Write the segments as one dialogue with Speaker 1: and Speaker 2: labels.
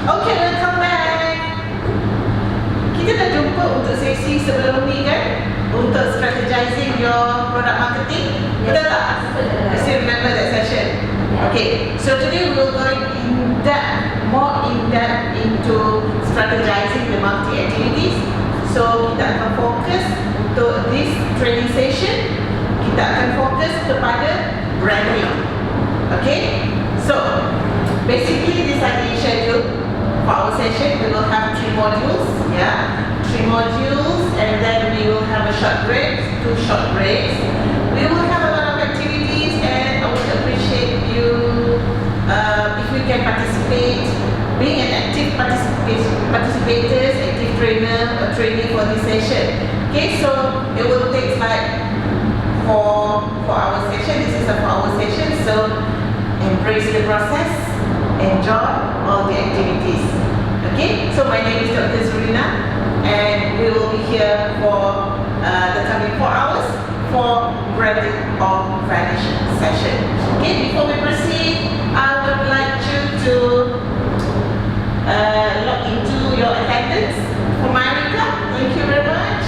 Speaker 1: Okay, welcome back. Kita dah jumpa untuk sesi sebelum ni kan, untuk strategizing your product marketing. Betul tak? You still remember that session? Okay, so today we will go more in depth into strategizing the marketing activities. So kita akan fokus untuk this training session, kita akan fokus kepada branding. Okay, so basically this are the schedule for our session. We will have 3 modules, 3 modules, and then we will have a short break, 2 short breaks. We will have a lot of activities, and I would appreciate you if we can participate, being an active participators, active trainer or trainee for this session. Okay, so it will take like for our session. This is a 4-hour session, so embrace the process, enjoy all the activities. Okay, so my name is Dr. Zurina, and we will be here for the coming 4 hours for branding of Vanish session. Okay, before we proceed, I would like you to log into your attendance for my recap. Thank you very much.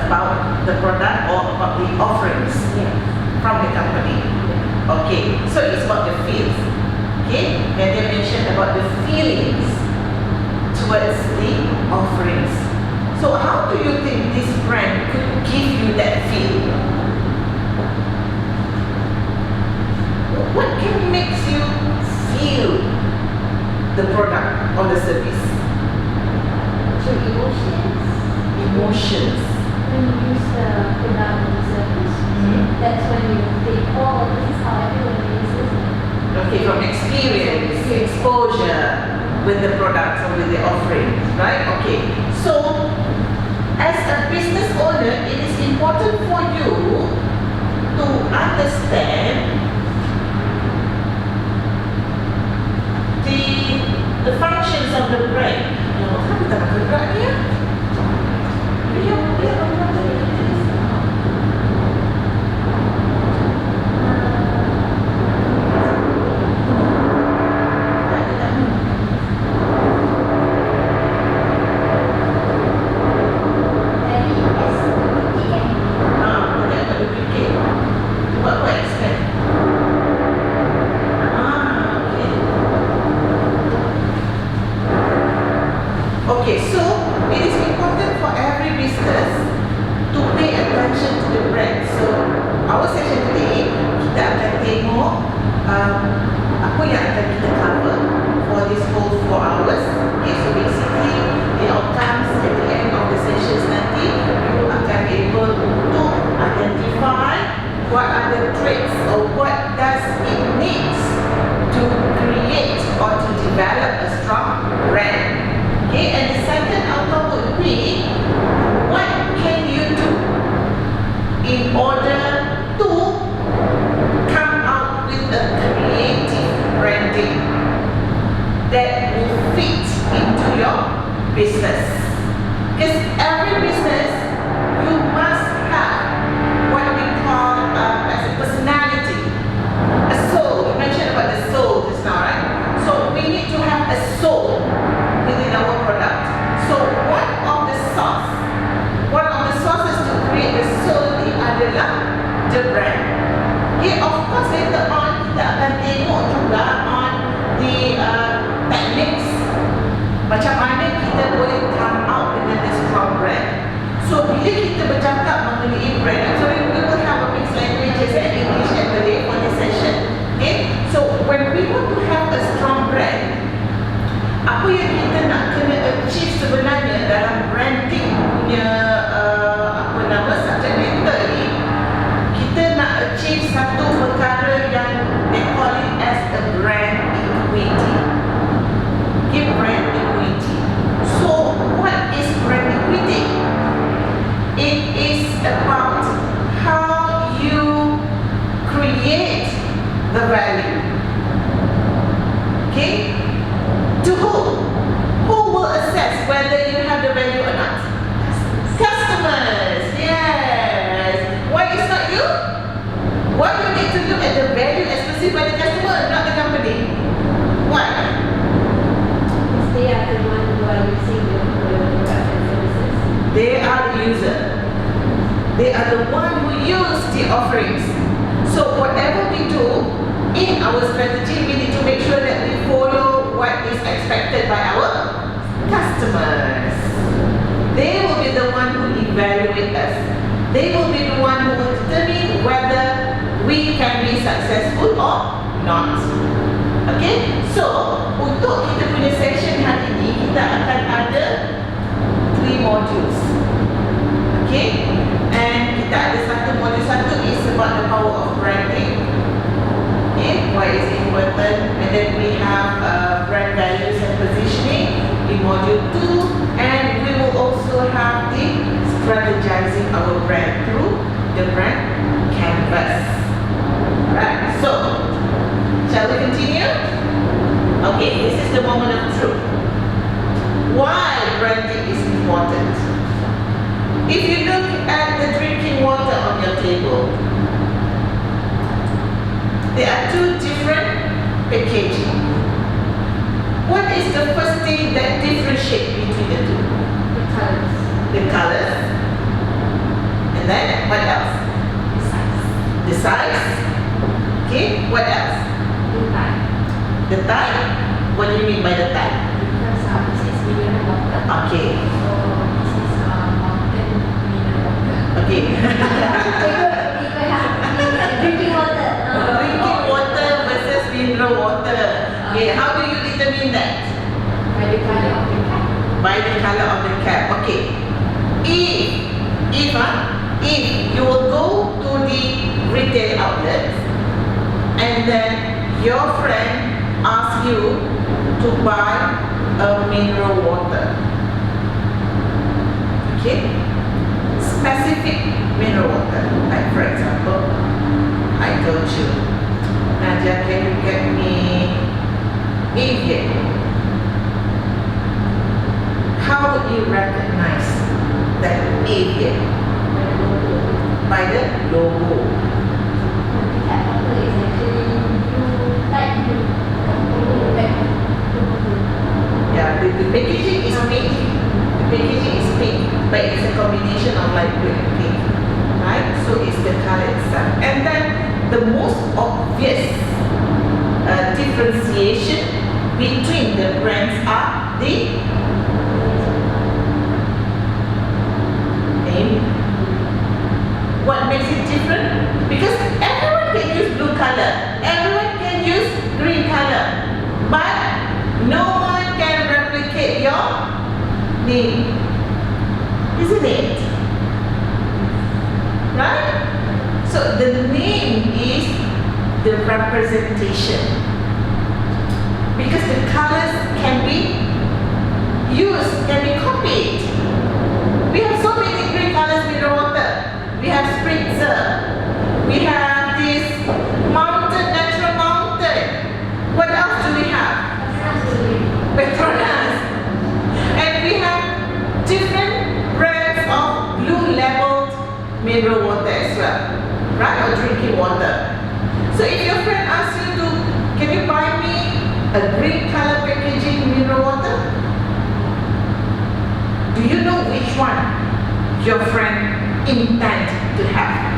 Speaker 1: about the product or about the offerings from the company. Okay, so it's about the feels. Okay, and they mentioned about the feelings towards the offerings. So how do you think this brand could give you that feel? What can makes you feel the product or the service?
Speaker 2: Through emotions.
Speaker 1: Emotions.
Speaker 2: When you use the product or the service, that's when you think, oh, this is how everyone uses it.
Speaker 1: Okay, from experience, exposure with the products or with the offerings, right? Okay, so as a business owner, it is important for you to understand the functions of the brand. How kita nak gerak ni ya? Okay, so it is important for every business to pay attention to the brand. So our session today, kita akan tengok apa yang akan kita cover for this whole 4 hours. Okay, so basically the outcomes at the end of the sessions nanti, you akan be able to identify what are the traits or what does it needs to create or to develop a strong brand. Okay, and the second outcome would be, what can you do in order to come up with a creative branding that will fit into your business? Because every business, you must have what we call as a personality, a soul. You mentioned about the soul just now, right? So we need to have a soul within our product. So one of the sources to create the soul ni adalah the brand. Okay, of course later on kita akan tengok juga on the techniques macam mana kita boleh come out dengan the strong brand. So bila kita bercakap mengenai brand, sorry, we will have a mixed languages and English and Malay for this session. Okay, so when we want to have a strong brand, apa yang kita nak kena achieve sebenarnya dalam branding punya subject matter ni, kita nak achieve satu perkara yang they call it as a brand equity. Okay, brand equity. So what is brand equity? It is about how you create the value. Okay? To who? Who will assess whether you have the value or not? Customers. Yes. Why is not you? Why you need to look at the value as perceived by the customer, not the company? Why?
Speaker 2: Because they are the one who are using the products and services.
Speaker 1: They are the user. They are the one who use the offerings. So whatever we do in our strategy, we need to make sure that we follow what is expected by our customers. They will be the one who evaluate us. They will be the one who will determine whether we can be successful or not. Okay, so untuk kita punya session hari ini, kita akan ada 3 modules. Okay, and kita ada module satu is about the power of branding. Okay, why is it important? And then we have brand values and positioning in module 2, and we will also have the strategizing our brand through the brand canvas. Right, so shall we continue? Okay, this is the moment of truth. Why branding is important? If you look at the drinking water on your table, there are 2 different packaging. What is the first thing that differentiates between the 2?
Speaker 2: The colors.
Speaker 1: The colors. And then what else? The size. Okay, what else?
Speaker 2: The type.
Speaker 1: The type. What do you mean by the type?
Speaker 2: Because this is mineral water.
Speaker 1: Okay.
Speaker 2: So this is mountain mineral water.
Speaker 1: Okay.
Speaker 2: Drinking water.
Speaker 1: Drinking water versus mineral water. Okay, how do you determine that?
Speaker 2: By the color of the cap.
Speaker 1: By the color of the cap. Okay. If you will go to the retail outlet and then your friend asks you to buy a mineral water. Okay? Specific mineral water. Like for example, I told you, Nadia, can you get me Evian? How would you recognize that Evian? By the logo.
Speaker 2: The cap water is actually blue, light blue.
Speaker 1: Yeah, the packaging is pink. The packaging is pink, but it's a combination of light blue and pink. Right? So it's the color itself. And then the most obvious differentiation between the brands are the name. What makes it different? Because everyone can use blue color, everyone can use green color, but no one can replicate your name, isn't it? Right? So the name is the representation, because the colors can be used, can be copied. We have so many green colors mineral water. We have spritzer. We have this mountain, natural mountain. What else do we have? Petronas. And we have different brands of blue labeled mineral water as well. Right? Or drinking water. So if your friend asks you to, can you buy me a green color packaging mineral water? Do you know which one your friend intend to have?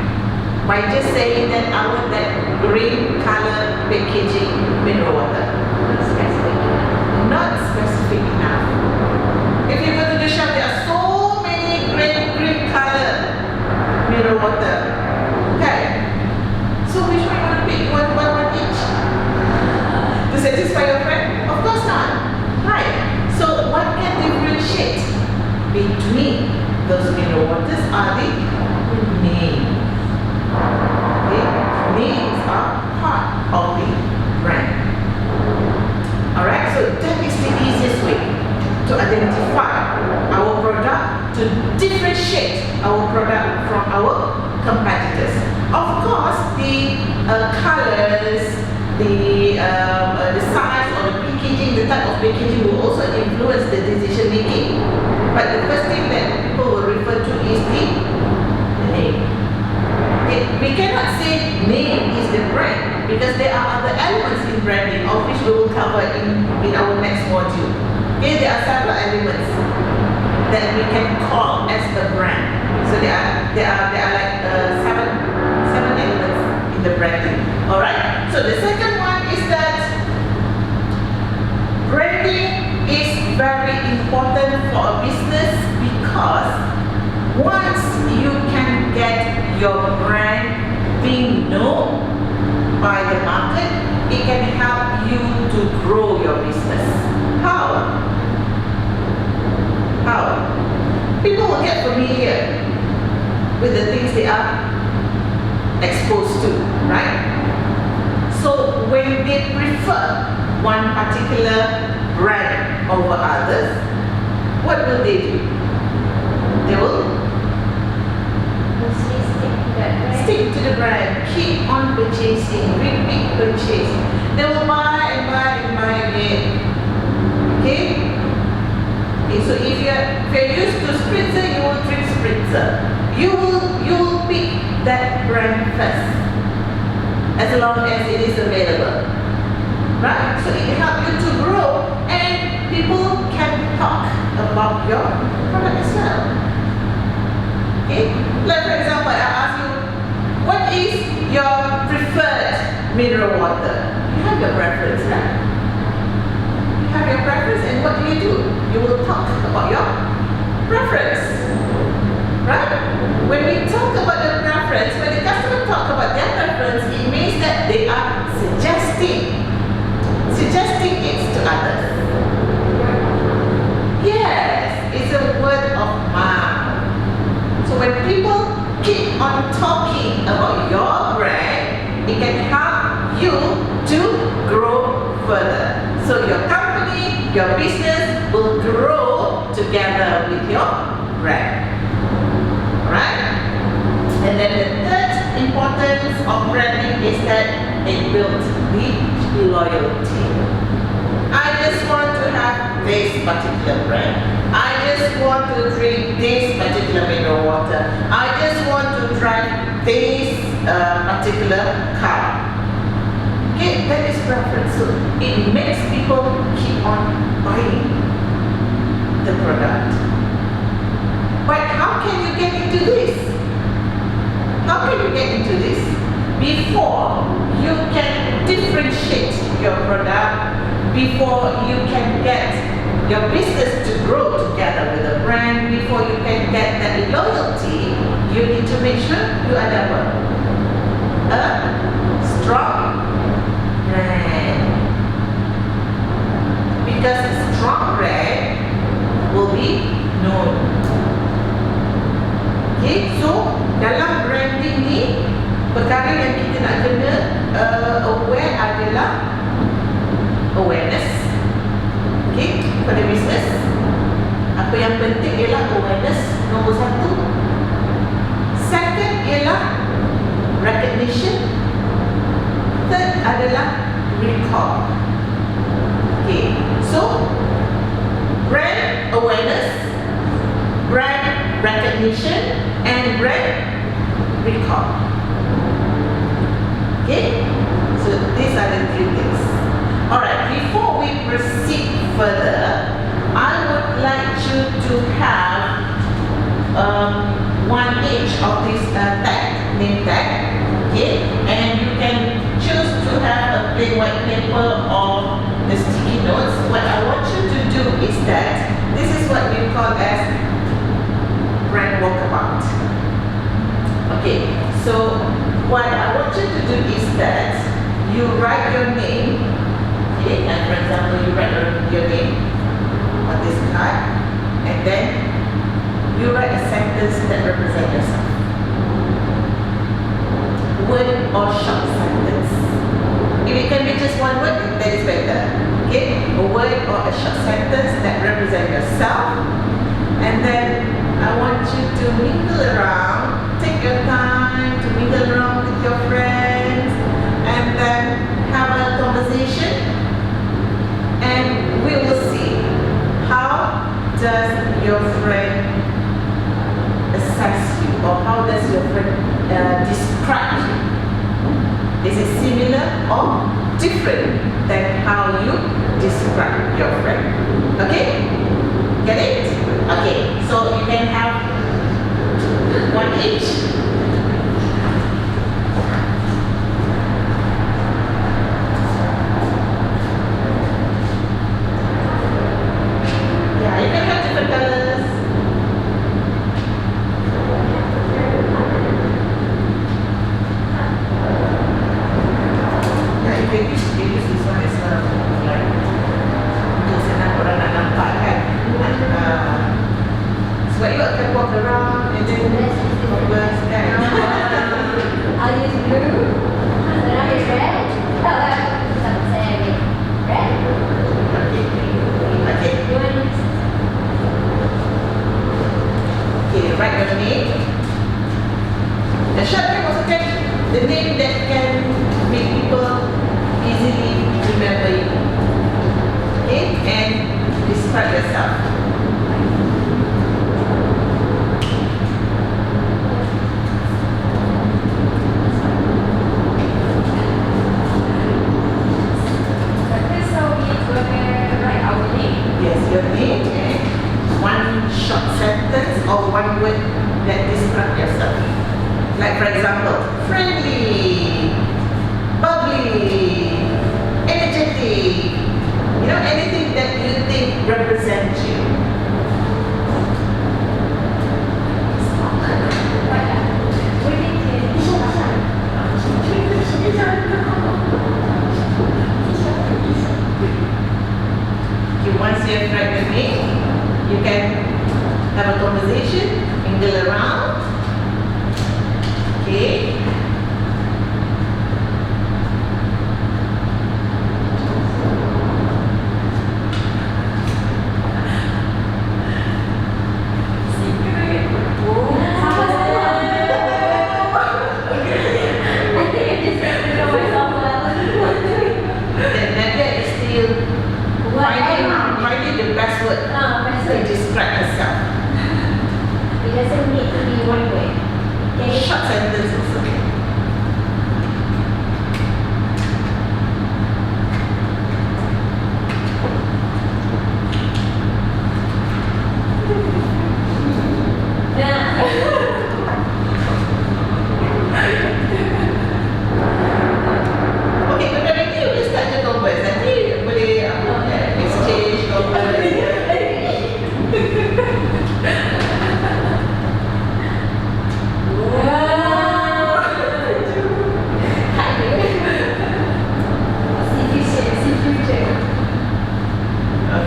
Speaker 1: By just saying that I want that green color packaging mineral water. Not specific enough. If you go to the shop, there are so many green color mineral water. Okay. So which one you want to pick? One each? To satisfy your friend? Of course not. Right. So what can differentiate between those mineral waters are the names. Okay? Names are part of the brand. Alright, so that is the easiest way to identify our product, to differentiate our product from our competitors. Of course, the colors, the size or the packaging, the type of packaging will also influence the decision making. But the first thing that people will refer to is the name. Okay, we cannot say name is the brand because there are other elements in branding, of which we will cover in our next module. Okay, there are several elements that we can call as the brand. So there are like seven elements in the branding. All right. So the second one is that branding is very important for a business, because once you can get your brand being known by the market, it can help you to grow your business. How? People will get familiar with the things they are exposed to, right? So when they prefer one particular brand over others, what will they do? They will stick to the brand, keep on purchasing, repeat purchase. They will buy and buy and buy again. Okay? So if you're used to spritzer, you will drink spritzer. You will pick that brand first, as long as it is available. Right? So it helps you to grow, and people can talk about your product as well. Okay? Like for example, I ask you, what is your mineral water, you have your preference, right? You have your preference, and what do? You will talk about your preference, right? When we talk about the preference, when the customer talk about their preference, it means that they are suggesting it to others. Yes, it's a word of mouth. So when people keep on talking about your brand, it can help you to grow further. So your company, your business will grow together with your brand. Alright? And then the third importance of branding is that it builds the loyalty. I just want to have this particular brand. I just want to drink this particular mineral water. I just want to drive this particular car. Okay, that is preference. So it makes people keep on buying the product. But how can you get into this? How can you get into this? Before you can differentiate your product, before you can get your business to grow together with a brand, before you can get that loyalty, you need to make sure you are a strong brand. Because a strong brand will be known. Okay, so dalam branding ni, perkara yang kita nak kena aware adalah awareness. Okay, pada bisnes, apa yang penting ialah awareness, nombor satu. Second ialah recognition. Third adalah recall. Okay, so brand awareness, brand recognition, and brand recall. Okay, so these are the three things. Alright, before we proceed further, I would like you to have one each of these name tag, okay? And you can choose to have a plain white paper or the sticky notes. What I want you to do is that this is what we call as brand walkabout. Okay, so what I want you to do is that you write your name. Okay, and for example, you write your name on this card, and then you write a sentence that represents yourself. Word or short sentence. If it can be just one word, that is better. Okay, a word or a short sentence that represents yourself, and then I want you to mingle around. Take your time to mingle around with your friends, and then have a conversation. And we will see how does your friend assess you, or how does your friend describe you. Is it similar or different than how you describe your friend? Okay? Get it? Okay, so you can have one each. anything that you think represents you. Okay, once you're right with me, you can have a conversation, mingle around. Okay. Finding the best word to describe herself.
Speaker 2: It doesn't need to be one word. Okay.
Speaker 1: Short sentence also. Okay, bentar lagi boleh start je converse. Nanti boleh exchange converse.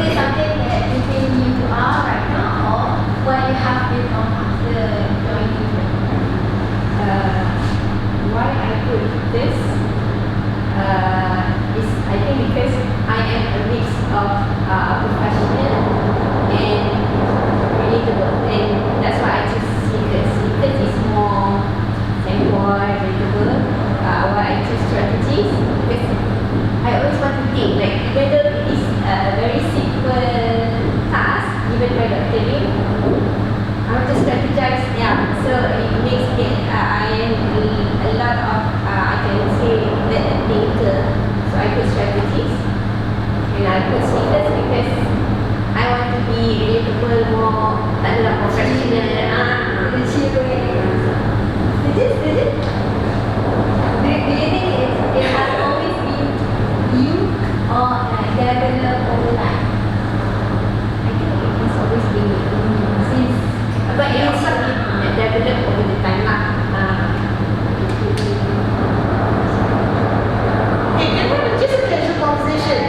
Speaker 2: Is it something that you think you are right now, or what you have become after joining?
Speaker 3: Why I put this is I think because I am a mix of professional and relatable, and that's why I choose sneakers. Sneakers is more more relatable. Why I choose strategies because I always want to think like even though it is a very simple task given by Dr. Lim, I want to strategize. Yeah, so it makes it I am a lot of I can say that a thinker. So I put strategies and I put sneakers because I want to be relatable, more tak adalah professional.
Speaker 2: Do you think it has always been you, or develop over time?
Speaker 3: I think it has always been since, but it also developed over the time lah.
Speaker 1: Okay, can we have just a casual conversation?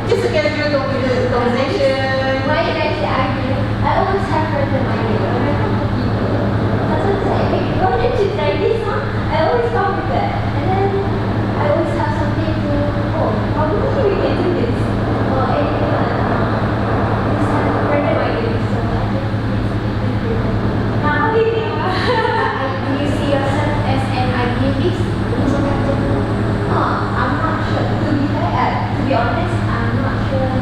Speaker 1: Just a casual conversation.
Speaker 2: Why did I say argue? I always have heard the idea when I talk to people. Someone say, hey, why don't you try this, huh? I always come with that. And then I always have something to, probably we can do this. Or anything like that. I just have random ideas. So I think it's now, how do you think? Do you see yourself as an idealist? I'm not sure. To be honest, I'm not sure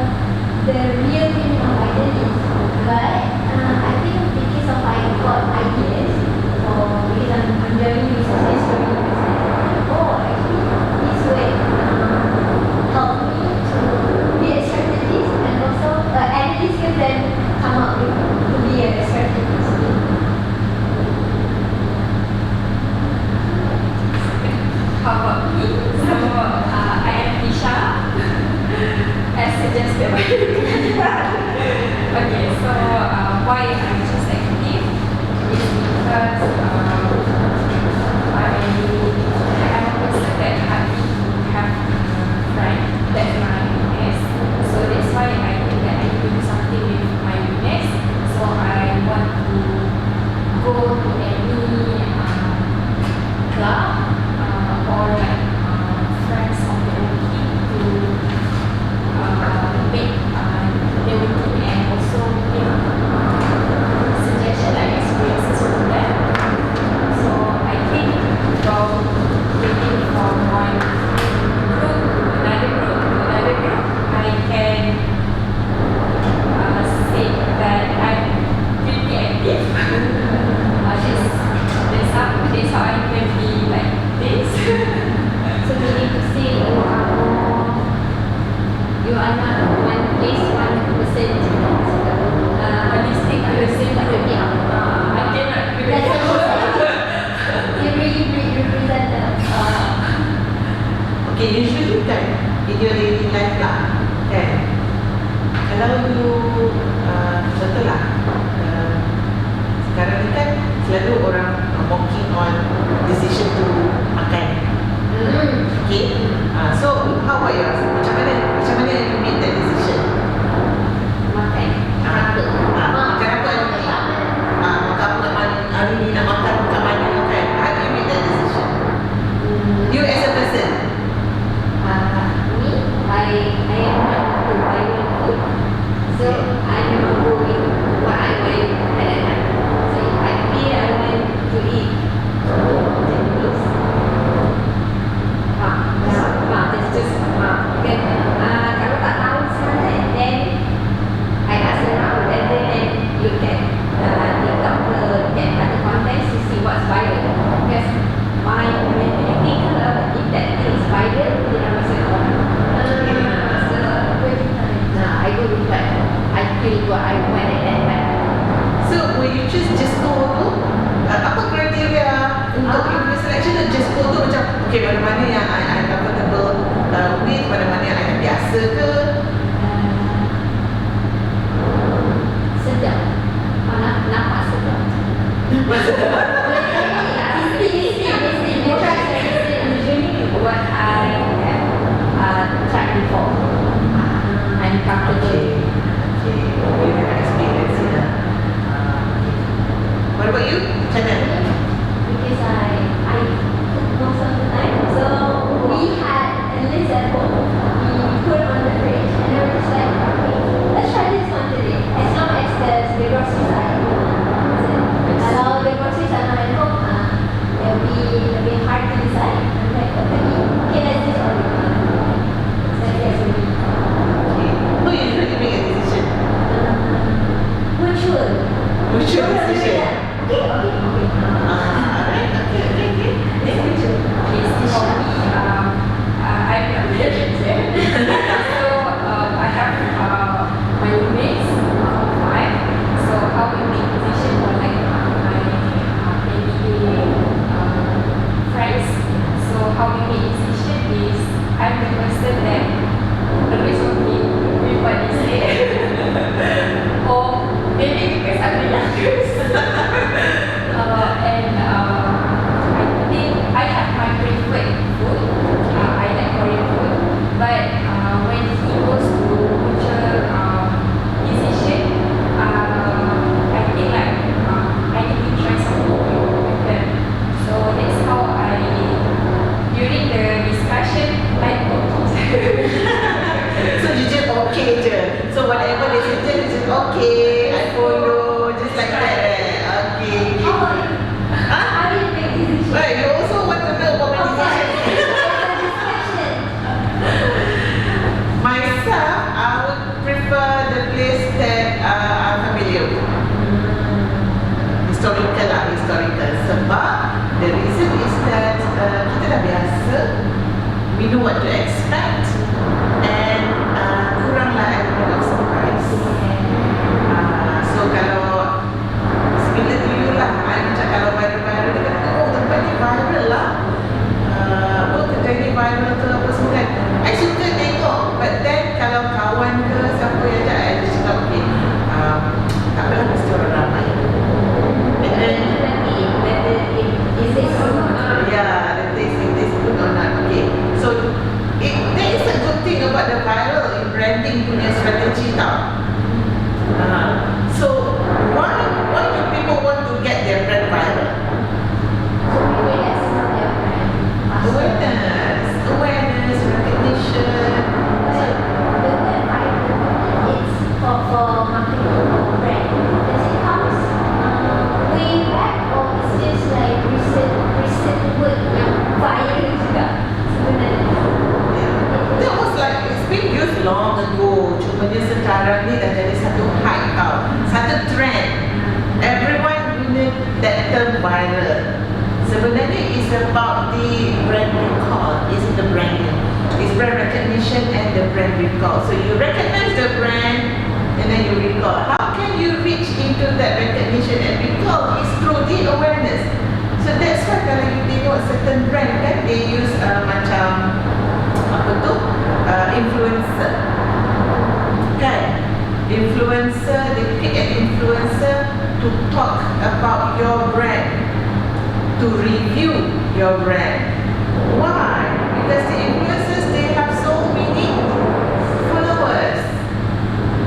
Speaker 2: the real meaning of idealism. But I think because of I got ideas, or because I'm learning this history, actually this way help me to be a strategist, and also analyst can then come up with to be a strategist.
Speaker 3: How about me? So I am Tisha, as suggested by Okay, so why I choose active is because I am a person that happy to have a friend that's my weakness. So that's why I think that I need to do something with my weakness. So I want to go to any club or like friends of the working to make the working and also give suggestion like experiences from them. So I think from getting from one group to another group, I can say that I'm pretty active. That's how I can be like this.
Speaker 2: So meaning to say you are not one place, one person.
Speaker 3: Holistic person tak ada. I cannot do that.
Speaker 2: You really represent the
Speaker 1: Okay, usually kan in your daily life lah, kan kalau you betul lah, sekarang ni kan selalu orang working on decision to makan. Okay, so how about yours? Macam mana you make that decision?
Speaker 3: Makan. Apa?
Speaker 1: Makan apa hari ni? Makan apa hari ni, nak makan kat mana kan? How do you make that decision? You as a person.
Speaker 3: Me, I am not to buy food. So I never go with what I want at that time. So if I feel I want to eat noodles, that's just then kalau tak tahu sangat, then I ask around and then look at TikTok look at other contents to see what's viral. Because my mentality kalau if that thing is viral, then I must go. So I go with what I feel what I want at that time.
Speaker 1: So will you choose just go tu? Apa kriteria untuk you selection tu? Just go tu macam okay, mana-mana yang I comfortable with, mana-mana yang I biasa ke?
Speaker 3: Sedap. Nampak sedap. Usually what I have tried before. I'm comfortable.
Speaker 1: Okay, you have experience in that. What about you? Macam mana?
Speaker 2: Because I cook most of the time. So we had a list at home. We put on the fridge and I was just like, okay, let's try this one today. As long as there's the groceries are at home. Kalau the groceries are not at home, it'll be a bit hard to decide. I'm like, okay, let's just order one. So that's me.
Speaker 1: Okay. Who usually make a decision?
Speaker 2: Which one?
Speaker 1: Which one decision?
Speaker 2: Okay.
Speaker 1: Alright, okay.
Speaker 3: For me, I'm not religious, so I have my roommates, 5. So how we make decision for like my maybe friends. So how we make decision is I'm the person that always agree with what they say. Or maybe because I'm the youngest. And I think I have my preferred food. I like Korean food. But when he goes to mutual decision, I think like I need to try something new with them. So that's how during the discussion, I
Speaker 1: So you just okay je. So whatever they suggest, you just okay, I follow, just like that. Okay.
Speaker 2: How about you? How do you make decisions?
Speaker 1: Right, you also want to know about my decision. Myself, I would prefer the place that I'm familiar with. Historical. Sebab the reason is that kita dah biasa, we know what to expect, and kuranglah element of surprise. So kalau similar to you lah, I macam kalau viral dia kata, oh tempat ni viral lah, oh kedai ni viral ke apa semua kan. I suka tengok, but then kalau kawan ke siapa yang ajak, I just cakap okay, tak apalah, mesti orang ramai. And then
Speaker 2: Is it or not?
Speaker 1: yeah, the taste, if this good or not. Okay, so there is a good thing about the viral in branding punya strategy tau. So why do people want to get their brand viral?
Speaker 2: So maybe that's not their brand.
Speaker 1: Awareness, recognition.
Speaker 2: But the word viral, it's for marketing or brand. Does it comes way back or it's just like recent word yang viral juga sebenarnya?
Speaker 1: That was like, it's been used long ago. Cumanya sekarang ni dah jadi satu hype tau, satu trend. Everyone guna that term viral. Sebenarnya it's about the brand recall, isn't the branding. It's brand recognition and the brand recall. So you recognize the brand and then you recall. How can you reach into that recognition and recall? Is through the awareness. So that's why kalau you tengok certain brand kan, they use macam apa tu, influencer kan. influencer, they pick an influencer to talk about your brand, to review your brand. Why? Because the influencers, they have so many followers.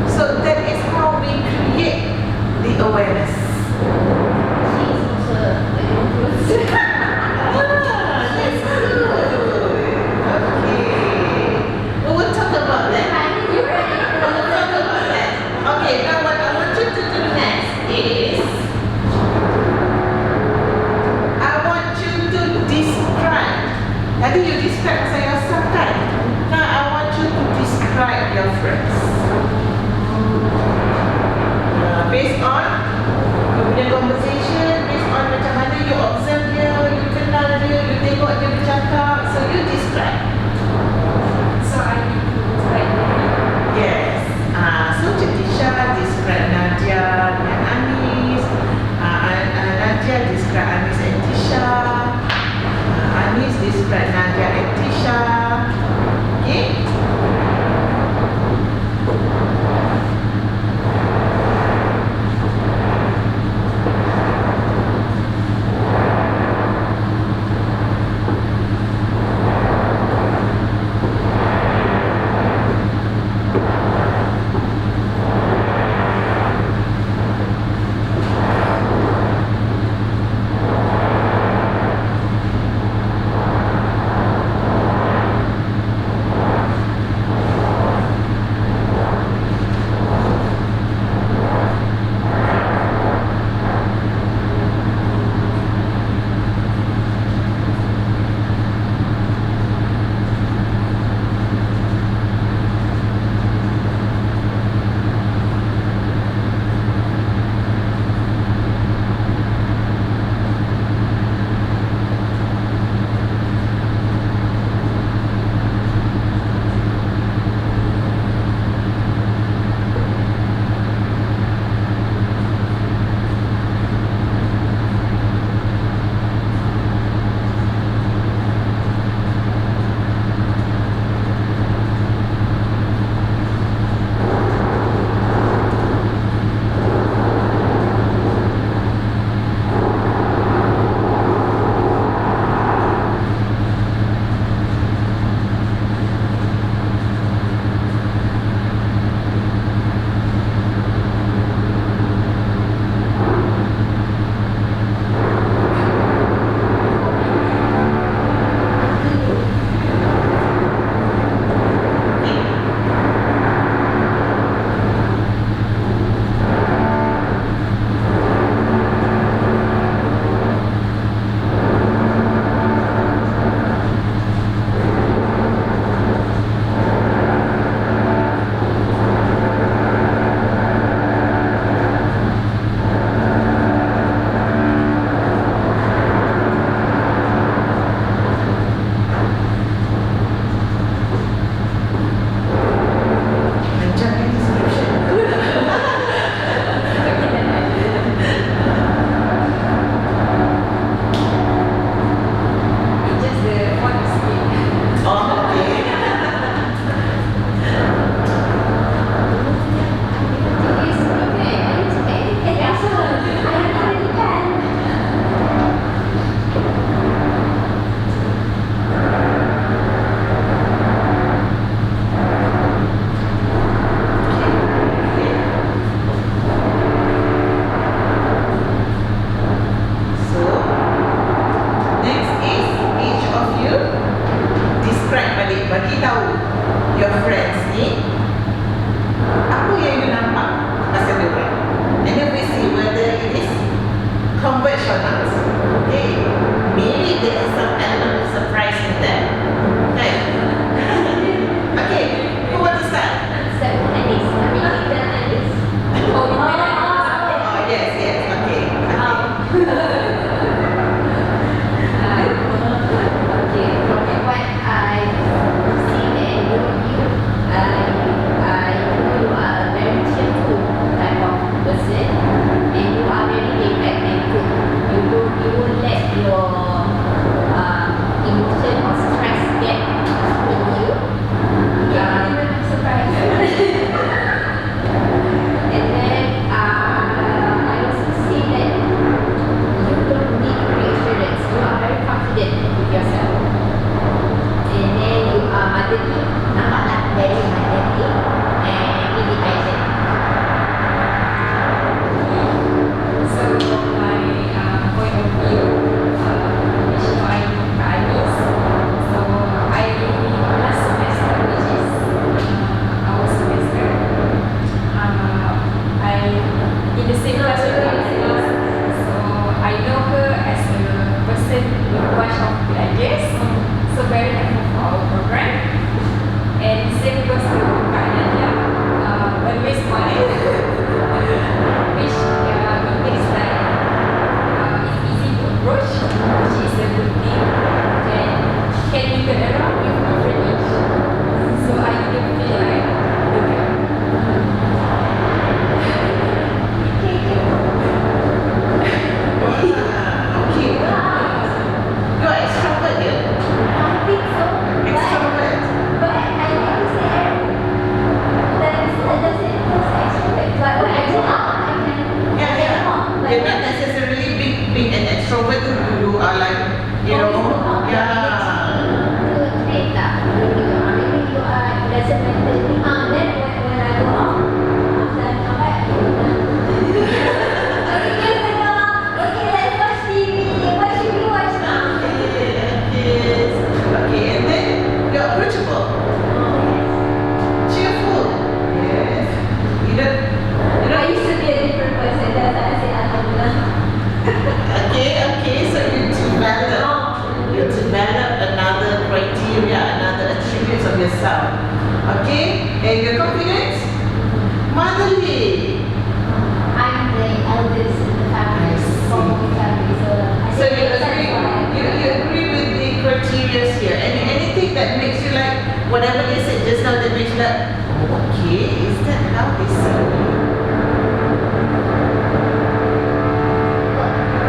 Speaker 1: So that is how we create the awareness.
Speaker 2: She is also an influencer.
Speaker 1: That's good. Okay. We will talk about that. We will talk about that. Okay, now what I want you to do next is I want you to describe. Tadi you describe pasal yourself kan? Now I want you to describe your friends. Based on you punya conversation, based on macam mana you observe dia, you kenal dia, you tengok dia bercakap, so you describe.
Speaker 3: So I need to describe them.
Speaker 1: Yes. So Cetisha describe Nadia dengan Anis. Nadia describe Anis and Tisha. Anis describe Nadia and Tisha. Okay? criteria, another attributes of yourself. Okay? And your confidence? Motherly.
Speaker 2: I'm the eldest in the family, from the family,
Speaker 1: So you agree? You agree with the criteria here? Anything that makes you like whatever you said just now that makes you like, okay, is that how they see me?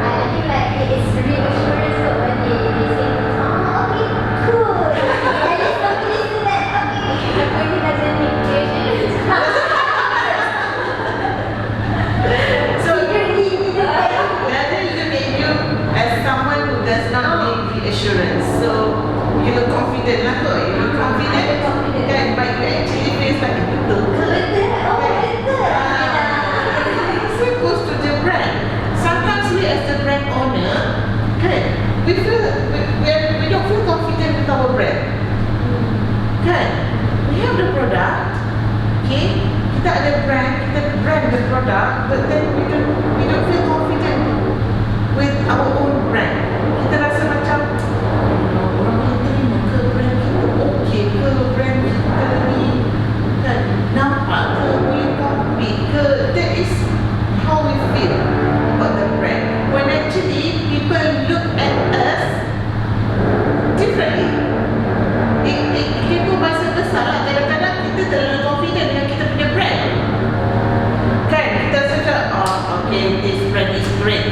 Speaker 2: I think like it's reassurance when they say, oh, okay, cool. At least somebody said that, okay.
Speaker 3: The person doesn't need creation.
Speaker 1: So that will limit you as someone who does not need reassurance. So you look confident lah kot. You look confident.
Speaker 2: I look confident.
Speaker 1: Kan, but you actually feels like betul ke?
Speaker 2: Betul, oh betul.
Speaker 1: So it goes to the brand. Sometimes we as the brand owner, kan, we don't feel confident with our brand. Kan? We have the product, okay? Kita ada brand, kita brand the product, but then we don't feel confident with our own brand. Kita rasa macam orang boleh terima ke brand kita, okay ke brand kita ni, kan? Nampak ke boleh compete ke? That is how we feel about the brand. When actually people look at us differently. Itu bahasa besar lah. Kadang-kadang kita terlalu confident dengan kita punya brand. Kan? Kita suka, oh okay, this brand is great.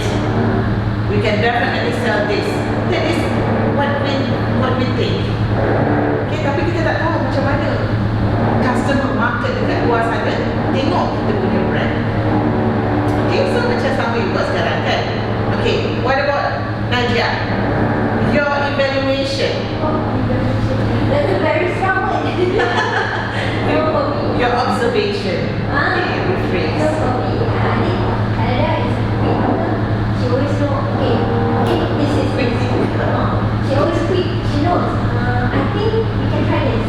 Speaker 1: We can definitely sell this. That is what we think. Okay, tapi kita tak tahu macam mana customer market dekat luar sana tengok kita punya brand. Okay, so macam sama juga sekarang kan. Okay, what about Nadia? Your evaluation.
Speaker 2: That's a very strong one. No for me.
Speaker 1: Your observation. Okay, rephrase.
Speaker 2: No for me. I think Canada is quick. She always know, okay, this is quick. She always quick. She knows. I think we can try this.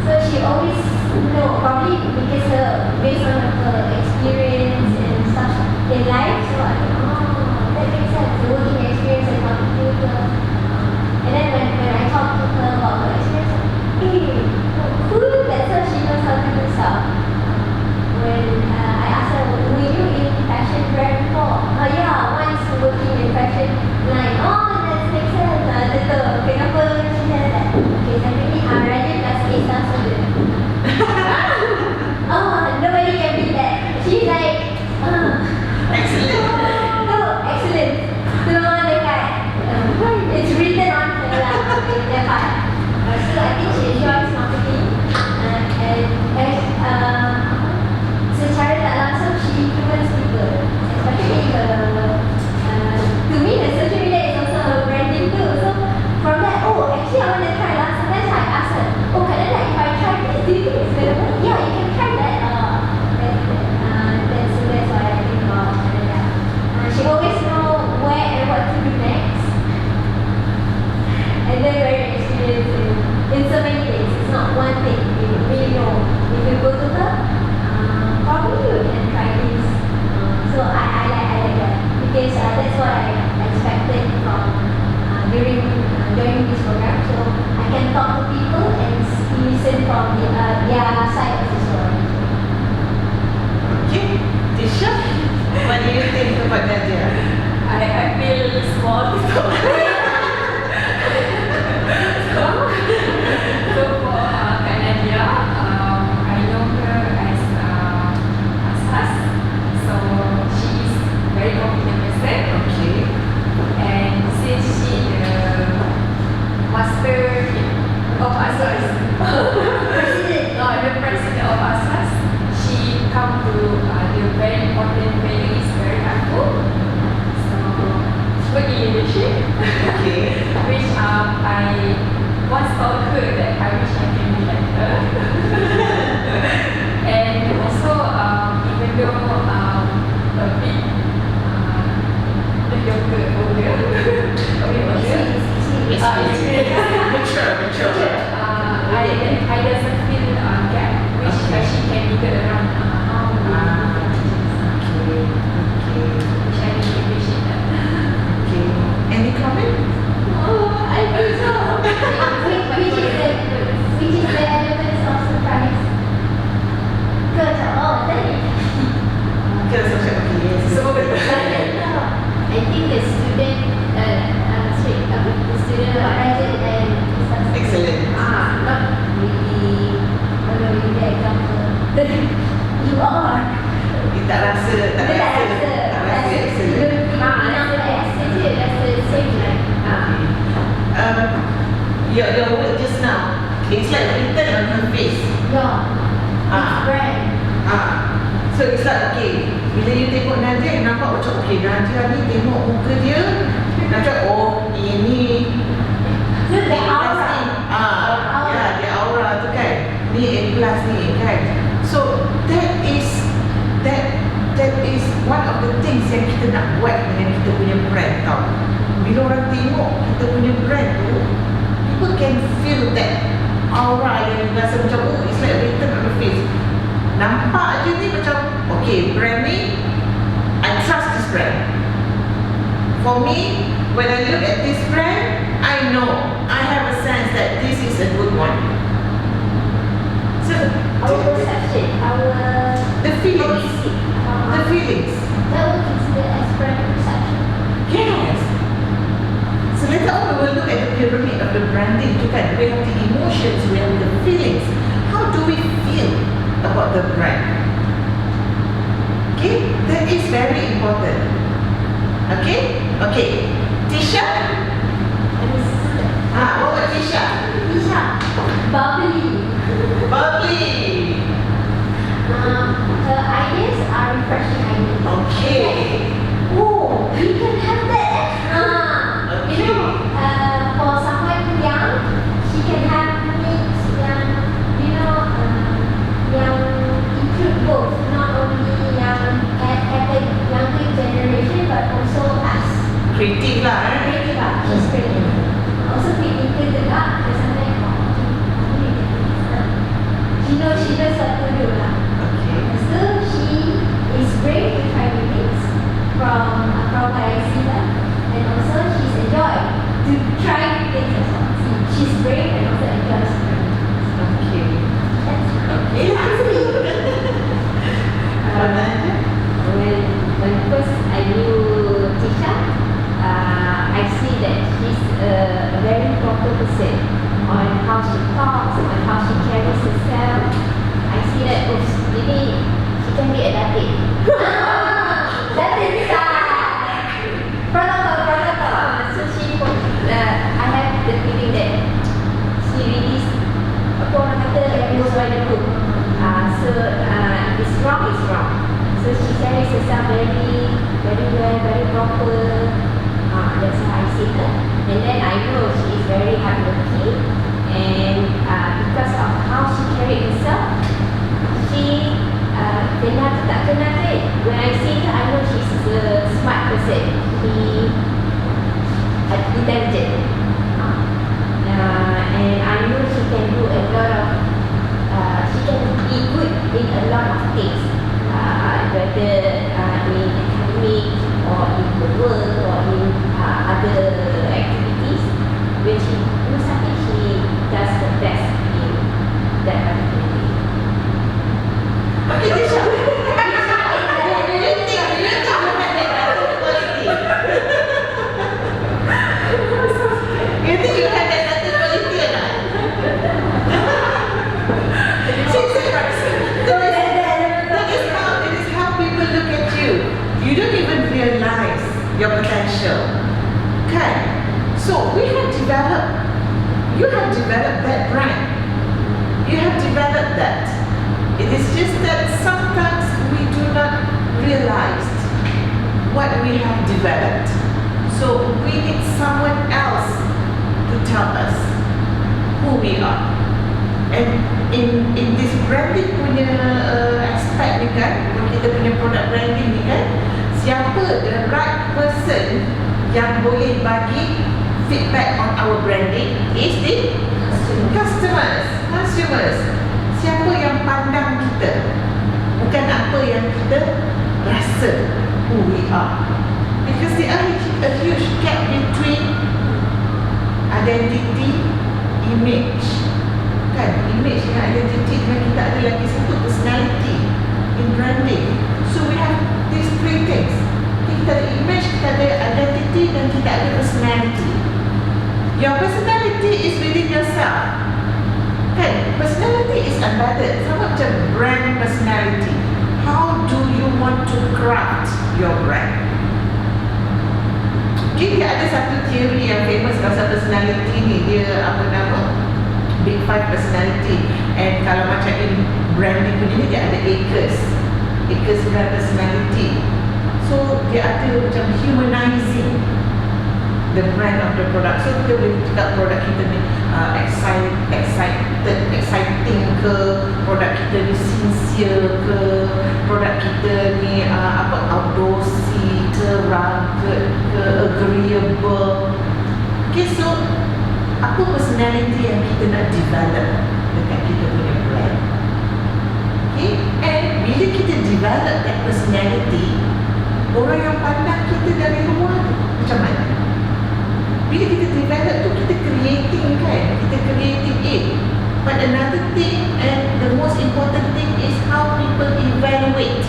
Speaker 2: So she always know, probably because based on her experience and stuff in life. So I think, that makes sense. The working experience and how to do it. And then when I talk to her about her experience, hey, cool, that's how she knows how to do stuff. When I asked her, were you in fashion brand before? Oh yeah, once working in fashion line. Oh, that makes sense. Kenapa she said that? Okay, secondly, Ryan plus A star student. Oh, nobody can beat that. She's like,
Speaker 1: Excellent.
Speaker 2: no, excellent. Semua dekat. It's written on her lah, in their part. So I think she enjoys marketing. And secara tak langsung she influence people. Especially to me the social media is also her branding too. So from that, oh actually I want to try lah. Sometimes I ask her, oh Canada, if I try this, do you think it's gonna work? Yeah, you can try that. That's what I think about Canada. She always know where and what to do next. And then very experienced in so many things. It's not one thing. You really know. If you go to her, probably you can try this. So I like that because that's what I expected from during joining this program. So I can talk to people and listen from their side of the story.
Speaker 1: Okay, Tisha, what do you think about Nadia?
Speaker 3: I feel small. So for Kak Nadia, I know her as Asas. So she is very confident person.
Speaker 1: Okay.
Speaker 3: And since she master of Asas, the president of Asas, she come to the very important value is very helpful. So sebagai leadership,
Speaker 1: Okay.
Speaker 3: which I once told her that I wish I can be like her. And also even though a bit mediocre older, a bit older,
Speaker 1: Mature.
Speaker 3: I doesn't feel gap which she can lead around
Speaker 1: Okay.
Speaker 3: which I really appreciate that.
Speaker 1: Okay. Any comment?
Speaker 2: Oh, I think so.
Speaker 1: your word just now, it's like written on her face.
Speaker 2: Yeah.
Speaker 1: Ah.
Speaker 2: It's brand.
Speaker 1: So it's like, okay, bila you tengok Nadia, you nampak macam, okay, Nadia ni tengok muka dia, macam, oh, ini
Speaker 2: Look the
Speaker 1: A+,
Speaker 2: aura.
Speaker 1: ni. Ya, dia aura tu kan. Ni A+ ni kan. So that is one of the things yang kita nak buat dengan kita punya brand tau. Bila orang tengok kita punya brand tu, people can feel that aura yang rasa macam, oh, it's like written on the face. Nampak je ni macam, okay, brand ni, I trust this brand. For me, when I look at this brand, I know, I have a sense that this is a good one. So,
Speaker 2: Our perception,
Speaker 1: the feelings, the feelings.
Speaker 2: that will consider as brand perception.
Speaker 1: Yes. So later on we will look at the pyramid of the branding tu kan. We have the emotions, we have the feelings. How do we feel about the brand? Okay, that is very important. Okay, okay. Tisha? What about Tisha?
Speaker 2: Tisha, bubbly.
Speaker 1: Bubbly.
Speaker 2: Her ideas are refreshing ideas.
Speaker 1: Okay.
Speaker 2: Oh, we can have that.
Speaker 1: Okay.
Speaker 2: You know, for someone young, she can have mix yang, you know, yang include both, not only yang at the younger generation, but also us.
Speaker 1: Creative lah eh.
Speaker 2: Creative lah, she's creative. Also critical juga, kesannya, she knows what to do lah.
Speaker 1: Okay.
Speaker 2: So she is brave to try new things from what I see her, and also she's enjoyed to try new things as well. She's brave and also enjoys learning.
Speaker 1: Okay.
Speaker 2: That's
Speaker 3: When first I knew Tisha, I see that she's a very proper person on how she talks, on how she carries herself. I see that, oh, maybe she can be adapted.
Speaker 2: that is protocol.
Speaker 3: So I have the feeling that she really, apa orang kata, knows what to do. So if it's wrong, it's wrong. So she carries herself very well, very proper. That's how I see her. And then I know she is very hardworking, and because of how she carried herself, she kenal tu tak kenal ke. When I see her, I know she's a smart person. She intelligent. And I know she can do a lot of, she can be good in a lot of things, whether in academic or in the work or in other activities. When she do something, she does the best in that particular thing.
Speaker 1: Okay, Tisha. Do you think you had that quality? You think you had that quality or not? That is how people look at you. You don't even realize your potential. Okay. So you have developed that brand. You have developed that. It is just that sometimes we do not realize what we have developed. So we need someone else to tell us who we are. And in this branding punya aspect ni kan, kita punya product branding ni kan, siapa the right person yang boleh bagi feedback on our branding is the consumers. Siapa yang pandang kita, bukan apa yang kita rasa who we are. Because there are a huge gap between identity, image. Kan, image dengan identity dengan kita ada lagi satu personality in branding. So we have these three things. Kita ada image, kita ada identity dan kita ada personality. Your personality is within yourself. Kan, personality is embedded. Sama macam brand personality. How do you want to craft your brand? Okay, dia ada satu teori yang famous pasal personality ni. Dia apa nama? Big Five personality. And kalau macam in branding punya ni, dia ada ACEs brand personality. So dia ada macam humanizing the brand of the product. So kita boleh cakap produk kita ni exciting ke, produk kita ni sincere ke, produk kita ni outdoorsy ke, rugged ke, agreeable. Okay, so apa personality yang kita nak develop dekat kita punya brand? Okay, and bila kita develop that personality, orang yang pandang kita dari luar tu macam mana? Bila kita develop tu, kita creating kan, kita creating it. But another thing, and the most important thing, is how people evaluate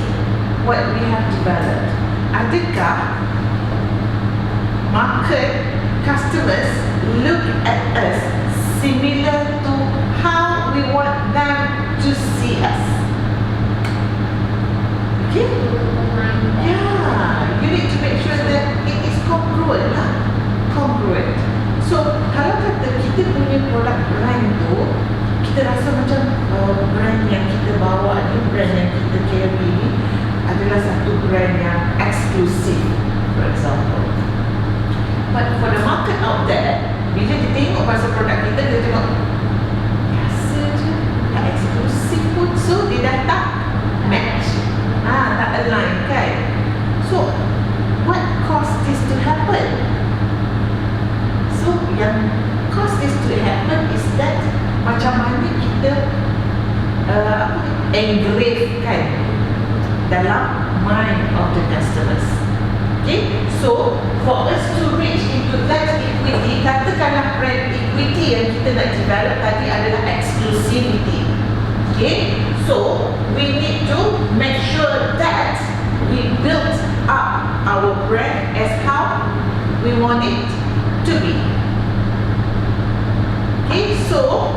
Speaker 1: what we have developed. Adakah market, customers look at us similar to how we want them to see us? Okay? Yeah, you need to make sure that it is congruent lah. Congruent. So, kalau kata kita punya produk brand tu, kita rasa macam brand yang kita bawa ni, brand yang kita carry ni adalah satu brand yang eksklusif, for example. But for the market out there, bila dia tengok pasal produk kita, dia tengok biasa je, tak eksklusif pun, so dia dah tak match, tak align kan. So, what caused this to happen? So, yang cause this to happen is that macam mana kita engrave kan dalam mind of the customers. Okay, so for us to reach into that equity, katakanlah brand equity yang kita nak develop tadi adalah exclusivity. Okay, so we need to make sure that we build up our brand as how we want it to be. Okay, so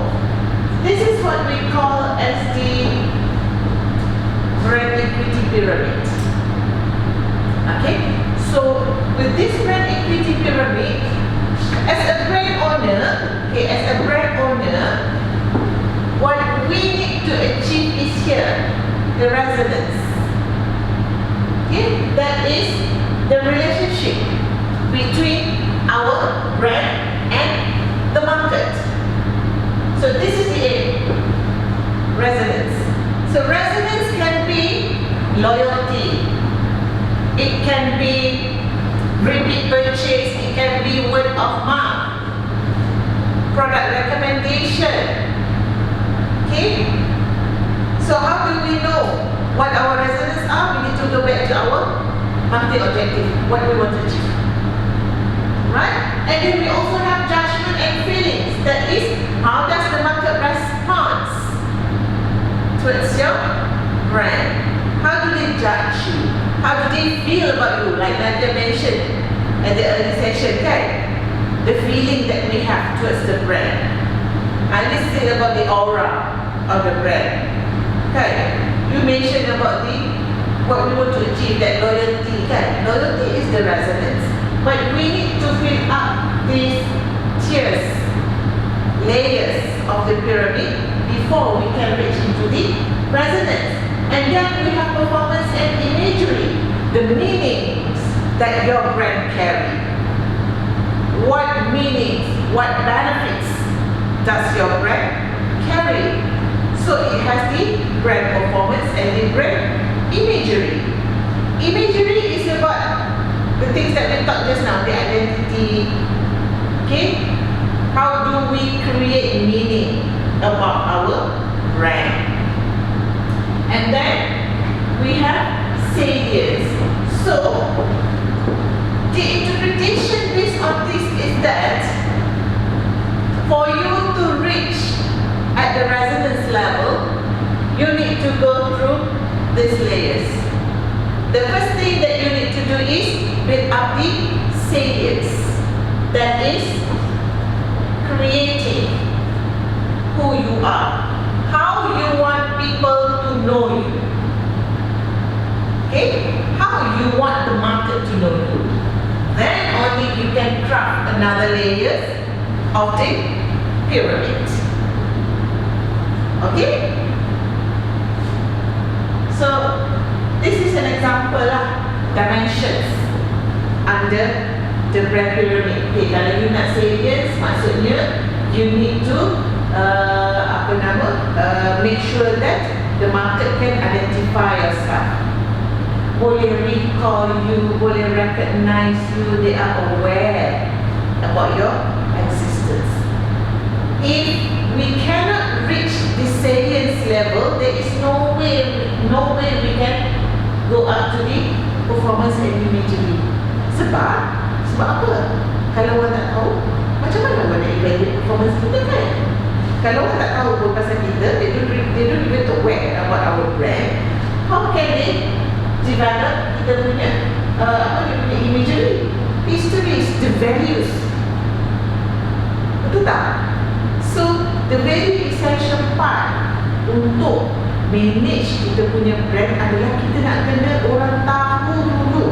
Speaker 1: this is what we call as the brand equity pyramid. Okay, so with this brand equity pyramid, as a brand owner, what we need to achieve is here, the resonance. Okay, that is the relationship between our brand and the market. So this is the aim, resonance. So resonance can be loyalty, it can be repeat purchase, it can be word of mouth, product recommendation. Okay, so how do we know what our resonance are? We need to go back to our marketing objective, what we want to achieve, right? And then we also have judgment and feelings. That is, how does the market respond towards your brand? How do they judge you? How do they feel about you? Like Nadia mentioned at the early session, kan? The feeling that we have towards the brand. I listed about the aura of the brand. Okay, you mentioned about what we want to achieve, that loyalty, kan? Loyalty is the resonance. But we need to fill up these tiers, layers of the pyramid before we can reach into the resonance. And then we have performance and imagery, the meanings that your brand carry. What meanings, what benefits does your brand carry? So it has the brand performance and the brand imagery. Imagery is about the things that we talked just now, the identity. Okay, how do we create meaning about our brand? And then we have salience. So the interpretation based on this is that for you to reach at the resonance level, you need to go through these layers. The first thing that you need to do is build up the salience. That is creating who you are, how you want people to know you. Okay? How you want the market to know you. Then only you of the pyramid. Okay? So this is an example lah, dimensions under the brand pyramid. Okay, kalau you nak salience, maksudnya you need to make sure that the market can identify yourself. Boleh recall you, boleh recognize you, they are aware about your existence. If we cannot reach the salience level, there is no way we can go up to the performance and imagery. Sebab apa? Kalau orang tak tahu, macam mana orang nak evaluate performance kita kan? Kalau orang tak tahu pun pasal kita, they don't even aware about our brand. How can they develop kita punya imagery, histories, the values? Betul tak? So the very essential part untuk manage kita punya brand adalah kita nak kena orang tahu dulu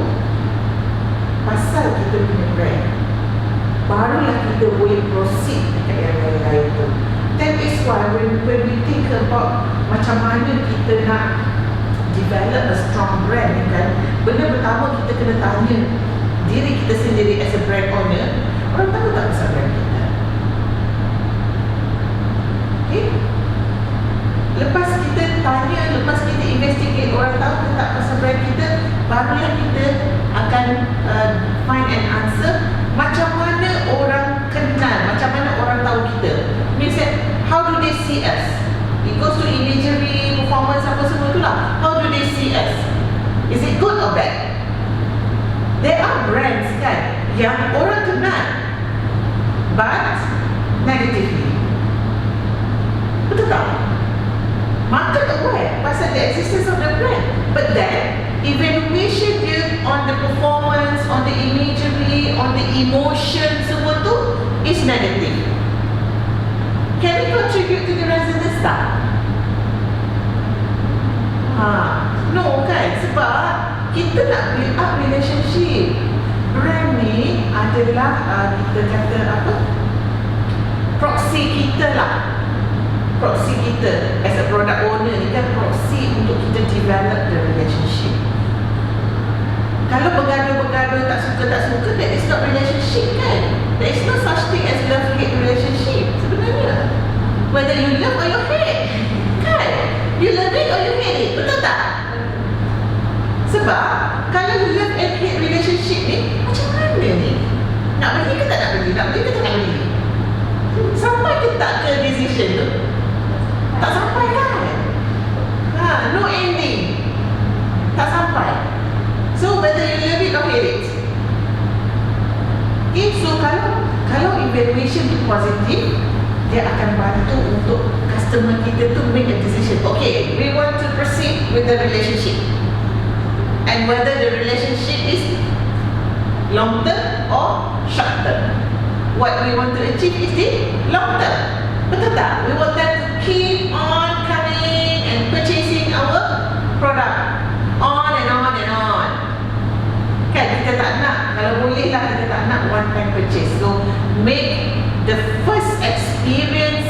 Speaker 1: pasal kita punya brand, barulah kita boleh proceed dekat yang lain-lain tu. That is why when we think about macam mana kita nak develop a strong brand ni kan, benda pertama kita kena tanya diri kita sendiri as a brand owner, orang tahu tak pasal brand kita? Okay? Lepas kita tanya, lepas kita investigate, orang tahu ke tak pasal brand kita, barulah kita akan find an answer macam mana orang kenal, macam mana orang tahu kita. Means that how do they see us? It goes to imagery, performance, apa semua tu lah. How do they see us? Is it good or bad? There are brands kan yang orang kenal but negatively. Betul tak? Market aware pasal the existence of the brand, but then evaluation dia on the performance, on the imagery, on the emotion, semua tu is negative. Can it contribute to the resonance tak? No kan, sebab kita nak build up relationship. Brand ni adalah kita kata apa, proxy kita lah. Proxy kita as a product owner ni kan proxy untuk kita develop the relationship. Kalau bergaduh-bergaduh, tak suka, that is not relationship kan. There is no such thing as love-hate relationship sebenarnya. Whether you love or you hate kan, you love it or you hate it, betul tak? Sebab kalau you love and hate relationship ni, macam mana ni? Nak beli ke tak nak beli? Nak beli ke tak nak beli? Sampai ke tak ke decision tu? Tak sampai kan? No ending. Tak sampai. So whether you love it or hate it. Okay, so kalau evaluation tu positif, dia akan bantu untuk customer kita tu make a decision. Okay, we want to proceed with the relationship. And whether the relationship is long term or short term. What we want to achieve is the long term. Betul tak? We want them to keep on coming and purchasing our product on and on and on. Kan kita tak nak, kalau boleh lah kita tak nak one time purchase. So make the first experience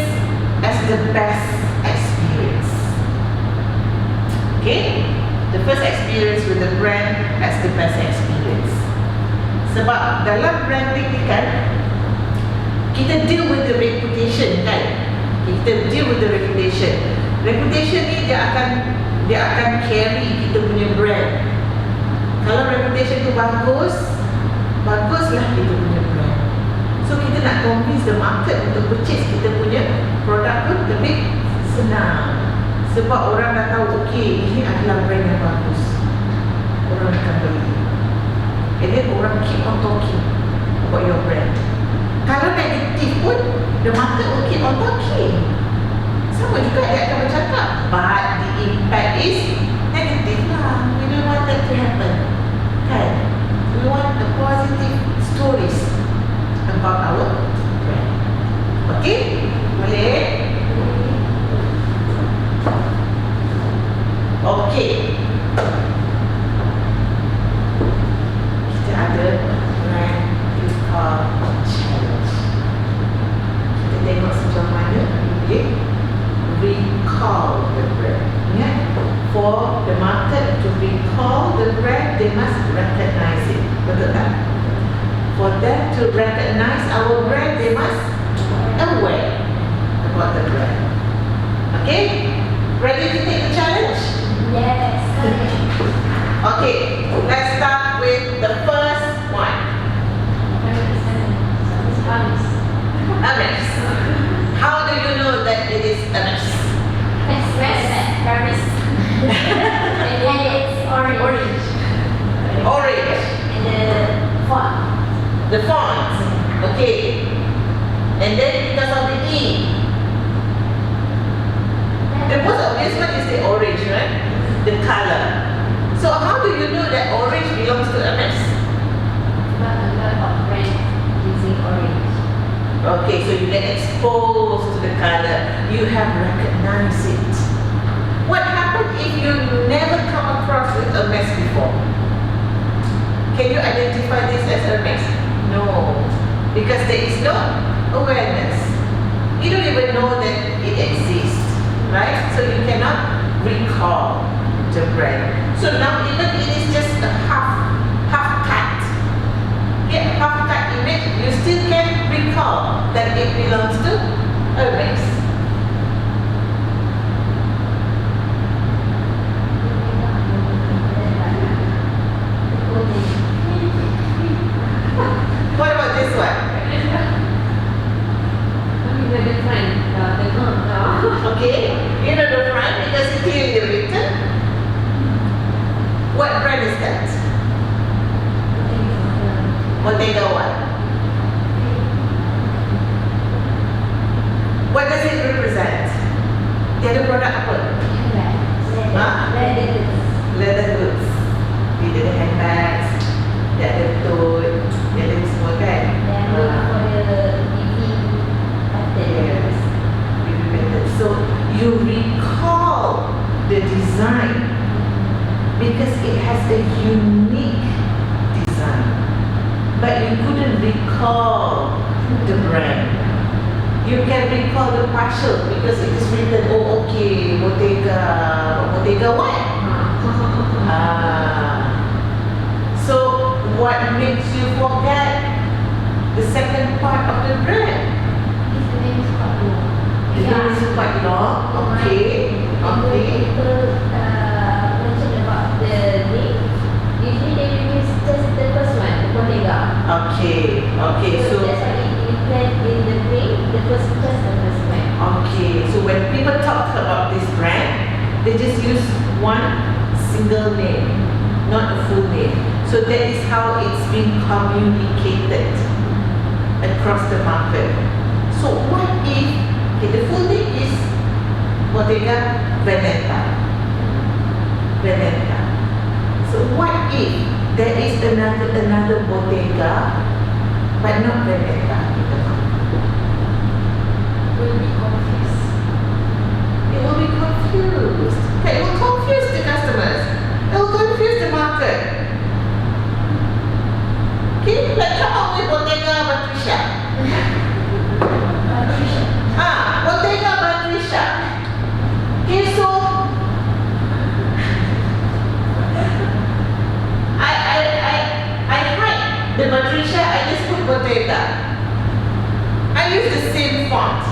Speaker 1: as the best experience. Okay? The first experience with the brand as the best experience. Sebab dalam branding ni kan, kita deal with the reputation kan. Kita deal with the reputation. Reputation ni dia akan carry kita punya brand. Kalau reputation tu bagus, baguslah kita punya brand. So kita nak convince the market untuk purchase kita punya produk tu lebih senang. Sebab orang dah tahu, okay, ini adalah brand yang bagus, orang akan beli. And then orang keep on talking about your brand. Kalau negatif pun, the market will keep on talking. Sama juga dia akan bercakap, but the impact is negative lah. We don't want that to happen kan. We want the positive stories about our brand. Okay? Boleh? Okay. Kita ada brand recall challenge. the brand, they must recognize it. Betul tak? For them to recognize our brand, they must aware about the brand. Okay? Ready to take the challenge?
Speaker 2: Yes.
Speaker 1: Okay, let's start with the first one. Ames. How do you know that it is Ames?
Speaker 2: And it's orange.
Speaker 1: Orange.
Speaker 2: And the font.
Speaker 1: The font. Okay. And then because of the E. The most obvious one is the orange, right? The color. So how do you know that orange belongs to Ames?
Speaker 3: But a lot of brands using orange.
Speaker 1: Okay, so you get exposed to the color. You have recognized it. What happens if you never come across with Hermes before? Can you identify this as Hermes? No, because there is no awareness. You don't even know that it exists, right? So you cannot recall the brand. So now even it is just a half cut. Yeah, half cut image, you still can recall that it belongs to Hermes. What about this one? Okay, you know the front because it's clearly written. What brand is that? Bottega what? What does it represent? Dia ada produk apa? Leather goods. Dia ada handbags, dia ada tote, dia ada semua kan? So you recall the design because it has a unique design, but you couldn't recall the brand. You can recall the partial because it is written, oh okay, Bottega what? So what makes you forget the second part of the brand? The name is quite long. Okay.
Speaker 3: People mention about the name. Usually they use just the first one, the Bottega.
Speaker 1: Okay.
Speaker 3: So that's why it written in the name, just the first one.
Speaker 1: Okay. So when people talk about this brand, they just use one single name, not a full name. So that is how it's been communicated across the market. So what if the full name is Bottega Veneta. So what if there is another Bottega but not Veneta in the market?
Speaker 3: Will be confused.
Speaker 1: It will be confused. Okay, it will confuse the customers. It will confuse the market. Okay, like come up with Bottega Patricia. Bottega Patricia. Okay, so I hide the Patricia, I just put Bottega. I use the same font.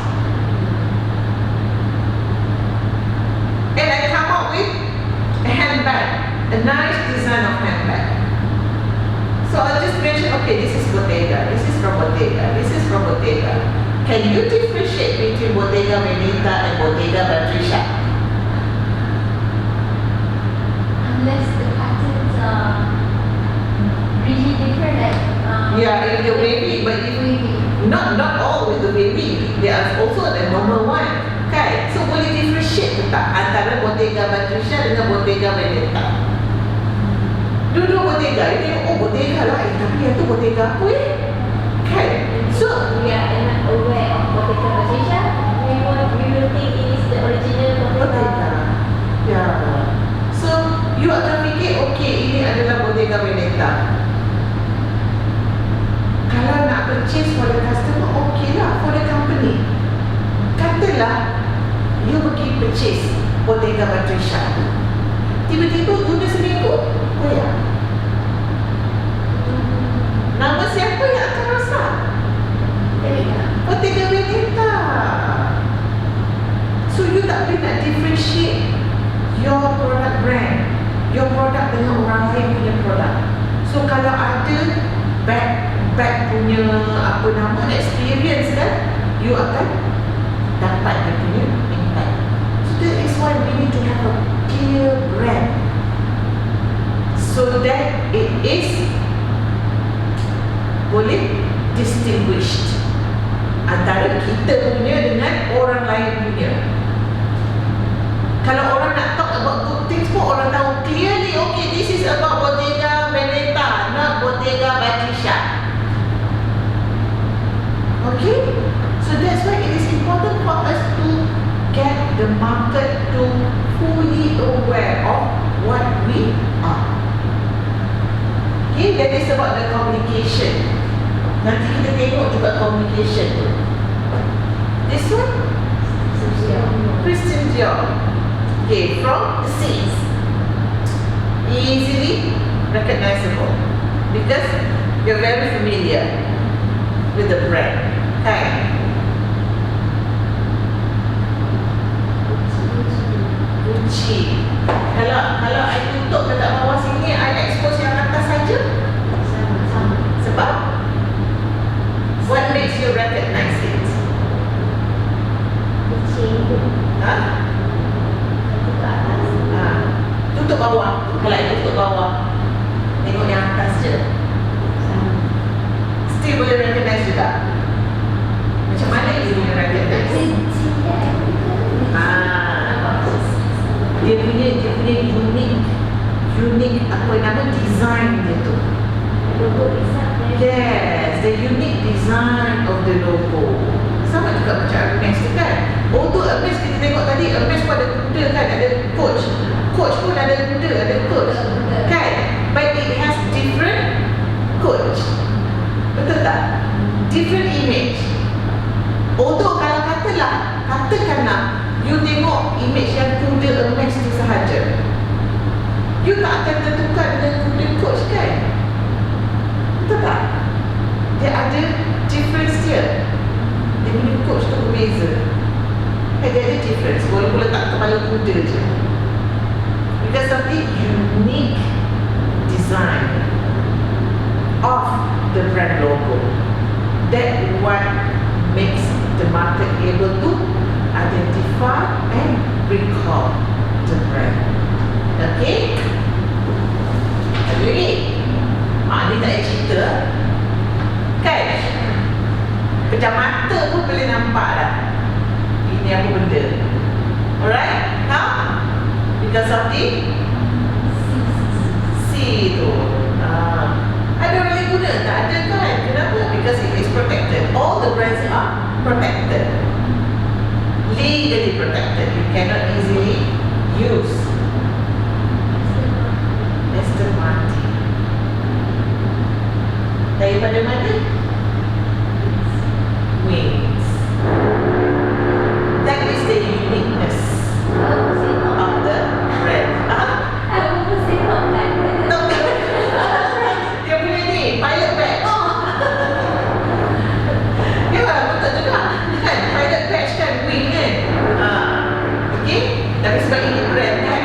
Speaker 1: And I come up with a handbag, a nice design of handbag. So I'll just mention, okay, this is Bottega, this is from Bottega, this is from Bottega. Can you differentiate between Bottega Veneta and Bottega Patricia?
Speaker 2: Unless the patterns are really different, like
Speaker 1: Yeah, in the wavy, but if not all with the wavy, there are also the normal one. Okay, so boleh differentiate ke tak antara Bottega Patricia dengan Bottega Veneta? Dua-dua Bottega, you tengok, oh Bottega lah, tapi yang tu Bottega apa Kan? So
Speaker 3: We are not aware of Bottega Patricia. We will think it is the original Bottega.
Speaker 1: Ya. So you akan fikir okay ini adalah Bottega Veneta. Kalau nak purchase for the customer, okay lah for the company. Katalah you pergi purchase Bottega Patricia. Tiba-tiba guna seminggu, Oh ya. Nama siapa yang akan rosak? Bottega Veneta. So you tak boleh nak differentiate your product brand, your product dengan orang lain punya produk. So kalau ada bag punya apa nama experience kan, you akan dapat dia punya impact. So that is why we need to have a clear brand, so that it is boleh distinguished antara kita punya dengan orang lain punya. Kalau orang nak talk about good things pun orang tahu clearly, okay, this is about Bottega Veneta, not Bottega Patricia. Okay? So that's why it is important for us to get the market to fully aware of what we are. Okay, that is about the communication. Nanti kita tengok juga communication tu. This one, Christian Dior. Okay, from the scenes, easily recognizable because you're very familiar with the brand. Okay. Gucci. Kalau I tutup dekat bawah sini, I expose yang atas saja. Sebab what makes you recognize it? Ha? Tutup bawah. Kalau I tutup bawah, tengok yang atas je, still boleh recognize juga. Macam mana you boleh recognize? Dia punya unique apa nama design dia tu. Yes, the unique design of the logo. Sama juga macam Hermes tu kan. Although Hermes kita tengok tadi, Hermes pun ada kuda kan, ada coach. Coach pun ada kuda, ada coach kan. But it has different coach. Betul tak? Different image. Although kalau katakanlah you tengok image yang kuda Hermes tu sahaja, you tak akan tertukar dengan kuda coach kan. Betul tak? Dia ada difference dia. Dia punya coach tu berbeza. Dia ada difference walaupun letak kepala kuda je. Because of the unique design of the brand logo. That what makes the market able to identify and recall the brand. Okay? Ada lagi? Ni tak payah cerita kan? Pejam mata pun boleh nampak dah ini apa benda. Alright? How? Because of the C tu. Ada orang yang guna? Tak ada kan? Kenapa? Because it is protected. All the brands are protected, legally protected. You cannot easily use. Aston Martin. Daripada mana? Wings. That is the uniqueness of the brand. Dia punya ni, pilot badge. Ya, betul juga kan? Pilot badge kan, wing kan. Okay? Tapi sebab ini brand kan,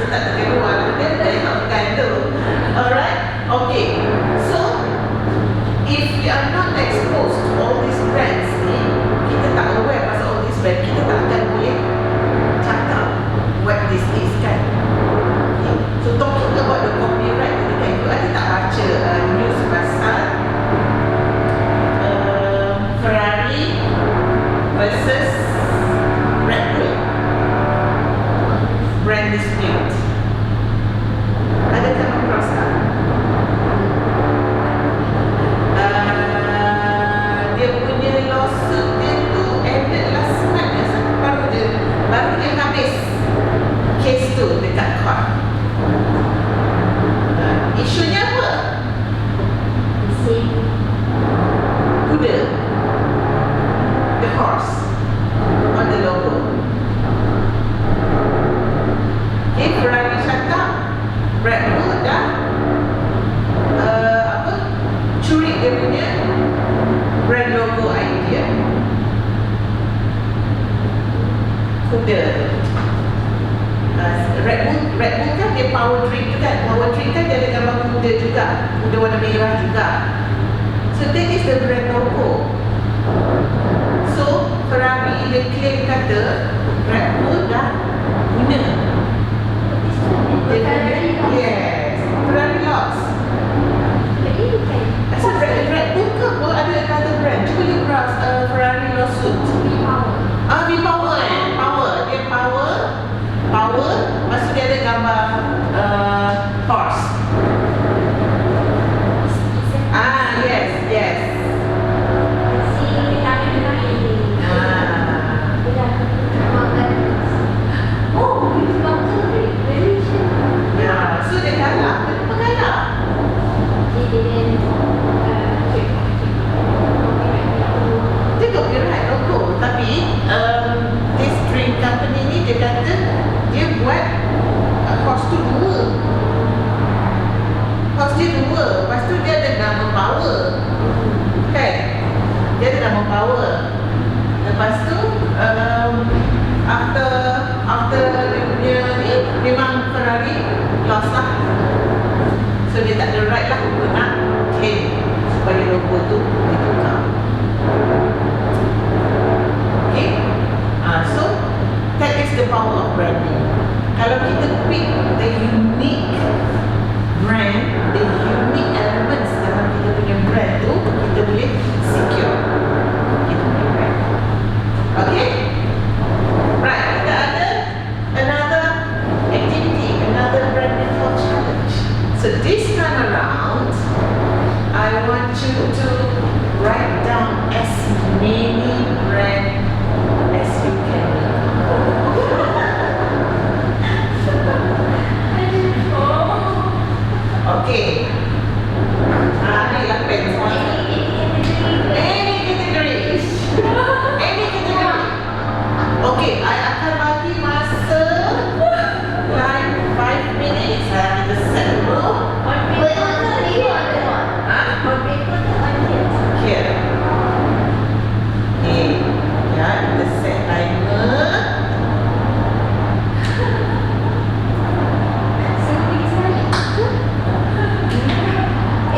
Speaker 1: saya tak terkeluar lah. Dia tengokkan tu. Alright? Okay. So, if we are not exposed to all these brands ni, kita tak aware pasal all these brands, kita tak akan boleh cakap what this is kan. Okay. So talking about the copyright ni kan, you ada tak baca news pasal Ferrari versus Red Bull brand dispute? Ada come across tak? Dia punya lawsuit dia tu ended last month ya, baru dia habis case tu dekat court. Isunya apa? Kuda, the horse on the logo. Okay, Ferrari cakap Red Bull dah muda. Red Bull kan dia power drink kan. Power drink kan dia ada gambar muda juga, muda warna merah juga. So that is the brand logo. So Ferrari dia claim kata Red Bull dah guna. Yes, Ferrari lost. I said Red Bull ke apa ada another brand? Cuba you browse Ferrari lawsuit. V-Power Power. Dia Power. Lepas tu dia ada gambar horse. Yes. So dia kalah. Kenapa kalah? Dia copyright logo. Tapi this drink company ni dia kata dia buat horse tu dua. Horse dia dua. Lepas tu dia ada nama power. Kan? Dia ada nama power. Lepas tu after dia ni memang Ferrari lost lah. So dia tak ada right lah untuk nak claim supaya logo tu ditukar. Okay? So that is the power of branding. Kalau kita pick the unique brand, the unique elements dalam kita punya brand tu, kita boleh secure kita punya brand. Okay? Right, kita ada another activity, another brand info challenge. So this time around, I want you to write down as many brands as you can. Okay. Ni lah pen semua. Any categories. Any category. Okay, I akan bagi masa like 5 minutes. Kita set dulu. Here. Okay. Ya, kita set timer.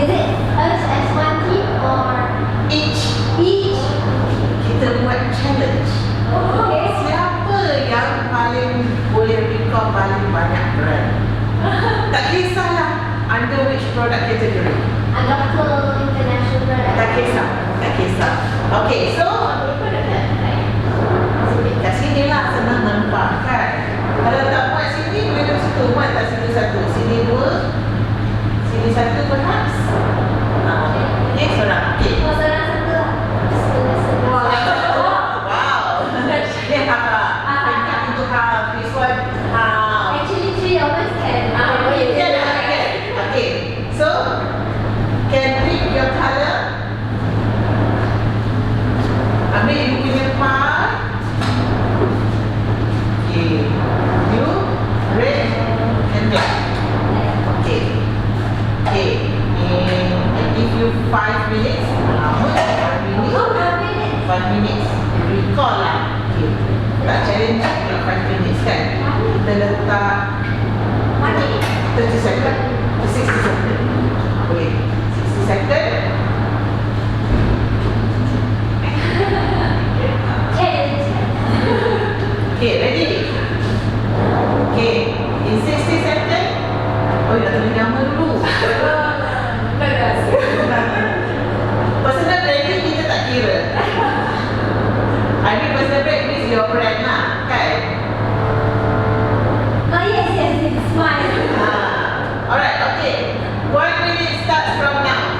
Speaker 2: Is it us as one team or
Speaker 1: Each.
Speaker 2: each?
Speaker 1: Kita buat challenge.
Speaker 2: Okay.
Speaker 1: Siapa yang paling boleh recall paling banyak brand? Tak kisahlah under which product category.
Speaker 2: Local, international brand.
Speaker 1: Tak kisah. Okay, so kat sini lah senang nampak kan. Kalau tak buat sini, boleh duduk situ. Buat tak situ satu. Sini dua. Sini satu perhaps. Okay, seorang. Okay.
Speaker 2: Oh, salah satu.
Speaker 1: Wow. Yeah. Untuk half. This one half.
Speaker 2: Actually, 3 of us can.
Speaker 1: Okay. So, can pick your color. Ambil ibu punya part. Okay. You, red and black. Okay. I give you 5 minutes. Lama 5 minutes. 5 minutes. Recall lah. Okay. Tak challenge pula 5 minutes kan. Kita letak 30 second. 60 second. Boleh. 60 second. Okay, ready? Okay. In 60 second. Oh, dah tulis nama dulu. Personal branding kita tak kira. I mean personal brand is your brand lah, kan?
Speaker 2: Oh, yes, it's mine.
Speaker 1: Alright, okay. 1 minute starts from now.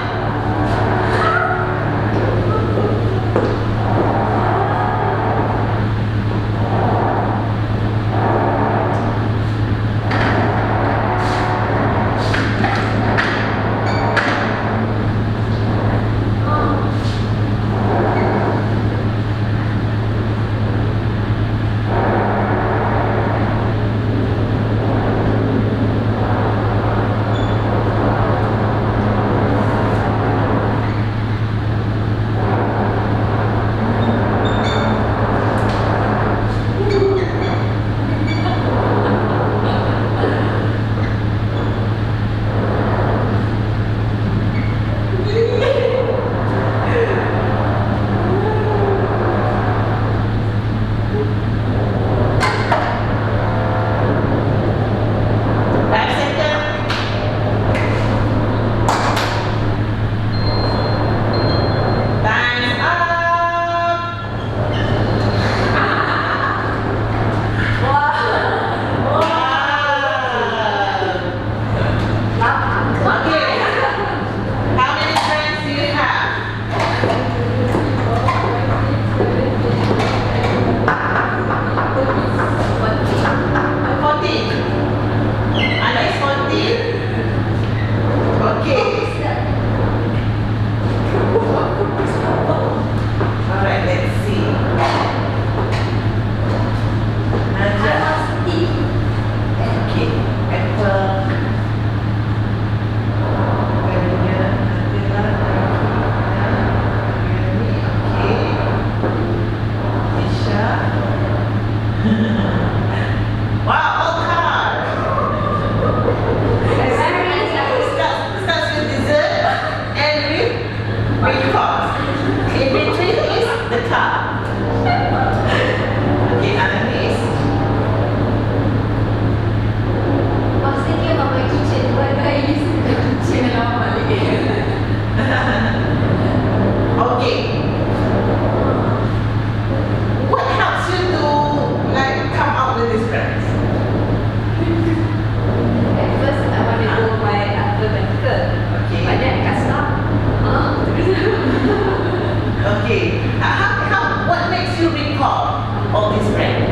Speaker 1: all these brands?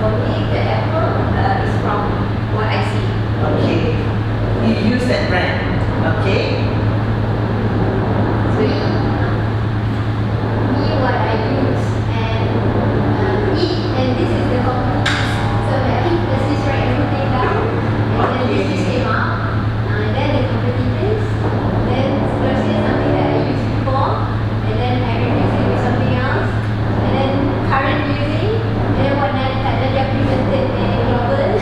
Speaker 3: For me, the apple is from what I see.
Speaker 1: Okay. You use that brand. Okay.
Speaker 2: Me, what I use and eat, and this is the company. So I think this is write everything down, and then this is came out, and then the competitors, then versus something that I used before, and then I replace it with something else, and then current using, and then what dia presented in global.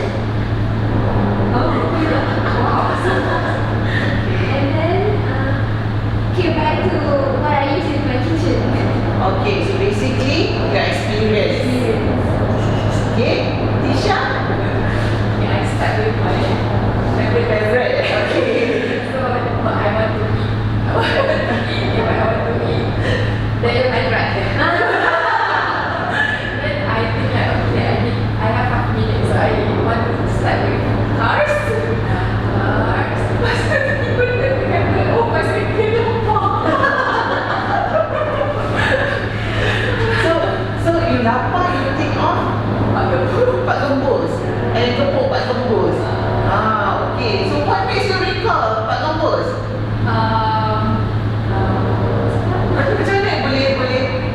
Speaker 2: And then came back to what I use in my kitchen.
Speaker 1: Okay, so basically your experience. Okay, Tisha?
Speaker 3: Yeah, I start with my
Speaker 1: Favorite. Okay.
Speaker 3: So what I want to eat. If I want to eat, then I drive. Then I think like, okay, I have 5 minutes, so I want to start with cars. Lepas tu tiba-tiba dia kata, oh pasal dia lapar.
Speaker 1: So you lapar, you think of Pak Gembus. Kepuk Pak Gembus. Okay. So what makes you recall Pak Gembus? Macam mana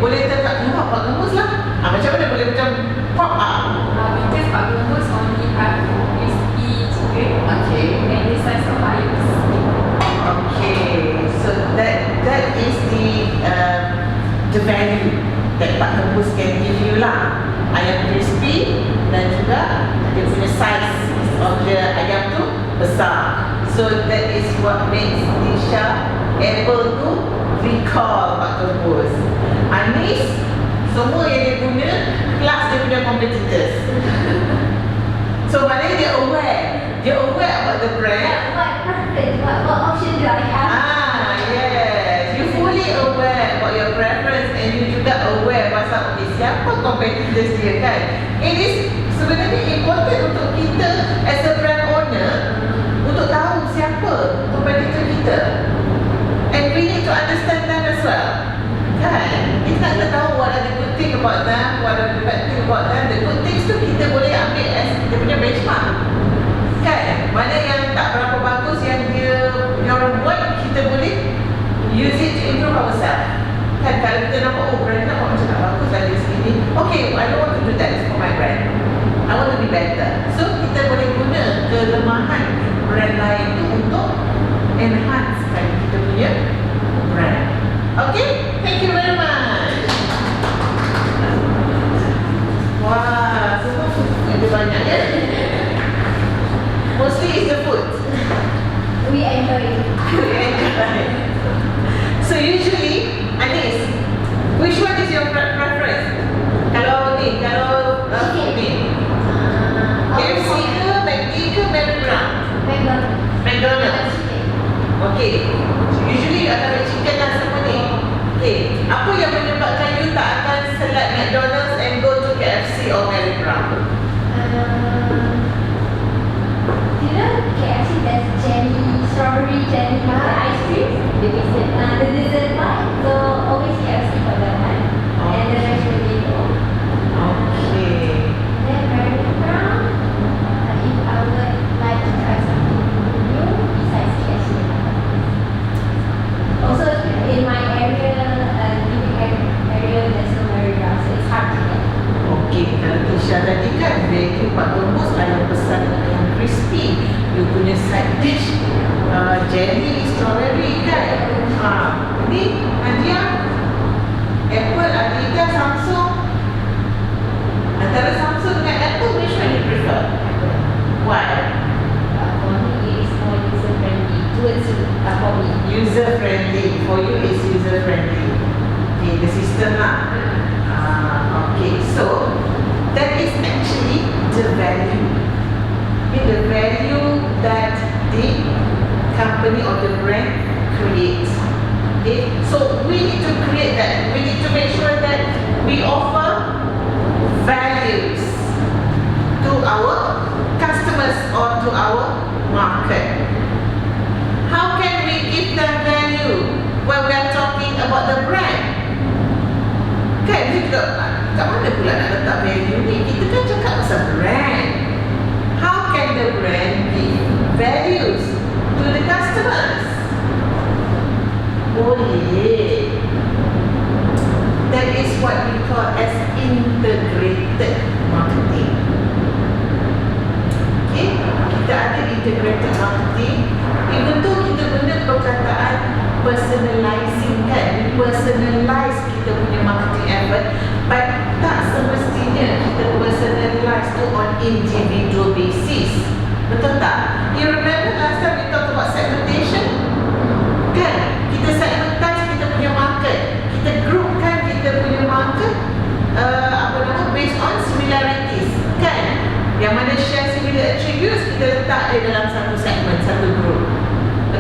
Speaker 1: boleh terkat keluar Pak Gembus lah? Macam mana boleh macam pop up?
Speaker 3: Because Pak Gembus only have crispy chicken.
Speaker 1: Okay.
Speaker 3: And this size of ayam.
Speaker 1: Okay. So that is the value that Pak Gembus can give you lah. Ayam crispy dan juga dia punya size of the ayam tu besar. So that is what makes Tisha able to recall Pak Gembus. Anis, semua yang dia guna plus dia punya competitors. So maknanya dia aware about the brand.
Speaker 2: What preference? What option do I have?
Speaker 1: Yes. You fully aware about your preference and you juga aware pasal siapa competitors dia kan. It is sebenarnya important untuk kita as a brand owner untuk tahu siapa competitor kita. And we need to understand them as well. Kan? Kita nak tahu what are the good thing about them, what are the bad thing about them. The good things tu kita boleh ambil as kita punya benchmark. Kan? Mana yang tak berapa bagus yang orang buat, kita boleh use it to improve ourselves. Kan kalau kita nampak, oh brand nampak macam tak bagus lah dari sini. Okay, I don't want to do that for my brand. I want to be better. So kita boleh guna kelemahan brand lain tu untuk enhancekan kita punya brand. Okay, thank you very much. Wah, semua food lebih banyak ya. Mostly is the food.
Speaker 2: We enjoy it.
Speaker 1: So usually, Anis, which one is your preference? Kalau ni, kalau food ni, KFC ke, McD ke, McDonald's? Okay, usually akan chicken lah semua ni. Okay, apa yang menyebabkan you tak akan select McDonald's and go to KFC or Mary Brown?
Speaker 2: You know, KFC there's jelly, strawberry jelly, ice cream. The dessert part. So always KFC for that one. And the rest will be go.
Speaker 1: Okay.
Speaker 2: Then Mary Brown, if I would like to try something new besides KFC. Also in my area, living area, there's no Mary Brown, so it's hard to get.
Speaker 1: Okay, kalau Tisha tadi kan dia Pak Gembus ayam besar dengan ayam crispy. You punya side dish jelly, strawberry kan. Ni Nadia, Apple, Adidas, Samsung. Antara Samsung dengan Apple, which one you prefer? Why?
Speaker 3: For me, it is more user friendly. Towards for me.
Speaker 1: User friendly. For you, it's user friendly. Okay, the system lah. Okay, so that is actually the value. The value that the company or the brand creates. Okay, so we need to create that. We need to make sure that we offer values to our customers or to our market. How can we give them value when we are talking about the brand? Kan dia juga kat mana pula nak letak value ni? Kita kan cakap pasal brand. How can the brand give values to the customers? Boleh. That is what we call as integrated marketing. Okay, kita ada integrated marketing. Even though kita guna perkataan personalizing kan, we personalize kita punya marketing effort, but tak semestinya kita personalize tu on individual basis. Betul tak? You remember last time we talk about segmentation? Kan? Kita segmentize kita punya market. Kita groupkan kita punya market based on similarities. Kan? Yang mana share similar attributes, kita letak dia dalam satu segmen, satu group.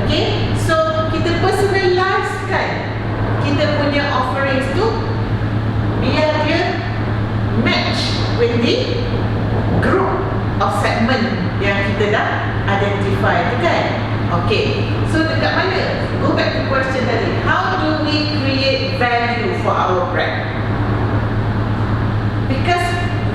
Speaker 1: Okay? So, kita personalizekan kita punya offerings tu biar dia match with the group of segment yang kita dah identify tu kan. Okay, so dekat mana? Go back to question tadi. How do we create value for our brand? Because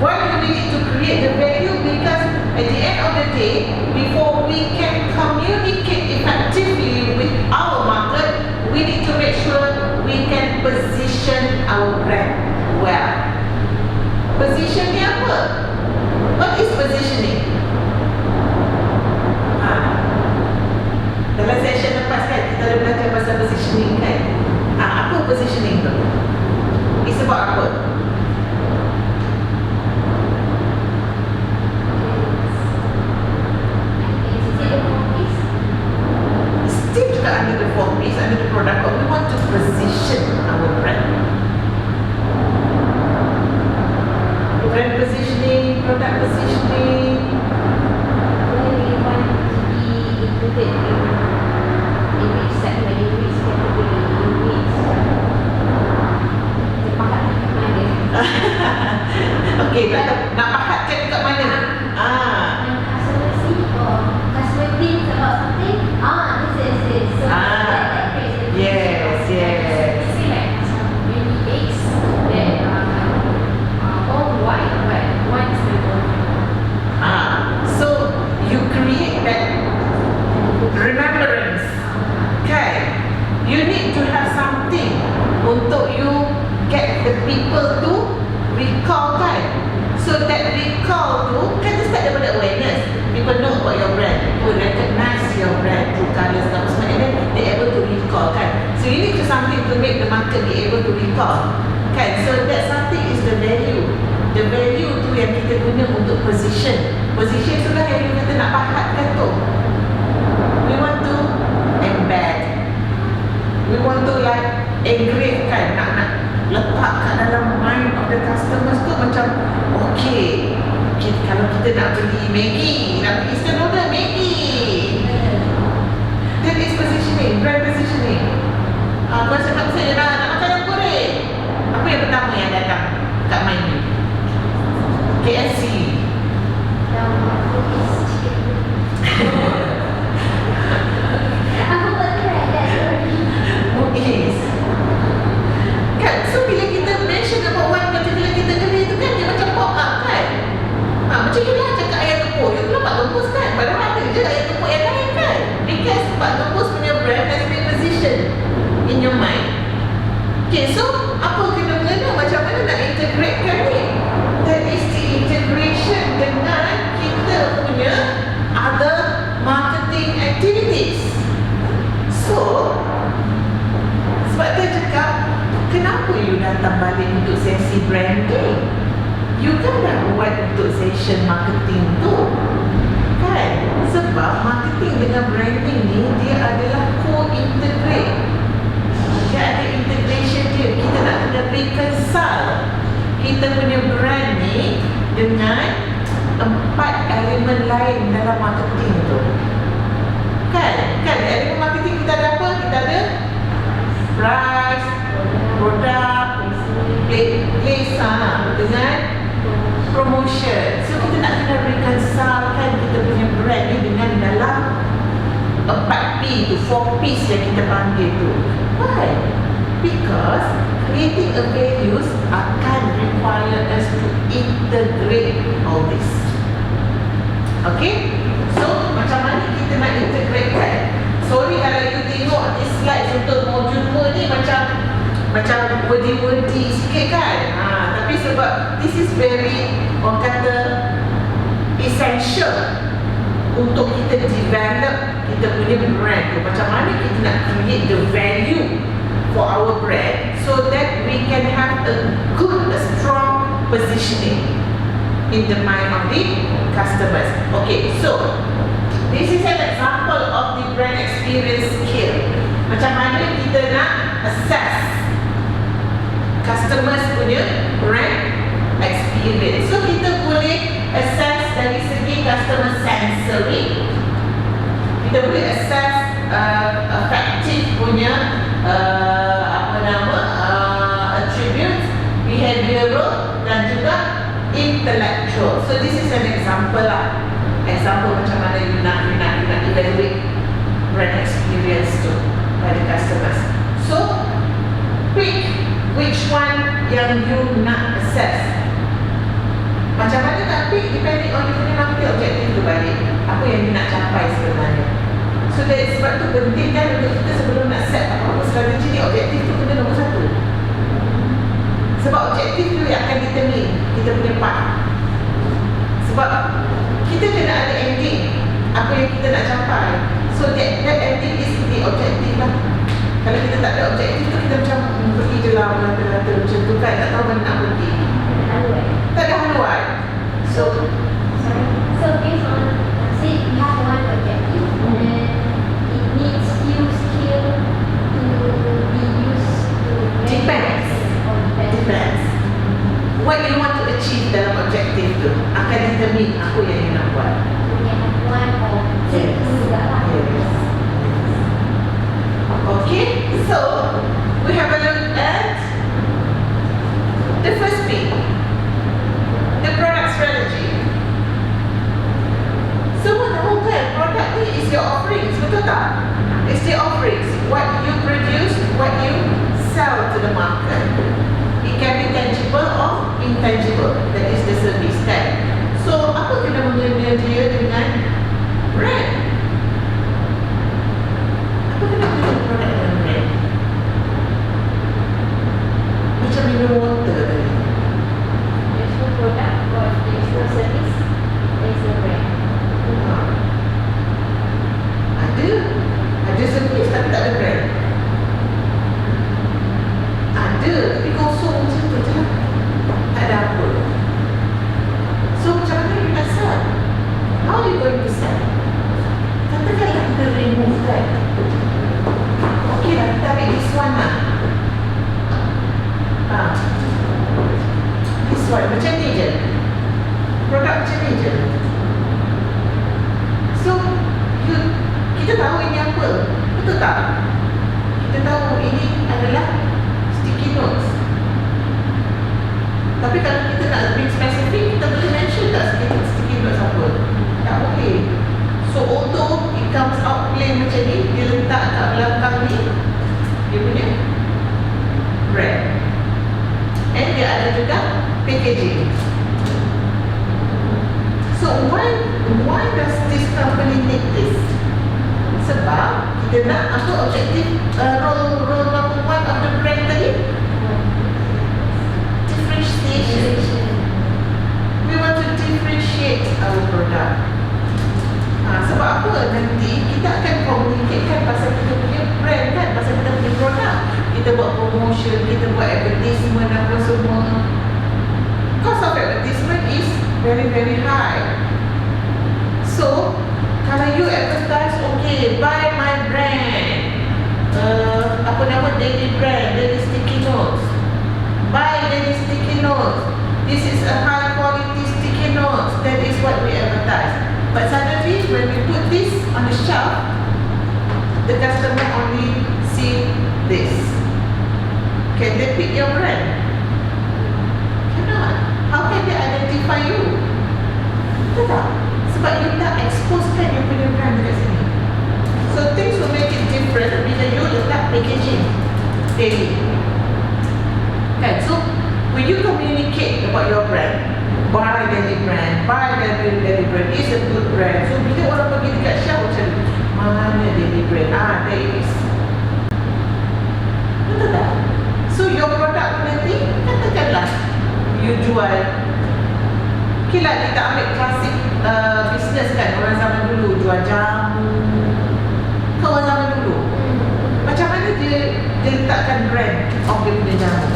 Speaker 1: why do we need to create the value? Because at the end of the day, before we can communicate effectively with our market, we need to make sure we can position our brand well. Position ni apa? What is positioning? Dalam session lepas kan, kita ada belajar pasal positioning kan. Apa positioning tu? It's about apa? Still juga under the 4Ps, under the product, but we want to position our brand. Brand positioning, product positioning.
Speaker 3: When we want to be included in which segment, in which category, in which tempat kat mana?
Speaker 1: Okay, nak pahatkan kat mana?
Speaker 2: When customer see or customer thinks about something, this is it. So that creates a
Speaker 1: Yes, yes.
Speaker 3: See like macam many eggs that all white, but one is the golden.
Speaker 1: So you create that remembrance. Okay, you need to have something untuk you get the people to recall kan. So that recall tu kan dia start daripada awareness. People know about your brand, people recognize your brand through colours dan semua, and then they able to recall kan. So you need to something to make the market be able to recall kan. So that something is the value. The value tu yang kita guna untuk position. Position tu lah yang kita nak pahatkan tu. We want to embed. We want to like engrave kan, nak letak kat dalam mind of the customers tu macam okay, kalau kita nak beli Maggi, nak beli instant noodle Maggi. That is positioning, brand positioning. Kau cakap saya nak makan yang goreng. Apa yang pertama yang datang kat mind ni? KFC.
Speaker 2: Aku buat try that already.
Speaker 1: Yes. Kan, so bila kita mention about one particular category tu kan, dia macam pop up kan. Macam you lah cakap ayam kepuk, you pula Pak Gembus kan. Padahal ada je ayam kepuk yang lain kan. Because Pak Gembus punya brand has been positioned in your mind. Okay, so apa kena-mengena, macam mana nak integratekan ni? That is the integration dengan kita punya other marketing activities. So, sebab tu cakap, kenapa you datang balik untuk sesi branding? You kan dah buat untuk session marketing tu kan? Sebab marketing dengan branding ni, dia adalah co-integrate. Dia ada integration dia. Kita nak kena reconcile kita punya brand ni dengan 4 elemen lain dalam marketing tu. Kan? Elemen marketing kita ada apa? Kita ada price, produk, place dengan promotion. So kita nak kena reconcilekan kita punya brand ni dengan dalam 4P tu, 4Ps yang kita panggil tu. Why? Because creating a values akan require us to integrate all this. Okay? So, macam mana kita nak integrate kan? Sorry kalau you tengok this slide untuk modul 2 ni macam wordy sikit kan? Tapi sebab this is very, orang kata, essential untuk kita develop kita punya brand tu. Macam mana kita nak create the value for our brand so that we can have a good, a strong positioning in the mind of the customers. Okay, so this is an example of the brand experience skill. Macam mana kita nak assess customers punya brand experience. So kita boleh assess dari segi customer sensory, kita boleh assess affective punya attributes, behavioral dan juga intellectual. So this is an example lah. Example macam mana you nak evaluate brand experience tu pada customers. So pick which one yang you nak assess. Macam mana nak pick depending on you punya market objective tu balik. Apa yang you nak capai sebenarnya. So dari sebab tu penting kan untuk kita sebelum nak set apa-apa strategi ni, objektif tu kena nombor 1. Sebab objektif tu yang akan determine kita punya path. Sebab kita kena ada ending apa yang kita nak capai. So that ending is the objective lah. Kalau kita tak ada objektif tu, kita macam pergi je lah melata-lata macam tu kan, tak tahu mana nak pergi. Tak ada haluan. So
Speaker 2: based on, say we have one objective and it needs few skill to be used to
Speaker 1: Depends. Depends. What you want to achieve dalam objektif tu akan determine apa yang you nak buat.
Speaker 2: We have one or two juga lah.
Speaker 1: Okay, so we have a look at the first P, the product strategy. Semua tahu kan, produk ni is your offerings, betul tak? It's the offerings, what you produce, what you sell to the market. It can be tangible or intangible, that is the service kan. So, apa kena mengena dia dengan brand? Apa kena mengena produk dengan brand? Macam minum water tadi.
Speaker 3: There's no product or there's no service, there's no brand.
Speaker 1: Ada servis tapi tak ada brand. Ada tapi kosong macam tu je lah. Tak ada apa. So macam mana you nak sell? How are you going to sell? Katakanlah kita remove kan. Okay lah, kita ambil this one lah. This one macam ni je. Produk macam ni je. So kita tahu ini apa, betul tak? Kita tahu ini adalah sticky notes. Tapi kalau kita nak lebih spesifik, kita boleh mention tak sticky notes apa? Tak boleh. So although it comes out plain macam ni, dia letak kat belakang ni dia punya brand. And dia ada juga packaging. So why does this company need this? Sebab kita nak apa objektif role number 1 of the brand tadi? Differentiation. We want to differentiate our product. Sebab apa? Nanti kita akan communicatekan pasal kita punya brand kan, pasal kita punya produk. Kita buat promotion, kita buat advertisement apa semua. Cost of advertisement is very very high. So kalau you advertise, okay, buy my brand, daily brand, daily sticky notes, buy daily sticky notes, this is a high quality sticky notes, that is what we advertise. But suddenly when we put this on the shelf, the customer only see this. Can they pick your brand? Cannot. How can they identify you? Betul tak? Sebab you tak exposekan you punya brand dekat sini. So things will make it different bila you letak packaging daily. about your brand, buy Daily Brand, Daily Brand is a good brand. So bila orang pergi dekat shelf macam mana Daily Brand? There is. Betul tak? So your product nanti katakanlah you jual. Okay lah, kita ambil klasik business kan, orang zaman dulu jual jamu. Kau orang zaman dulu macam mana dia letakkan brand of dia punya jamu?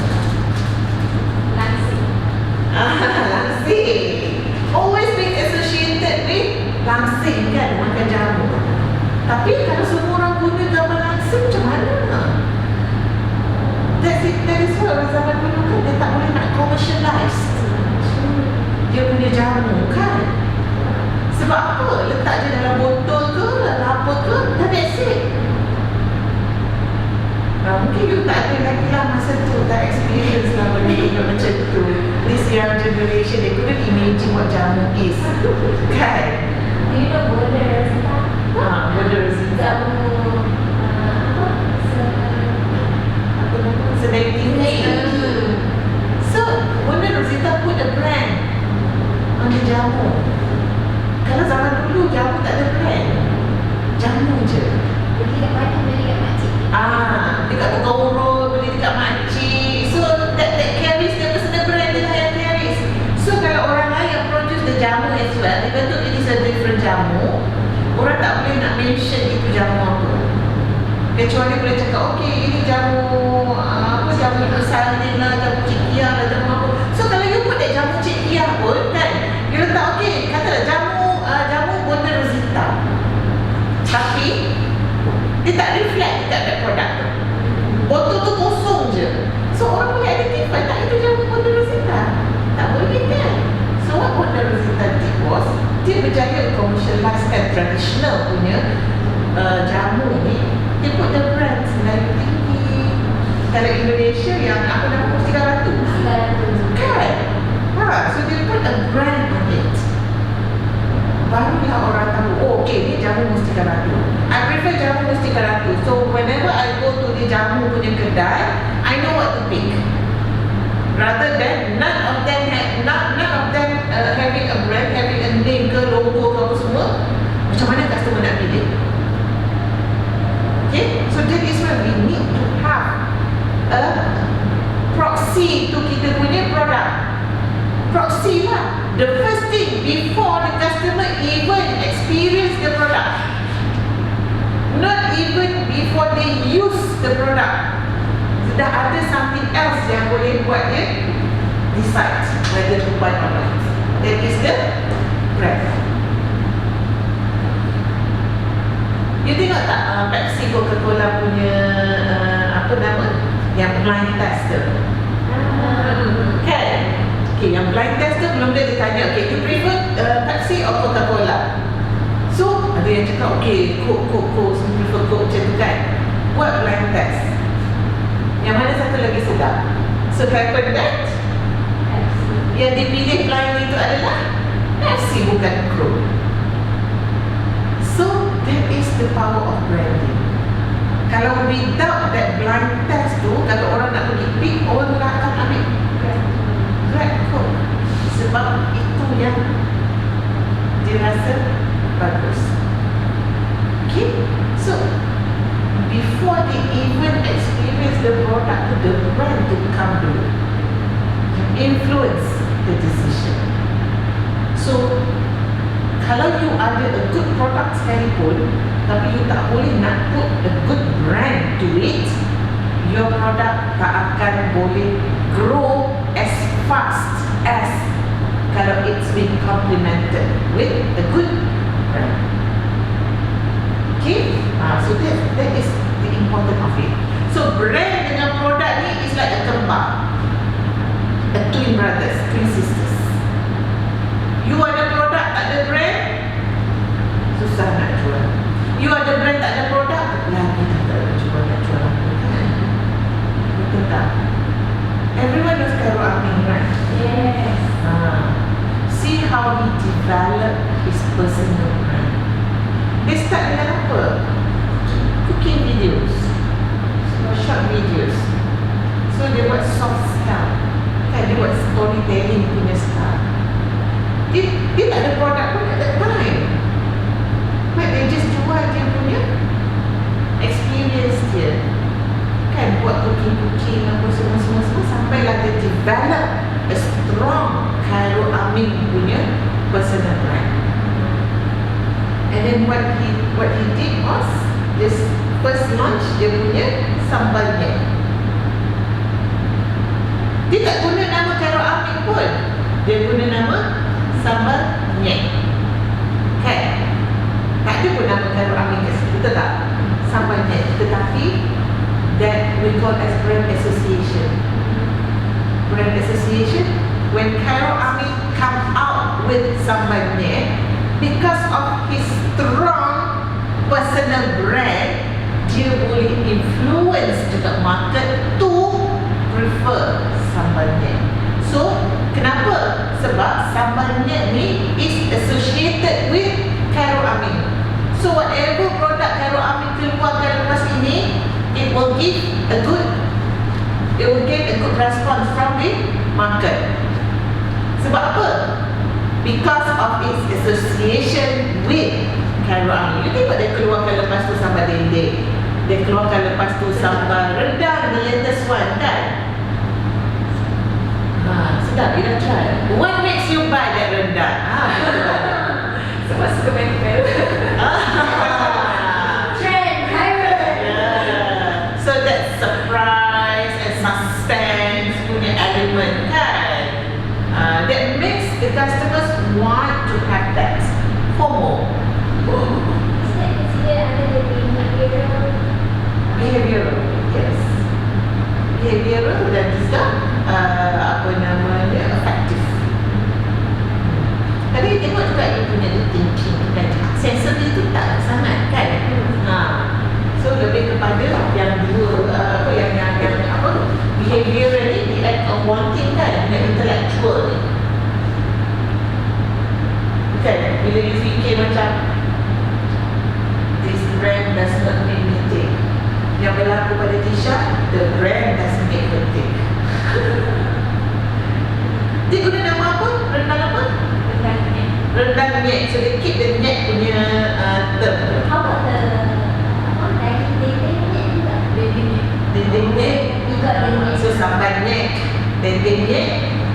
Speaker 3: Langsing.
Speaker 1: Langsing. Always being associated with langsing kan, makan jamu. Tapi kalau semua orang guna gambar langsing macam mana? That is why orang zaman dulu kan dia tak boleh nak commercialize dia punya jamu kan. Sebab apa? Letak je dalam botol ke, dalam apa ke, dah that's it. Mungkin you tak ada lagi lah masa tu, tak experience lah benda macam tu. This young generation, they couldn't imagine what jamu is. Kan?
Speaker 2: Do you know Bonda Rosita?
Speaker 1: Bonda Rosita.
Speaker 2: Jamu
Speaker 1: Sedang tinggi. So, Bonda Rosita put a brand on the jamu. Kalau zaman dulu jamu tak ada brand, jamu je.
Speaker 2: beli kat mana, beli kat makcik.
Speaker 1: Dekat Tukang Urut, beli dekat makcik. So that carries the personal brand dia lah yang carries. So kalau orang lain yang produce the jamu as well, even though it is a different jamu, orang tak boleh nak mention itu jamu apa. Kecuali boleh cakap, okay ini jamu jamu bersalin lah, jamu Cik Kia lah, jamu apa. So kalau you put that jamu Cik Kia pun kan, you letak okay, katalah jamu Bonda Rosita, tapi dia tak reflect dekat that product tu. Botol tu kosong je. So orang boleh identify tak itu jamu Bonda Rosita? Tak boleh kan? So what Bonda Rosita did was, dia berjaya commercializekan traditional punya jamu ni. Dia put the brand Melayu tinggi. Kalau Indonesia yang apa nama Mustika Ratu kan? So dia put a brand on it. Barulah orang tahu, oh okay, ni jamu Mustika Ratu. I prefer jamu Mustika Ratu. So whenever I go to the jamu punya kedai, I know what to pick. Rather than none of them having a brand, having a name ke logo ke apa semua. Macam mana customer nak pilih? Okay, so that is why we need to have a proxy to kita punya produk. Proxy lah. The first thing before the customer even experience the product, not even before they use the product, sudah ada something else yang boleh buat dia decide whether to buy or not. That is the brand. You tengok tak Pepsi Coca-Cola punya apa nama? Yang blind tester. Kan? Okay, yang blind tester belum dia tanya, okay, you prefer Pepsi or Coca-Cola? So, ada yang cakap, okay, Coke, semua prefer Coke macam tu kan? Buat blind test. Yang mana satu lagi sedap? So, happen that yang dipilih blind itu adalah Pepsi, bukan Coke. So, that is the power of branding. Kalau without that blind test tu, kalau orang nak pergi pick, orang tak akan ambil Grab Coke. Sebab itu yang dirasa bagus. Okay? So, before they even experience the product, the brand to come dulu, influence the decision. So, kalau you ada a good product sekalipun, tapi you tak boleh nak put a good brand to it, your product tak akan boleh grow as fast as kalau it's been complemented with a good brand. Okay? So that is the important of it. So brand dengan produk ni is like a kembar, a twin brothers, twin sisters. You ada produk, tak ada brand, susah nak jual. You ada brand, tak ada produk, lagi tak ada jual, nak jual apa kan? Betul tak? Everyone knows Khairul Amin, right?
Speaker 2: Yes.
Speaker 1: See how he developed his personal brand. Dia start dengan apa? Cooking videos, short videos. So dia buat soft style, kan? Dia buat storytelling develop a strong Khairul Amin punya personal brand. And then what he did was this first launch dia punya sambalnya. Dia tak guna nama Khairul Amin pun. Dia guna nama sambalnya. Kan? Tak ada pun nama Khairul Amin kat situ, betul tak? Sambalnya. Tetapi that we call as brand association. Brand association, when Khairul Amin come out with sambalnya, because of his strong personal brand, dia boleh influence juga market to prefer sambalnya. So, kenapa? Sebab sambalnya ni is associated with Khairul Amin. So, whatever produk Khairul Amin keluarkan lepas ini, it will get a good response from the market. Sebab apa? Because of its association with Khairul Amin. You tengok dia keluarkan lepas tu sambal dendeng, dia keluarkan lepas tu sambal rendang, the latest one kan. Sedap, you dah try. What makes you buy that rendang?
Speaker 3: Sebab suka bel-bel.
Speaker 2: Trend, viral.
Speaker 1: Yeah. So that surprise and suspense punya element kan, that makes the customers want to have that FOMO.
Speaker 2: Is that considered under the behavioral?
Speaker 1: Behavioral, yes. Behavioral dan juga apa namanya, affective. Tapi tengok juga dia punya thinking dan sensor dia tu tak sangat kan. So lebih kepada yang dua yang apa, behavioral ni, the act of wanting kan, yang intellectual ni. Kan, bila you fikir macam this brand does not make me think, yang berlaku pada Tisha, the brand does make her think. Dia guna nama apa? Rendang apa? Rendang nyek. So they keep the nyek punya term.
Speaker 2: How about the
Speaker 1: Dendeng nyek.
Speaker 2: Ikat dendeng.
Speaker 1: So sambal nyek, dendeng nyek,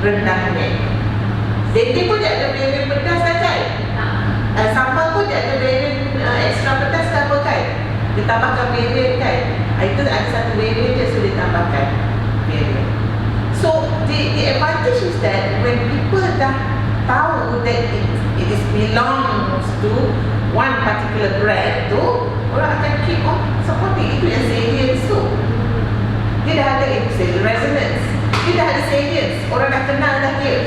Speaker 1: rendang nyek. Dendeng pun dia ada varian pedas kan? Sambal pun dia ada varian extra pedas ke apa kan? Dia tambahkan varian kan? Itu ada satu varian je, so dia tambahkan varian. So the advantage is that when people dah tahu that it is belongs to one particular brand tu, orang akan keep on supporting. Itu yang salience tu. Dia dah ada resonance. Dia dah ada salience. Orang dah kenal dah dia.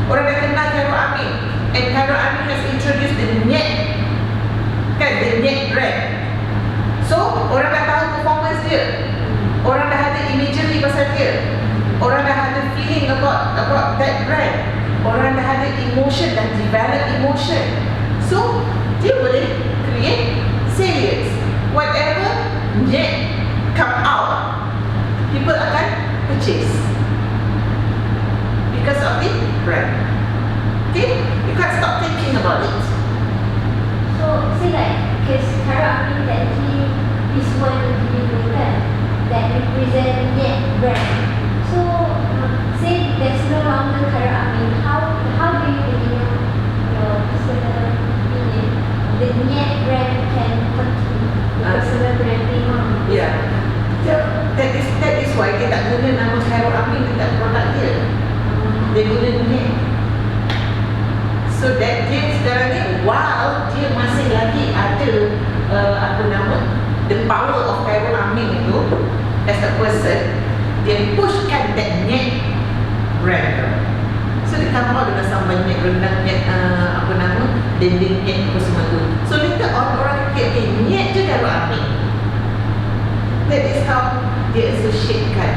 Speaker 1: Orang dah kenal Khairul Amin. And Khairul Amin has introduced the Nyek. Kan, the Nyek brand. So, orang dah tahu performance dia. Orang dah ada imagery pasal dia. Orang dah ada feeling about that brand. Orang dah ada emotion, dah develop emotion. So, dia boleh create salience. Whatever Nyek come out, people akan purchase because of the brand. Okay? You can't stop thinking about it.
Speaker 2: So, say like, because Khairul Amin technically is one of the people that represent Nyek brand. So, say there's no longer Khairul Amin, how do you believe your personal opinion the Nyek brand can continue the personal branding on?
Speaker 1: Yeah. So, that is why dia tak guna nama Khairul Amin dekat produk dia. Dia guna Nyek. So that dia sekarang ni, while dia masih lagi ada the power of Khairul Amin itu as a person, dia pushkan that Nyek brand. So dia come out dengan sambal Nyek, rendang Nyek, dendeng Nyek, apa semua tu. So later on orang fikir, Nyek je Khairul Amin. That is how dia associatekan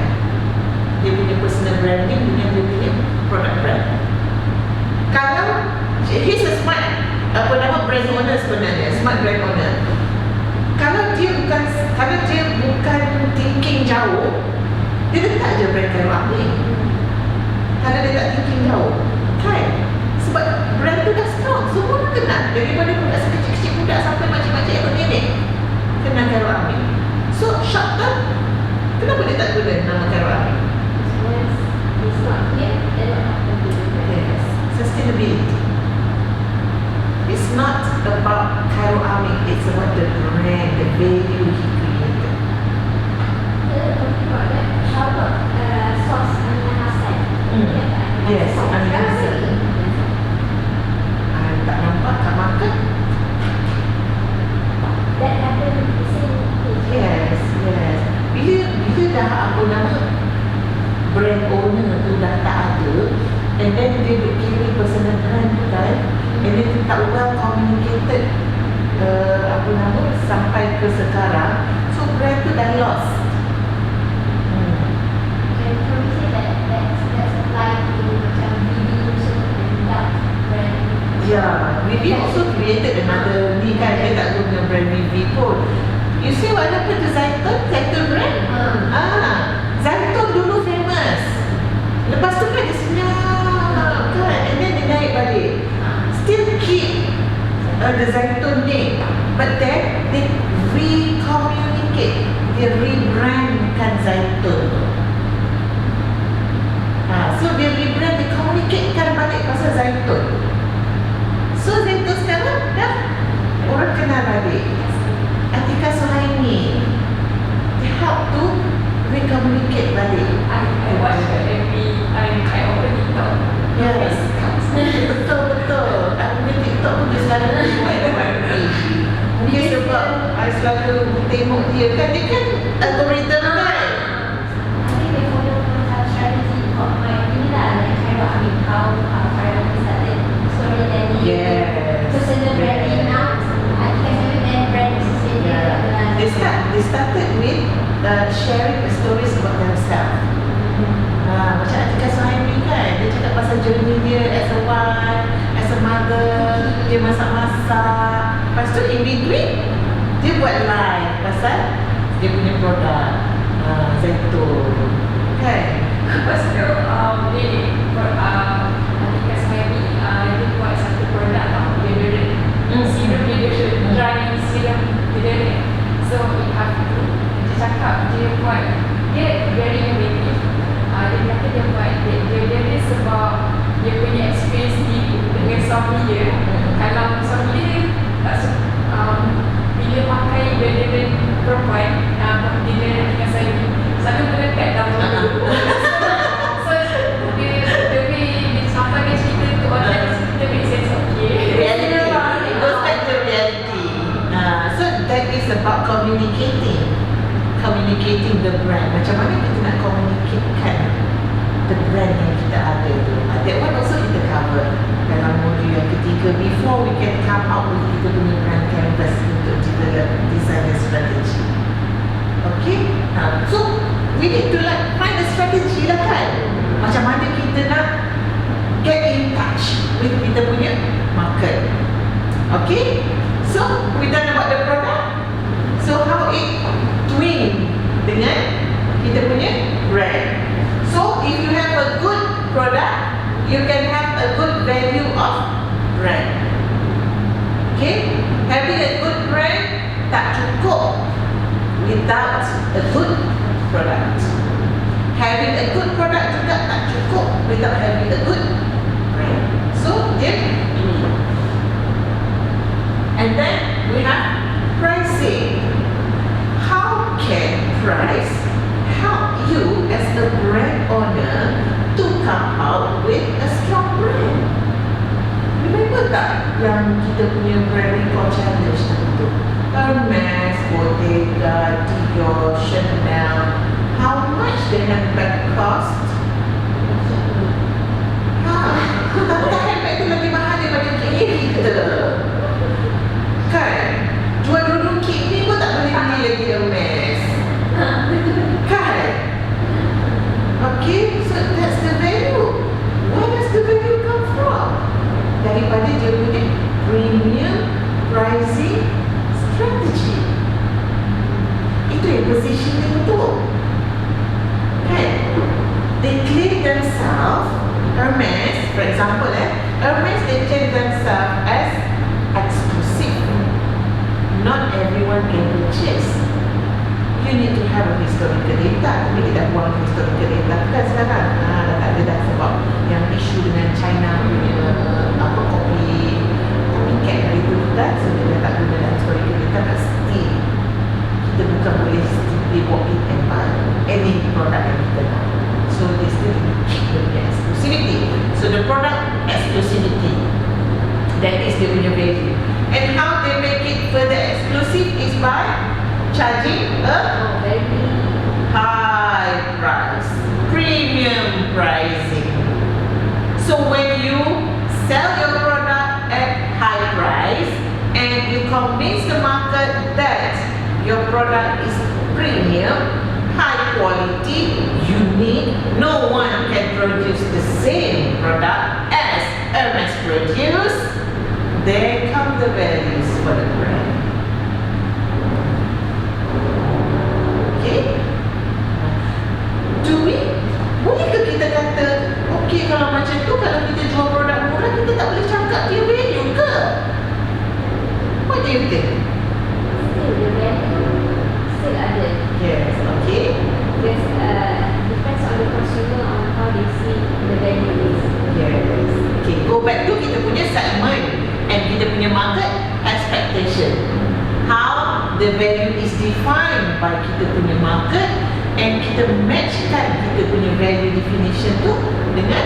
Speaker 1: dia punya personal branding dengan dia punya product brand. Kalau he's a smart brand owner sebenarnya, smart brand owner. Kalau dia bukan thinking jauh, dia letak je brand Khairul Amin. Kalau dia tak thinking jauh, kan? Sebab brand tu dah strong, semua orang kenal. Daripada budak sekecil-kecil budak sampai macam-macam yang nenek kenal Khairul Amin. So short term, kenapa dia tak guna nama Khairul Amin?
Speaker 2: Once
Speaker 1: sustainability. It's not about Cairo Amik, it's about the brand, the value he created.
Speaker 2: Talking about that, how about sauce Amina Hassan?
Speaker 1: Yes, Amina Hassan. Tak nampak kat market.
Speaker 2: That happened the same age.
Speaker 1: Yes. Bila dah apa nama brand owner tu dah tak ada, and then dia duk kiri personal brand tu kan, and then dia tak well communicated apa nama sampai ke sekarang, so brand tu dah lost.
Speaker 2: And can we say that that's applied to macam BB and dark brand?
Speaker 1: Yeah, Vivi also created another ni kan, dia tak guna brand Vivi pun. You see what happened to Zaitun brand? Zaitun dulu famous. Lepas tu kan dia senyap kan, and then dia naik balik. Still keep the Zaitun name, but then they re-communicate, dia rebrandkan Zaitun tu. So dia rebrand, dia communicatekan balik pasal Zaitun. So Zaitun sekarang dah orang kenal balik. Atika Suhaimi, they help to re-communicate balik.
Speaker 3: I watch her every time I open TikTok.
Speaker 1: Yes. Betul. Aku punya TikTok pun dia selalu buat page. Mungkin sebab I selalu tengok dia kan, dia kan algoritma kan.
Speaker 2: I think they follow macam strategy for my inilah like Cairo Amik, how Cairo Amik started storytelling,
Speaker 1: Yes.
Speaker 2: personal branding now. I think I and brand sustainable.
Speaker 1: They started with sharing the stories about themselves. Macam Atika Suhaimi kan, dia cakap pasal journey dia as a wife, as a mother, dia masak-masak. Lepas tu in between, dia buat live pasal dia punya produk Zaitun kan.
Speaker 3: Lepas tu Atika Suhaimi dia buat satu produk deodorant, serum deodorant, dry serum deodorant. So you have to, dia cakap dia buat, dia very innovative. Dia kata dia buat deodorant sebab dia punya experience dengan suami dia. Kalau suami dia tak bila pakai deodorant perempuan, deodorant Atika Suhaimi selalu melekat dalam mulut. So the way dia sampaikan cerita tu orang kita make sense of
Speaker 1: Reality. It goes back to reality. So that is about communicating the brand. Macam mana kita nak communicatekan the brand yang kita ada tu. That one also kita cover dalam modul yang ketiga, before we can come out with kita punya brand canvas untuk develop design and strategy. Okay? So we need to like find a strategy lah kan. Macam mana kita nak get in touch with kita punya market. Okay? So we done about the product. So how it twin dengan kita punya brand. So if you have a good product, you can have a good value of brand. Okay? Having a good brand tak cukup without a good product. Having a good product juga tak cukup without having a good brand. So dia ini. And then we have pricing. How can price help you as a brand owner to come out with a strong brand? Remember tak yang kita punya brand recall challenge tu? Hermes, Bottega, Dior, Chanel. How much the handbag cost? Tapi handbag tu lebih mahal daripada kek kita. Kan? Jual dulu kek ni pun tak boleh beli lagi Hermes. Kan? Okay, so that's the value. Where does the value come from? Daripada dia punya premium pricing strategy. Itu yang positioning tu. Kan? They claim themselves, Hermes, for example, Hermes they claim themselves as exclusive. Not everyone can purchase. You need to have a historical data. Tapi kita buang historical data kan sekarang. Dah tak ada dah sebab yang isu dengan China punya That is dia punya value. And how they make it further exclusive is by charging a
Speaker 3: Very
Speaker 1: high price, premium pricing. So when you sell your product at high price and you convince the market that your product is premium, high quality, unique, no one can produce the same product as a mass produced, there come the values for the brand. Okay? Boleh ke kita kata, okay kalau macam tu, kalau kita jual produk murah, kita tak boleh cakap dia value ke? What do you think?
Speaker 3: still the value still ada.
Speaker 1: Yes, okay.
Speaker 3: Because depends on the consumer on how they see the value is.
Speaker 1: Yes. Okay, go back to kita punya segment and kita punya market expectation. How the value is defined by kita punya market and kita matchkan kita punya value definition tu dengan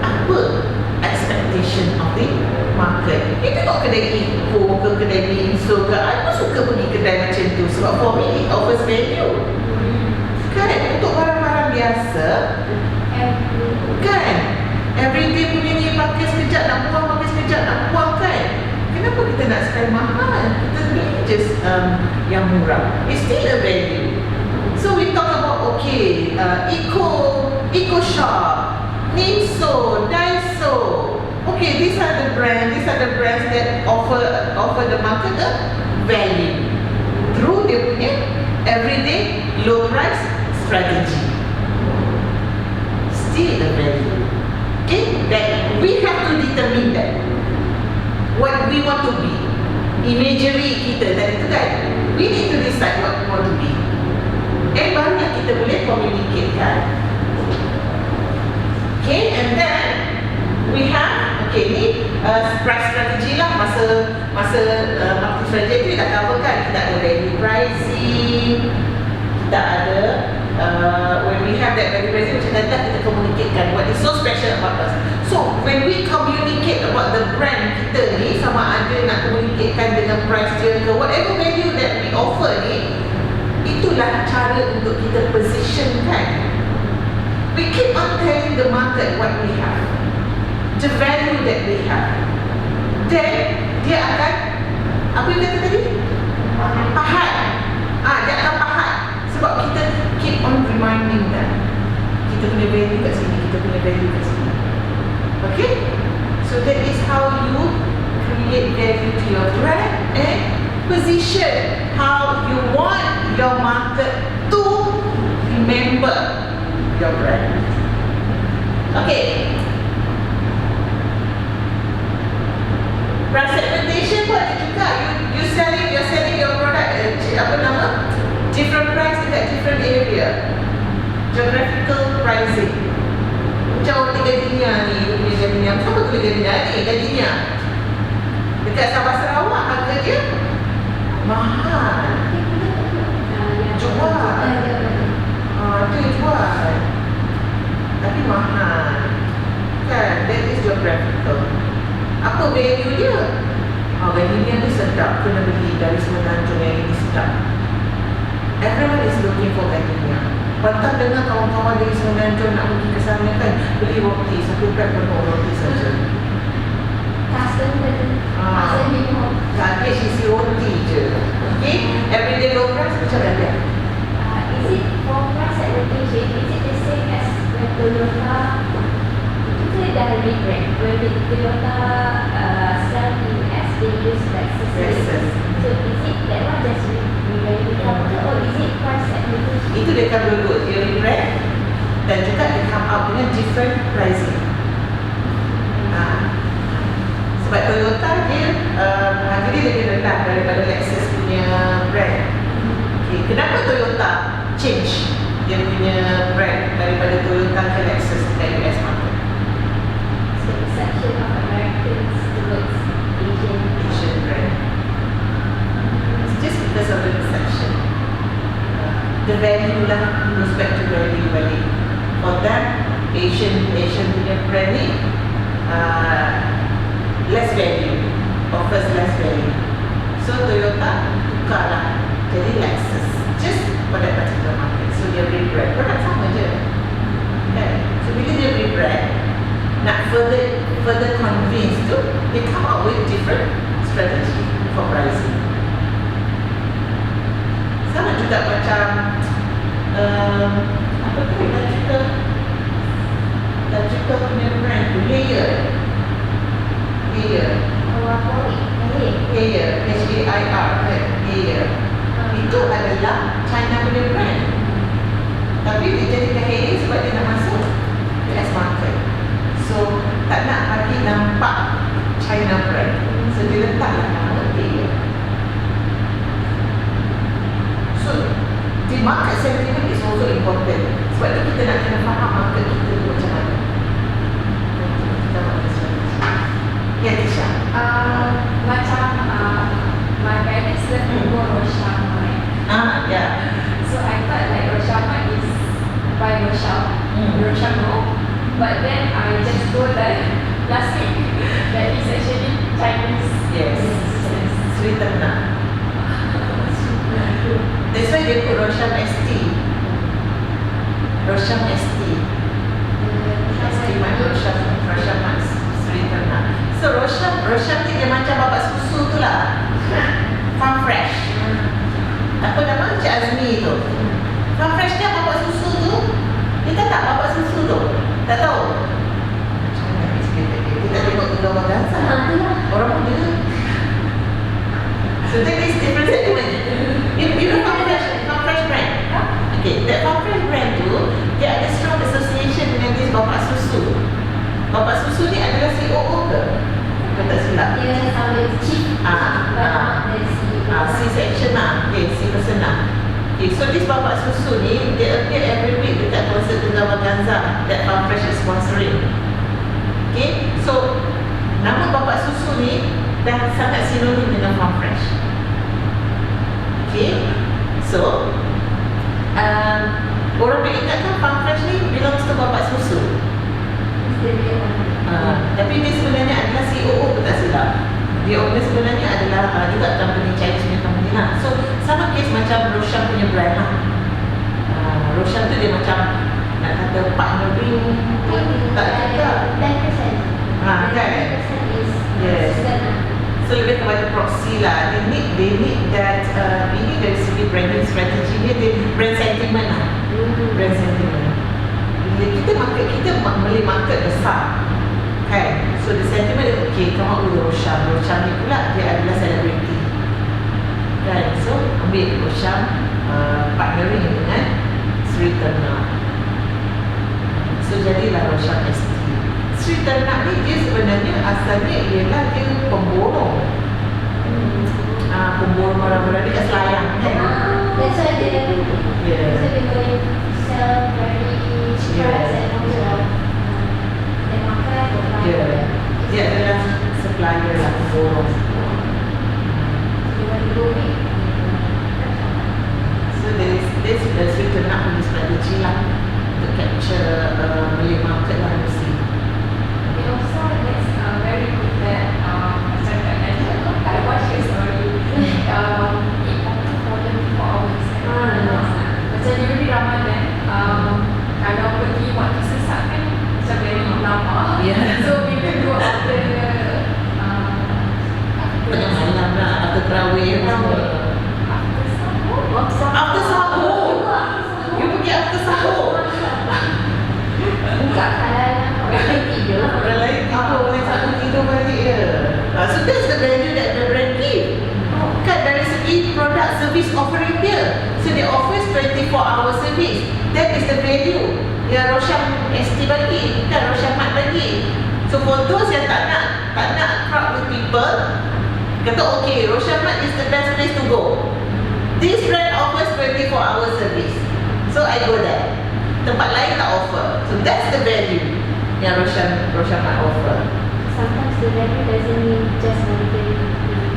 Speaker 1: apa expectation of the market. Itu kok kedai Ipoh ke kedai Binso ke, I pun suka pergi kedai macam tu sebab for me it offers value. Kan, untuk barang-barang biasa kan, everyday punya ni pakai sekejap nak buang, pakai sekejap nak buang kan. Kenapa kita nak sekali mahal? Kita beli just yang murah. It's still a value. So we talk about okay, Eco Shop, Nimso, Daiso. Okay, these are the brands that offer the market a value through dia punya everyday low price strategy. Still a value. Okay, that we have to determine that what we want to be. Imagery kita tadi tu kan, we need to decide what we want to be. Barulah kita boleh communicate kan. Okay, and then we have, okay ni price strategy lah, masa marketing strategy tu dah cover kan. Kita ada value pricing, kita ada when we have that value pricing, macam tadi kita communicatekan what is so special about us. So when we communicate about the brand kita ni, sama ada nak communicatekan dengan price dia ke whatever value that we offer ni, itulah cara untuk kita positionkan. We keep on telling the market what we have, the value that we have. Then dia akan, apa yang kata tadi? Pahat. Dia akan pahat sebab kita keep on reminding them kita punya value kat sini, kita punya value kat sini. Okay? So that is how you create value to your brand and position how you want your market to remember your brand. Okay. Price segmentation pun ada juga. You're selling your product apa nama? Different price dekat different area. Geographical pricing. Macam orang Gadinya ni, Gadinya. Siapa tu Gadinya ni? Gadinya. Dekat Sabah Sarawak harga dia mahal. Jual. Dia jual. Tapi mahal. Kan? That is geographical. Apa value dia? Gadinya tu sedap. Kena beli dari Semenanjung yang ini sedap. Everyone is looking for Gadinya. Pantang dengar kawan-kawan dari Semenanjung nak pergi ke sana kan, beli roti, satu bag penuh roti saja. Target isi roti je. Okay, everyday low price macam mana?
Speaker 3: Is it for price segmentation? Is it the same as when Toyota? Kita dah rebrand. When Toyota sell in US, they use like system. So is it that one just rebrand or is it price segmentation?
Speaker 1: Itu dia akan dua-dua, dia rebrand dan juga dia come out dengan different pricing. Sebab Toyota dia harga dia lebih rendah daripada Lexus punya brand. Okay, kenapa Toyota change dia punya brand daripada Toyota ke Lexus dekat US market?
Speaker 3: So perception of Americans towards
Speaker 1: Asian brand. It's just because of the perception. The value lah, goes back to value balik. For them, Asian punya brand ni less value. offers less value. So Toyota tukarlah jadi Lexus just for that particular market. So dia rebrand, produk sama je kan. So bila dia rebrand, nak further convince tu, they come up with different strategy for pricing. Sama juga macam apa tu electrical punya brand tu, Layer, Layer, H-A-I-R kan, Layer. Itu adalah China punya brand, tapi dia jadikan Layer sebab dia nak masuk US market. So tak nak bagi nampak China brand, so dia letaklah nama Layer. So the market sentiment is also important. Sebab tu kita nak kena faham market kita tu macam mana. Kita buat strategi. Ya, Tisha.
Speaker 3: Macam my parents love to go Rosham, right?
Speaker 1: Yeah.
Speaker 3: So I thought like Rosham is by Rosham, Rosham no. But then I just go like last week that is actually Chinese.
Speaker 1: Yes. Sweet ternak. That's why dia put Rosham ST. Rosham ST. ST Mat Rosham Mat Sri Ternak. So Rosham ni dia macam bapak susu tu lah. Farm Fresh. Apa nama? Cik Azmi tu. Farm Fresh dia bapak susu tu. Kita tak bapak susu tu. Tak tahu. Macam mana kita tengok tu gambar dansa. Orang muda. So that is different sentiment. You know Farm Fresh brand? Okay, that Farm Fresh brand tu, dia ada strong association dengan this bapak susu. Bapak susu ni adalah COO ke? Kalau tak silap.
Speaker 2: Dia sama chief.
Speaker 1: C-section lah. Okay, C-person lah. Okay, so this bapak susu ni, dia appear every week dekat konsert Tengah Ganza that Farm Fresh is sponsoring. Okay, so nama bapak susu ni dah sangat sinonim dengan Farm Fresh. Okay, so orang dia ingatkan Farm Fresh ni belongs to bapak susu. Tapi dia sebenarnya adalah COO pun tak silap. Dia owner sebenarnya adalah juga company, Chinese punya company lah. So sama case macam Rosham punya brand lah. Rosham tu dia macam nak kata partnering tak juga.
Speaker 2: 10%.
Speaker 1: Kan? Yes. So lebih kepada proxy lah. They need that ini dari segi branding strategy ni, dia brand sentiment lah. Brand sentiment. Bila kita beli market besar kan, so the sentiment okay, come out with Rosham ni pula dia adalah celebrity kan, so ambil Rosham partnering dengan Sri Ternak, so jadilah Rosham ST. Sri Ternak ni dia sebenarnya asalnya ialah dia pemborong pemborong barang-barang dekat Selayang kan.
Speaker 2: That's why dia boleh sell very cheap price and also the market or
Speaker 1: Dia adalah supplier lah, pemborong. So this Sri Ternak punya strategi lah untuk capture Malay market lah mesti.
Speaker 3: And also that's very good that macam I watch your story. It open for 24 hours. Macam during Ramadan, kalau pergi waktu sesak kan macam very lama.
Speaker 1: Yeah.
Speaker 3: So people go after
Speaker 1: Tengah malam lah, after Tarawih semua. After sahur. You pergi after sahur.
Speaker 2: buka halal orang tidur.
Speaker 1: Orang lain tidur, orang satu tidur balik je. So that's the value that the brand give. Kan dari segi product service offering dia. So they offers 24-hour service. That is the value yang Rosham ST bagi, kan Rosham Mat bagi. So for those yang tak nak crowd with people, kata okay, Rosham Mat is the best place to go. This brand offers 24-hour service, so I go there. Tempat lain tak offer. So that's the value yang Rosham Mat offer.
Speaker 2: Sometimes the value doesn't mean just monetary.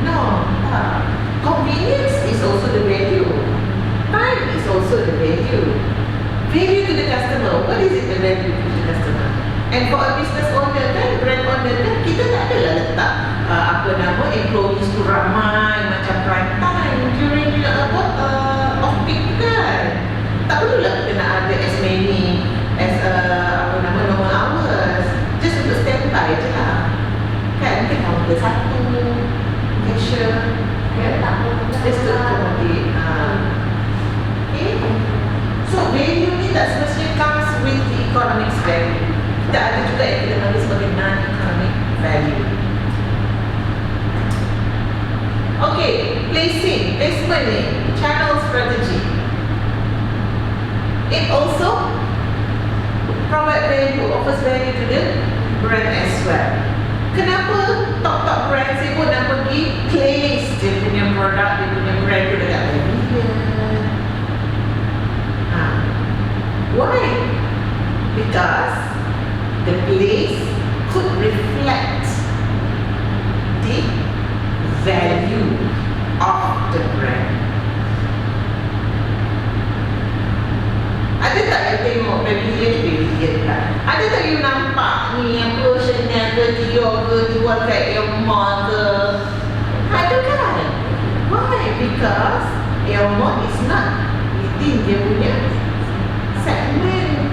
Speaker 1: No, convenience is also the value. Time is also the value. Value to the customer. What is it the value to the customer? And for a business owner kan, brand owner kan, kita tak adalah letak employees tu ramai macam prime time during off peak kan. Tak perlulah kita nak ada as many as normal hours. Just untuk standby je lah. Kan, kita counter satu cashier kan, just to accommodate. Okay. So value ni tak semestinya comes with the economics value. Kita ada juga yang kita panggil sebagai non-economic value. Okay, placement ni, channel strategy. It also provide value, offers value to the brand as well. Kenapa top brand sibuk nak pergi place dia punya produk, dia punya brand tu dekat pavilion? Why? Because the place could reflect the value of the brand. Ada tak you tengok pavilion kan? Ada tak you nampak ni yang Chanel ke Dior ke jual kat yang mall ke? Ada kan? Why? Because yang mall is not within dia punya segmen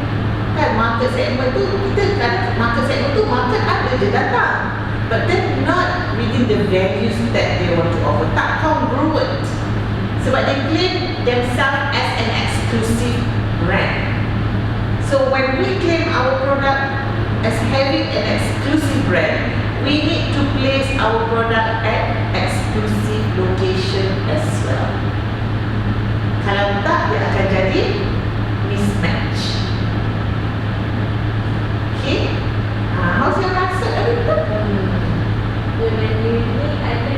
Speaker 1: kan, market segment tu kita kan, market segment tu market ada je datang, but then not within the values that they want to offer. Tak congruent sebab they claim themselves as an exclusive brand. So when we claim our product as having an exclusive brand, we need to place our product at exclusive location as well. Kalau tak, dia akan jadi mismatch. Okay, how's your answer?
Speaker 3: Dengan ini ada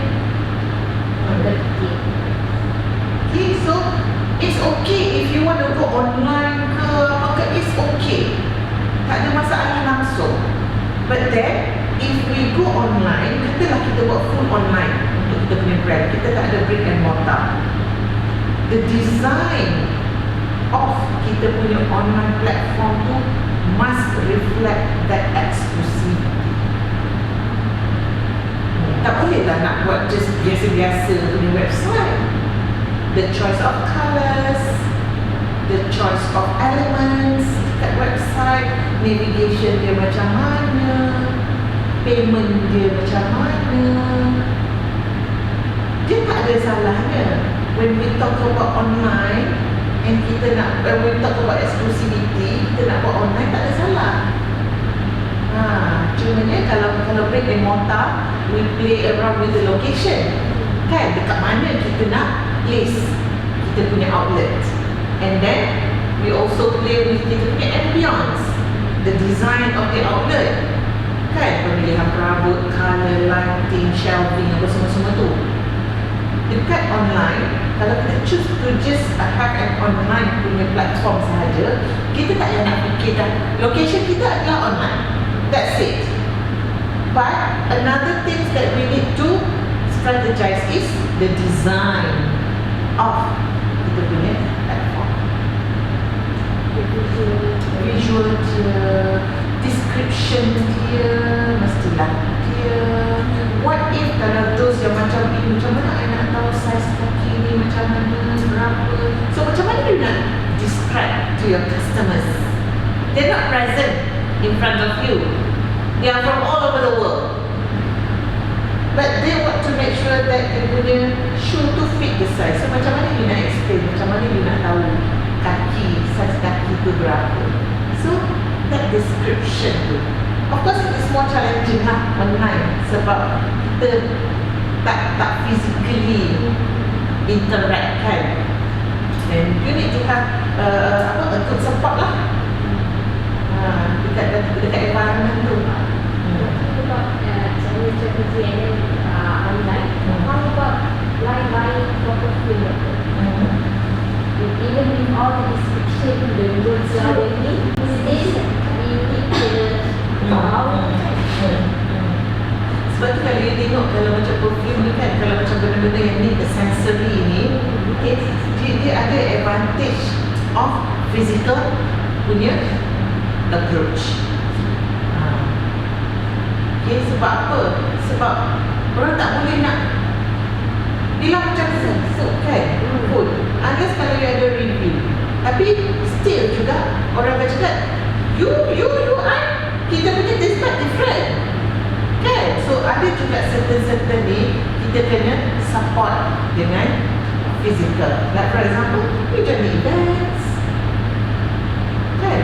Speaker 1: Okay, so it's okay if you want to go online ke apa ke, it's okay. Tak ada masalah langsung. But then, if we go online, katalah kita buat full online untuk kita punya brand, kita tak ada brick and mortar. The design of kita punya online platform tu must reflect that exclusivity. Tak bolehlah nak buat just biasa-biasa punya website. The choice of colours, the choice of elements kat website, navigation dia macam mana, payment dia macam mana, dia tak ada salahnya. When we talk about online and kita nak, when we talk about exclusivity, kita nak buat online, tak ada salah. Cumanya kalau brick and mortar, we play around with the location kan, dekat mana kita nak place kita punya outlet, and then we also play with kita punya ambience, the design of the outlet kan, pemilihan perabot, colour, lighting, shelving, apa semua-semua tu. Dekat online, kalau kita choose to just have an online punya platform sahaja, kita tak payah nak fikir dah location kita adalah online, that's it. But another thing that we need to strategize is the design of kita punya platform. Visual dia, description dia, mestilah dia. What if kalau those yang macam ini, macam mana I nak tahu size kaki ni macam mana, berapa? So macam mana you nak describe to your customers? They're not present in front of you. They are from all over the world, but they want to make sure that they punya shoe to fit the size. So macam mana you nak explain, macam mana you nak tahu kaki, size kaki tu berapa? So that description tu, of course it is more challenging lah online sebab kita tak physically interact kan, and you need to have a good support lah dekat environment tu.
Speaker 3: Strategy and then online. How about line proper film? Even with all the description, the words are really, still we need to
Speaker 1: sebab tu kalau you tengok, kalau macam perfume ni kan, kalau macam benda-benda yang ni, the sensory ni, okay, dia ada advantage of physical punya approach. Okay, sebab apa? Sebab orang tak boleh nak bilang macam so kan pun unless kalau you ada review. Tapi still juga orang akan cakap you kita punya taste bud different kan. So ada juga certain ni kita kena support dengan physical. Like for example, you join events kan,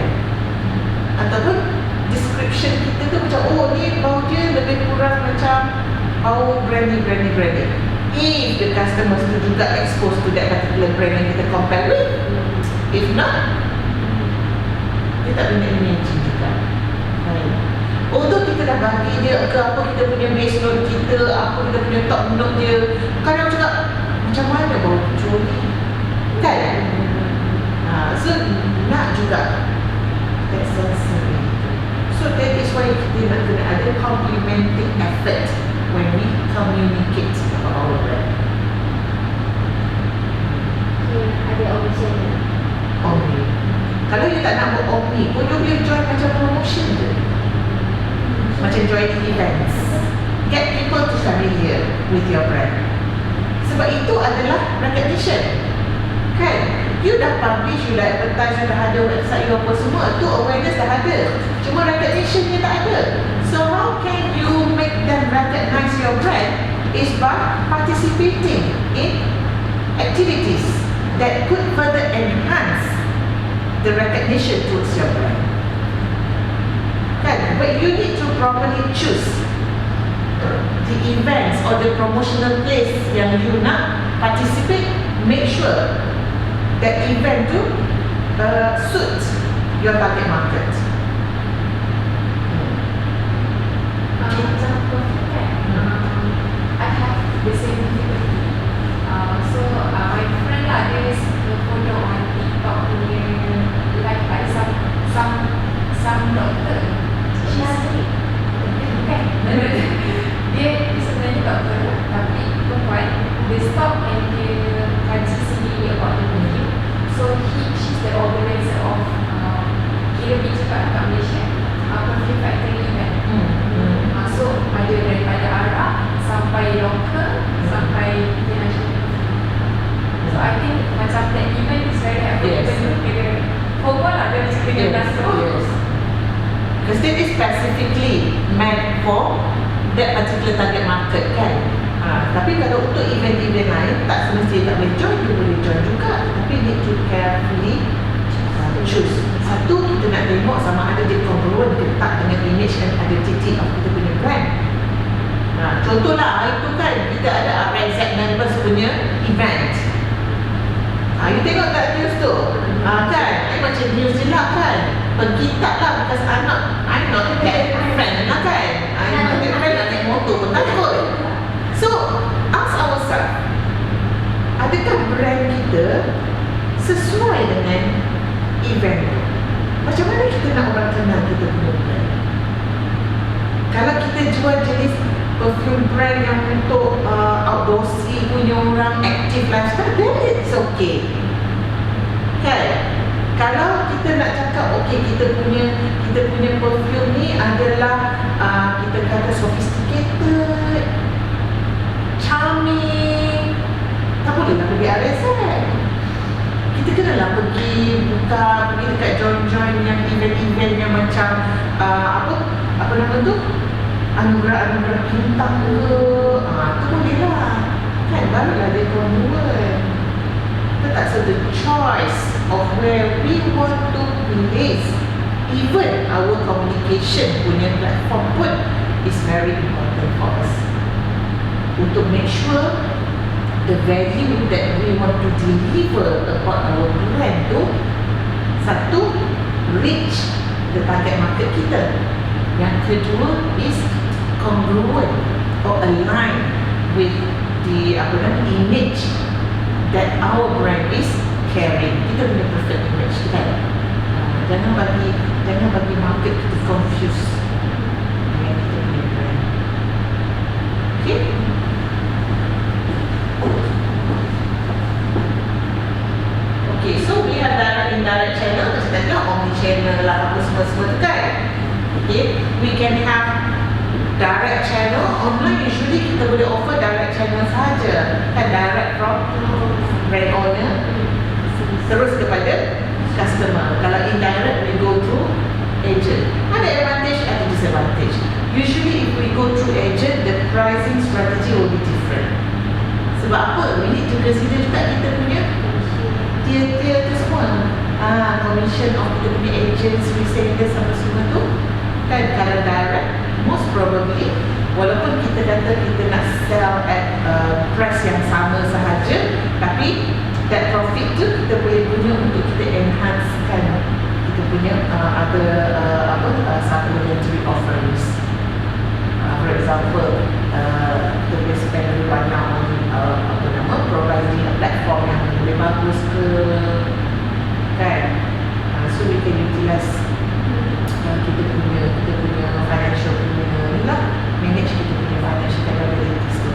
Speaker 1: ataupun description kita tu macam oh ni bau dia lebih kurang macam bau brandy. If the customers tu juga exposed to that particular brand yang kita compare with, if not, dia tak boleh imagine juga. Although kita dah bagi dia ke apa kita punya base note kita, apa kita punya top note dia, kadang cakap macam mana bau kecoh ni kan. So nak juga that sensory. So that is why kita nak kena ada complementing effort when we communicate about our brand.
Speaker 2: Ada option.
Speaker 1: Omni. Kalau you tak nak buat Omni pun, you boleh join macam promotion je. Macam joining events. Get people to familiar with your brand. Sebab itu adalah recognition. Kan? You dah publish, you dah advertise, you dah ada website you apa semua, tu awareness dah ada. Cuma recognition dia tak ada. So how can you make them recognize your brand is by participating in activities that could further enhance the recognition towards your brand. Kan? But you need to properly choose the events or the promotional place yang you nak participate. Make sure that event to suit your target market.
Speaker 3: Macam perfume kan, I have the same difficulty. So my friend lah, dia suka follow on TikTok punya like some doctor. Kan? Dia sebenarnya doktor tapi perempuan. Dia stop and dia kaji sendiri about the perfume. So she's the organizer of kira pergi cakap kat Malaysia perfume factory event. So ada daripada Arab sampai lokal sampai international. So I think macam that event is very applicable kira formal lah dia macam kena
Speaker 1: Yes. Because it is specifically meant for that particular target market kan. Tapi kalau untuk event-event lain tak semestinya tak boleh join, you boleh join juga. Tapi need to carefully choose. Satu, kita nak tengok sama ada dia congruent ke tak dengan image dan identity of kita punya brand. Contohlah itu kan kita ada RZ members punya event. You tengok kat news tu kan, macam news je lah kan. Pergi tak lah, because I'm not that friend lah kan. I'm not that friend nak naik motor pun takut. So, ask ourselves, adakah brand kita sesuai dengan event? Macam mana kita nak orang kenal kita punya brand? Kalau kita jual jenis perfume brand yang untuk outdoorsy punya orang, active lifestyle, then it's okay. Kan? Kalau kita nak cakap okay, kita punya perfume ni adalah kita kata sophisticated, charming, tak boleh nak pergi RSN. Kita kenalah pergi dekat join yang event-event yang macam apa nama tu, anugerah bintang ke, tu boleh lah kan, barulah dia congruent. Tak, so the choice of where we want to place even our communication punya platform pun is very important for us untuk make sure the value that we want to deliver about our brand tu, satu, reach the target market kita. Yang kedua is congruent or align with the image that our brand is carrying. Kita punya perfect image kan. Jangan bagi market kita confuse dengan kita punya brand. Okay? Okay, so we have direct indirect channel. Macam tadi lah, omni channel lah, apa semua tu kan. Okay, we can have direct channel, online usually kita boleh offer direct channel saja, kan, direct from brand owner terus kepada customer. Kalau indirect, we go through agent. Ada advantage, ada disadvantage. Usually if we go through agent, the pricing strategy will be different. Sebab apa? We need to consider juga kita punya tier-tier tu semua. Commission of kita punya agents, resellers apa semua tu, kan. Kalau direct, most probably, walaupun kita kata kita nak sell at price yang sama sahaja, tapi that profit tu kita boleh guna untuk kita enhancekan kita punya supplementary offerings. For example, kita boleh spend lebih banyak on providing a platform yang lebih bagus ke, kan. So we can utilize kita punya financial punya ni lah, manage kita punya financial capabilities tu.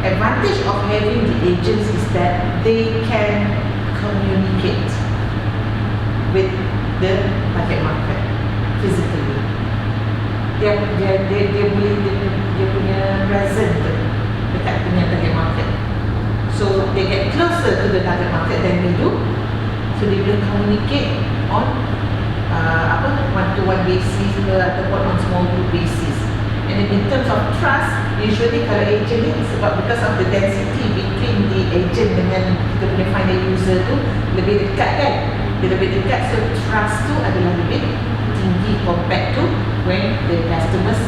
Speaker 1: Advantage of having the agents is that they can communicate with the target market physically. Dia boleh dia punya present dekat punya target market. So they get closer to the target market than we do. So they will communicate on one-to-one basis ke ataupun on small group basis. And then in terms of trust, usually kalau agent ni, sebab because of the density between the agent dengan kita punya final user tu lebih dekat, kan. Dia lebih dekat, so trust tu adalah lebih tinggi compared to when the customers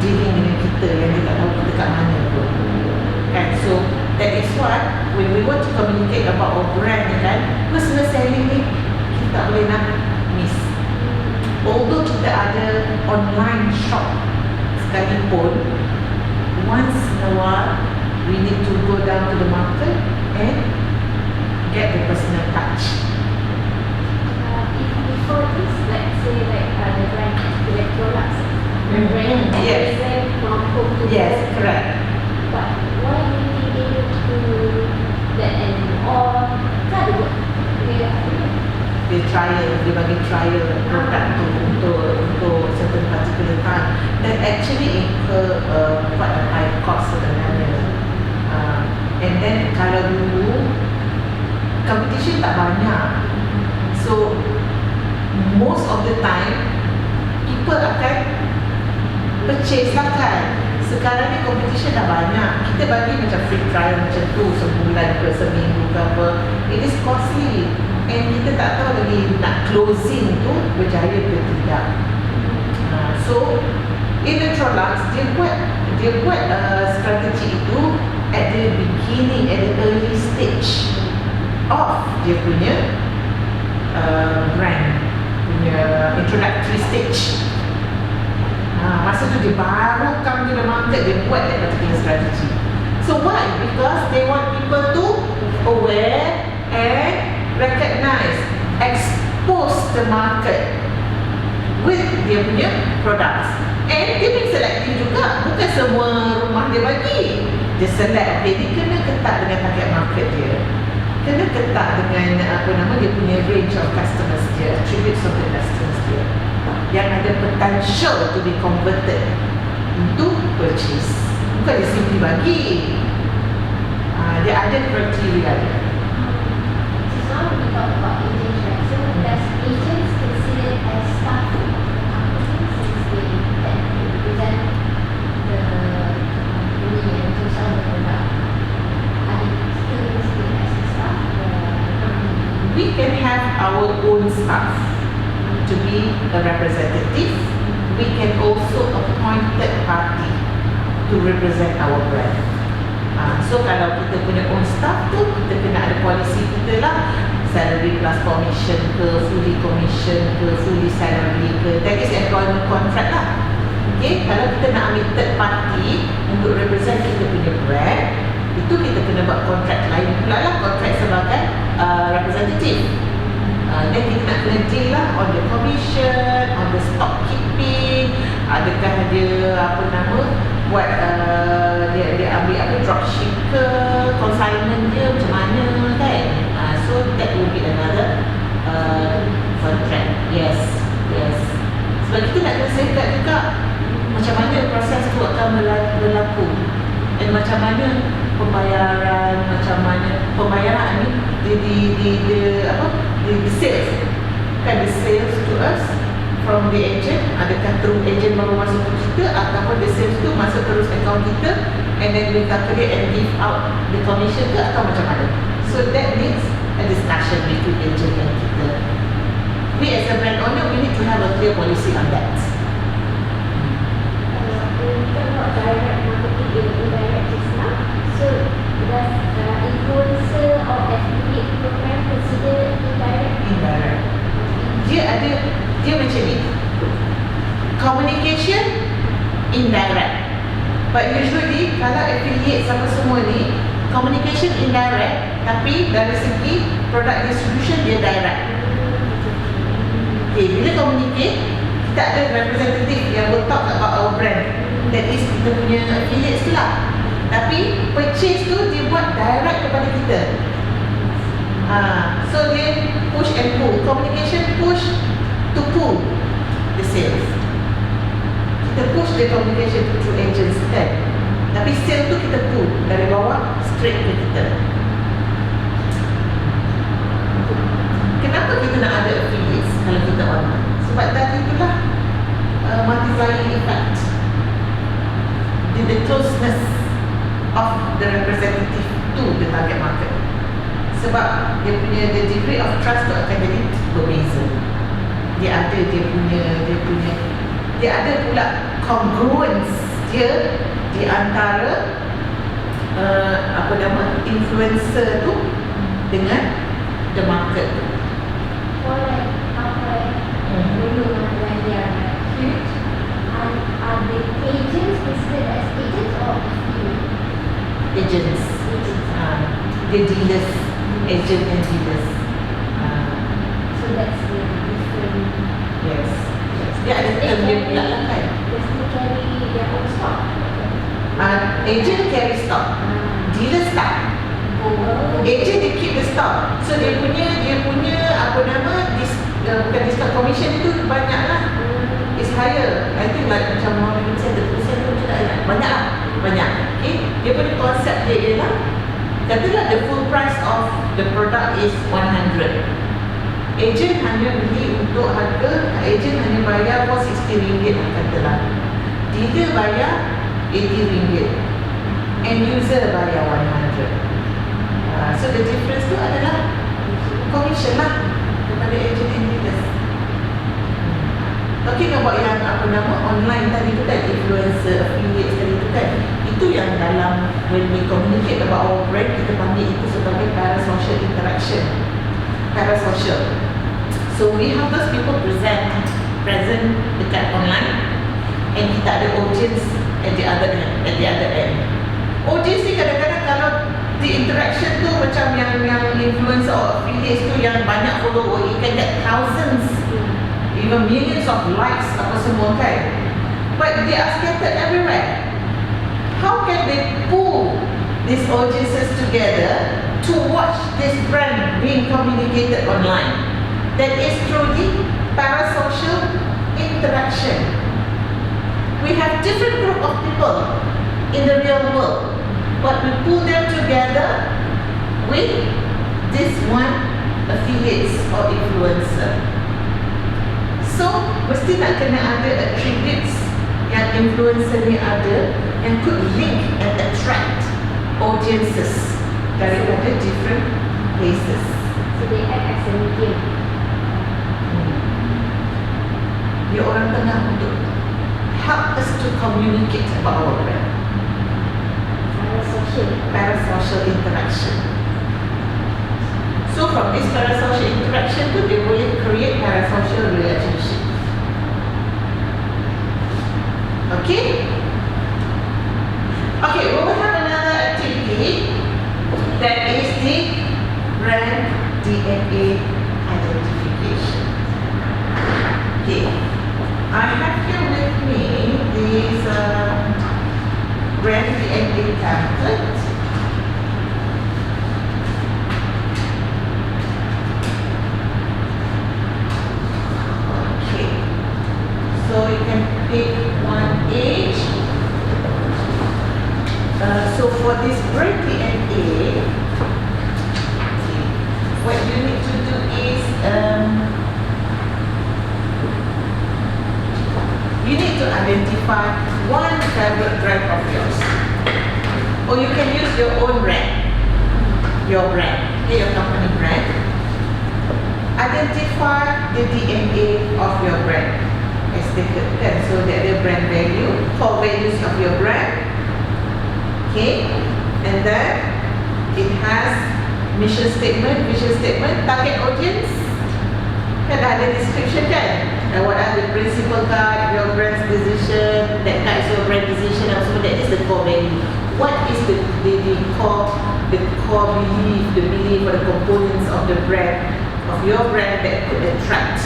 Speaker 1: dealing dengan kita yang dia tak tahu kita kat mana pun, kan. So that is why when we want to communicate about our brand ni, kan, personal selling ni kita tak boleh nak miss. Although kita ada online shop sekalipun, once in a while we need to go down to the market and get the personal touch.
Speaker 3: If before this, let's say the brand Electrolux, the brand
Speaker 1: Yes.
Speaker 3: from home to
Speaker 1: Yes,
Speaker 3: home.
Speaker 1: correct.
Speaker 3: But why do you think they need to do that and or kan ada
Speaker 1: Dia bagi trial produk tu untuk certain particular time, that actually incur quite a high cost sebenarnya. And then kalau dulu competition tak banyak, so most of the time people akan purchase lah, kan. Sekarang ni competition dah banyak, kita bagi macam free trial macam tu sebulan ke seminggu ke apa, it is costly. And kita tak tahu lagi nak closing tu berjaya ke tidak. So Electrolux dia buat strategi itu at the beginning, at the early stage of dia punya brand punya introductory stage. Masa tu dia baru come to the market, dia buat that particular strategy. So why? Because they want people to aware and recognize, expose the market with dia punya products. And dia pun selective juga, bukan semua rumah dia bagi. Dia select, okay, dia kena ketat dengan target market dia, kena ketat dengan dia punya range of customers dia, attributes of the customers dia yang ada potential to be converted into purchase. Bukan dia simply bagi, dia ada kriteria dia.
Speaker 2: Now we talk about agents, right? So does agents considered as staff of the company since they represent the company and to sell the product? Are they still considered as a staff of the company?
Speaker 1: We can have our own staff to be a representative. We can also appoint third party to represent our brand. So kalau kita punya own staff tu, kita kena ada policy kita lah, salary plus commission ke, fully commission ke, fully salary ke, that is employment contract lah. Okay, kalau kita nak ambil third party untuk represent kita punya brand, itu kita kena buat kontrak lain pula lah, kontrak sebagai representative. Then kita nak kena deal lah on the commission, on the stock keeping, adakah dia buat dia ambil dropship ke, consignment dia macam mana, kan. So that will be another contract. Yes. So Sebab kita nak kena safeguard juga macam mana proses tu akan berlaku, dan macam mana pembayaran, macam mana pembayaran ni di sales, kan, the sales to us from the agent, adakah through agent baru masuk ke kita, ataupun the sales tu masuk terus account kita and then we calculate and give out the commission ke, atau macam mana. So that needs a discussion between agent and kita. We as a brand owner, we need to have a clear policy on that.
Speaker 2: In terms of direct marketing and indirect just now, so does influencer or affiliate program consider indirect?
Speaker 1: Indirect. Dia macam ni. Communication indirect. But usually kalau affiliate sama semua ni, communication indirect, tapi dari segi product distribution dia direct. Okay, bila communicate, kita ada representative yang will talk about our brand. That is kita punya affiliates tu lah. Tapi purchase tu dia buat direct kepada kita. So dia push and pull. Communication push to pull the sales. Kita push the communication to through agents kan. Tapi sale tu kita pull dari bawah straight ke kita. Kenapa kita nak ada affiliates kalau kita online? Sebab tadi itulah multiplying effect. The closeness of the representative to the target market. Sebab dia punya the degree of trust tu akan jadi berbeza. Dia ada pula congruence dia di antara influencer tu dengan the market tu.
Speaker 2: Or like when they are huge, are the agents listed as agents or affiliate?
Speaker 1: Agents. Dia dealers. Agent and dealers.
Speaker 2: So that's the different.
Speaker 1: Yes. Dia ada term dia pula lah kan.
Speaker 2: They still carry their own stock.
Speaker 1: Agent carry stock. Dealers tak. Agent dia keep the stock. So dia punya bukan discount commission tu banyak lah. It's higher. I think like macam more than 10% tu tak ada. Banyak lah. Banyak. Okay. Dia punya konsep dia ialah, katalah the full price of the product is 100. Agent hanya beli untuk harga, agent hanya bayar for RM60 lah katalah. Dealer bayar RM80. End user bayar 100. So the difference tu adalah commission lah kepada agent and dealers. Talking about yang online tadi tu kan, influencer, affiliate tadi tu kan, itu yang dalam when we communicate about our brand, kita panggil itu sebagai parasocial interaction. Parasocial. So we have those people present dekat online, and kita ada audience at the other end. Audience ni kadang-kadang kalau the interaction tu macam yang influencer or affiliates tu yang banyak follower, you can get thousands, even millions of likes apa semua kan. But they are scattered everywhere. How can they pull these audiences together to watch this brand being communicated online? That is through the parasocial interaction. We have different group of people in the real world, but we pull them together with this one affiliates or influencer. So, mesti nak kena ada attributes yang influencer ni ada, yang could link and attract audiences daripada different places.
Speaker 2: So they act as a medium.
Speaker 1: Dia orang tengah untuk help us to communicate about our brand. Parasocial interaction. So from this parasocial interaction tu, dia boleh create parasocial relationship. Okay? Okay, we will have another activity that is the brand DNA identification. Okay, I have here with me this brand DNA template. Okay, so pick one each. So for this bread DNA, what you need to do is you need to identify one favorite brand of yours, or you can use your own brand, your company brand. Identify the DNA of your brand as stated, so that the brand value, core values of your brand. Okay, and then it has mission statement, vision statement, target audience. Kan ada description kan? And what are the principal guide, your brand's decision, that guides your brand decision, and so that is the core value. What is the core belief, the belief or the components of the brand, of your brand that could attract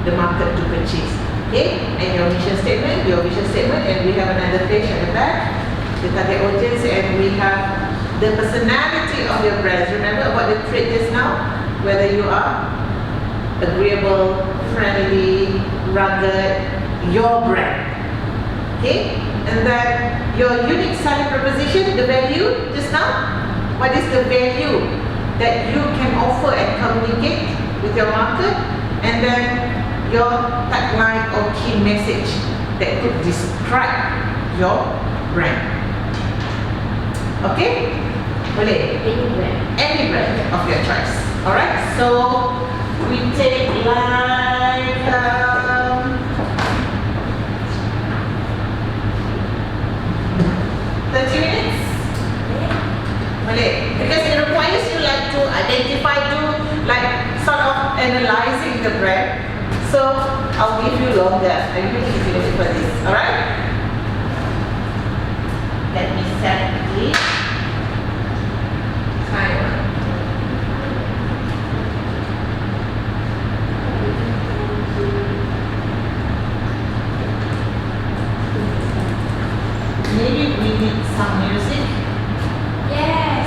Speaker 1: the market to purchase. Okay, and your mission statement, your vision statement, and we have another page at the back, the target audience, and we have the personality of your brand. Remember about the trait just now, whether you are agreeable, friendly, rugged, your brand. Okay, and then your unique selling proposition, the value just now. What is the value that you can offer and communicate with your market? And then your tagline or key message that could describe your brand. Okay? Boleh? Any brand of your choice. Alright, so we take like 30 minutes? Boleh? Because it requires you like to identify, to like sort of analyzing the brand. So I'll give you longer. I'm going to give you for this. Alright? Let me set the timer. Maybe we need some music.
Speaker 2: Yes.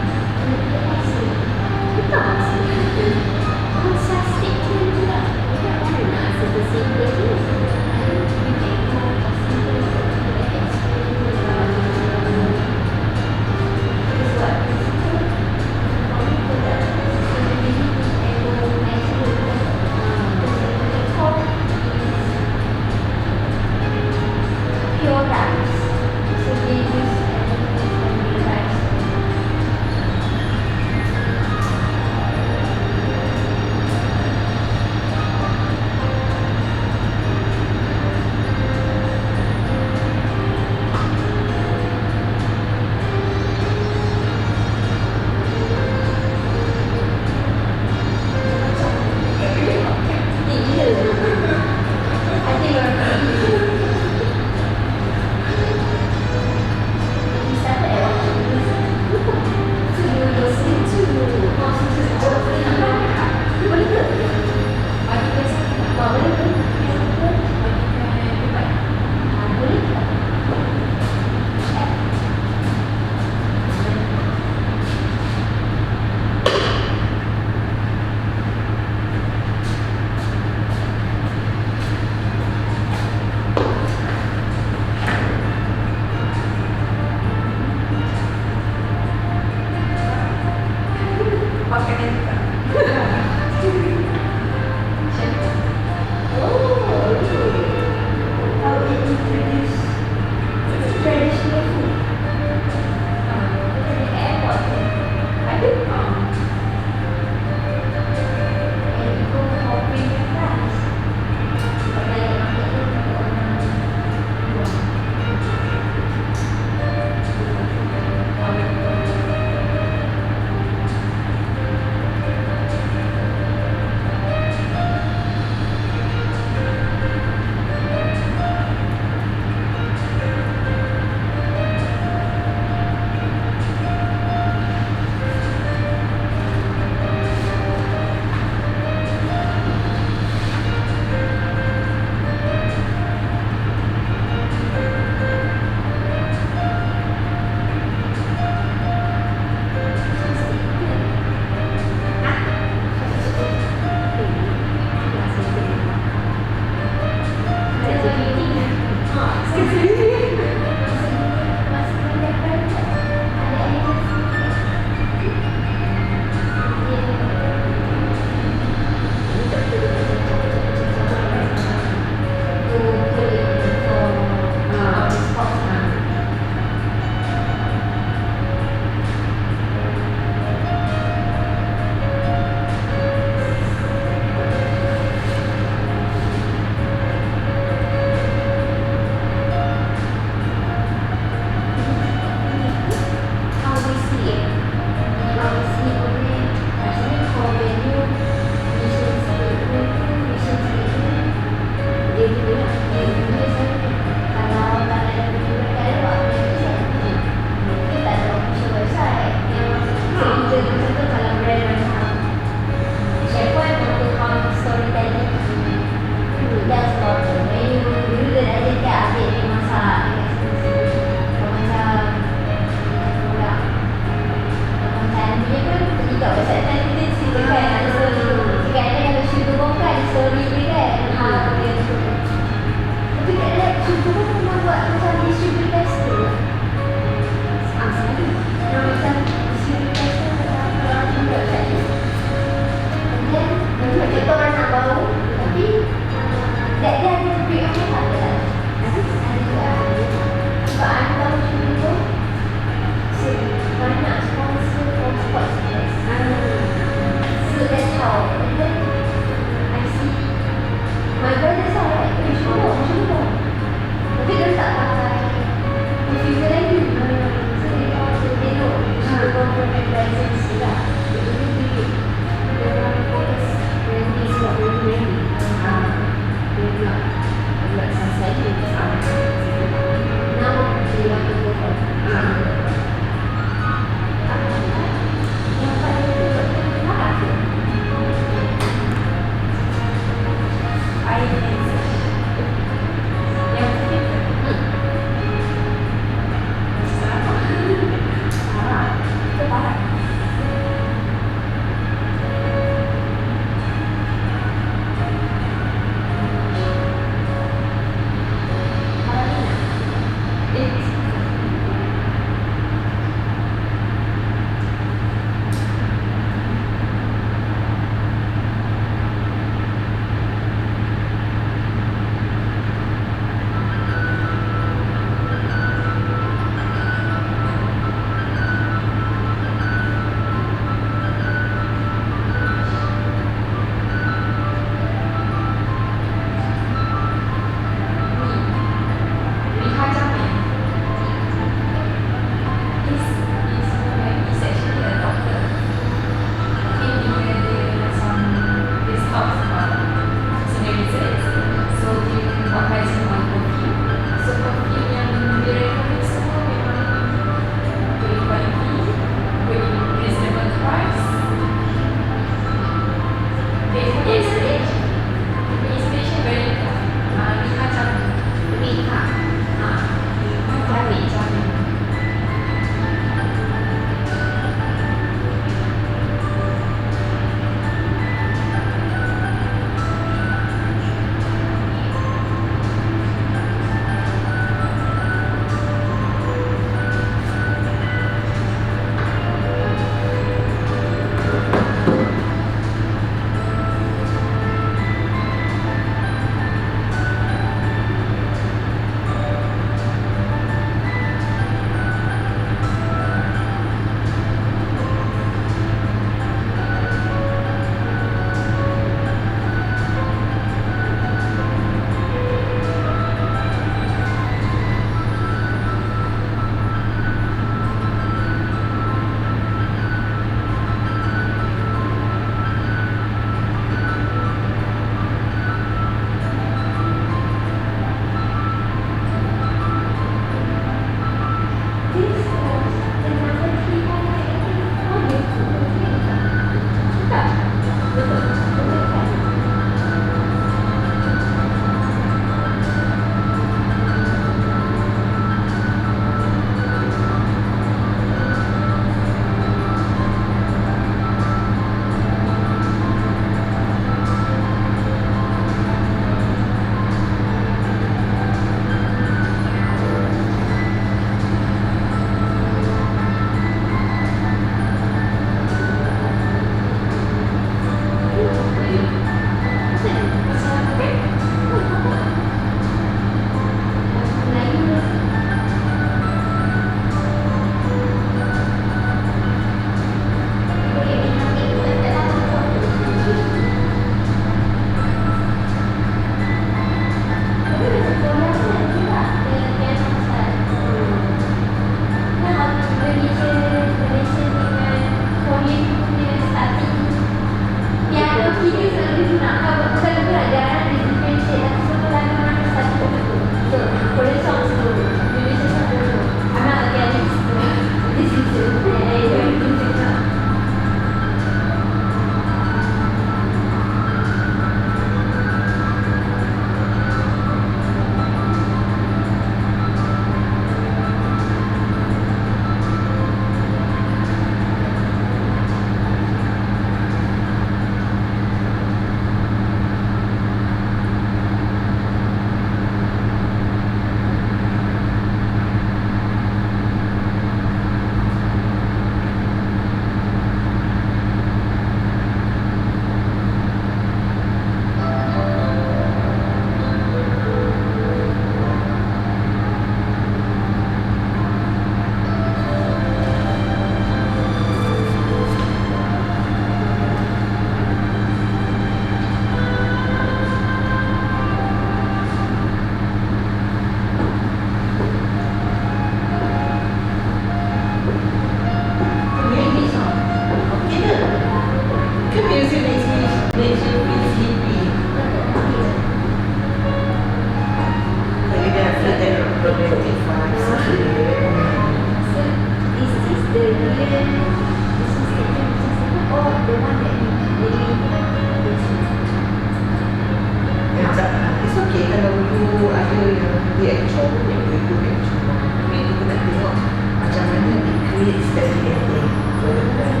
Speaker 1: Dia actual punya, itu actual. Tapi kita nak tengok macam mana it creates that DNA for the brand.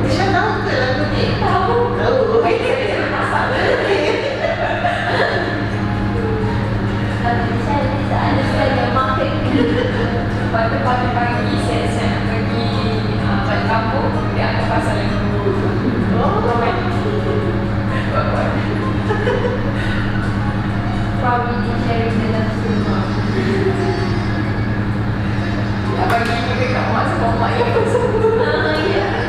Speaker 1: Isha tahu ke lagu ni? Tahu. Okey.
Speaker 2: Saya bisa understand your market.
Speaker 3: Pada pagi-pagi saya nak pergi balik kampung, dia akan pasal lagu
Speaker 2: Probably sharing the love story.
Speaker 3: bagi ibu dekat mak sama mak yang bersama.
Speaker 2: Ya.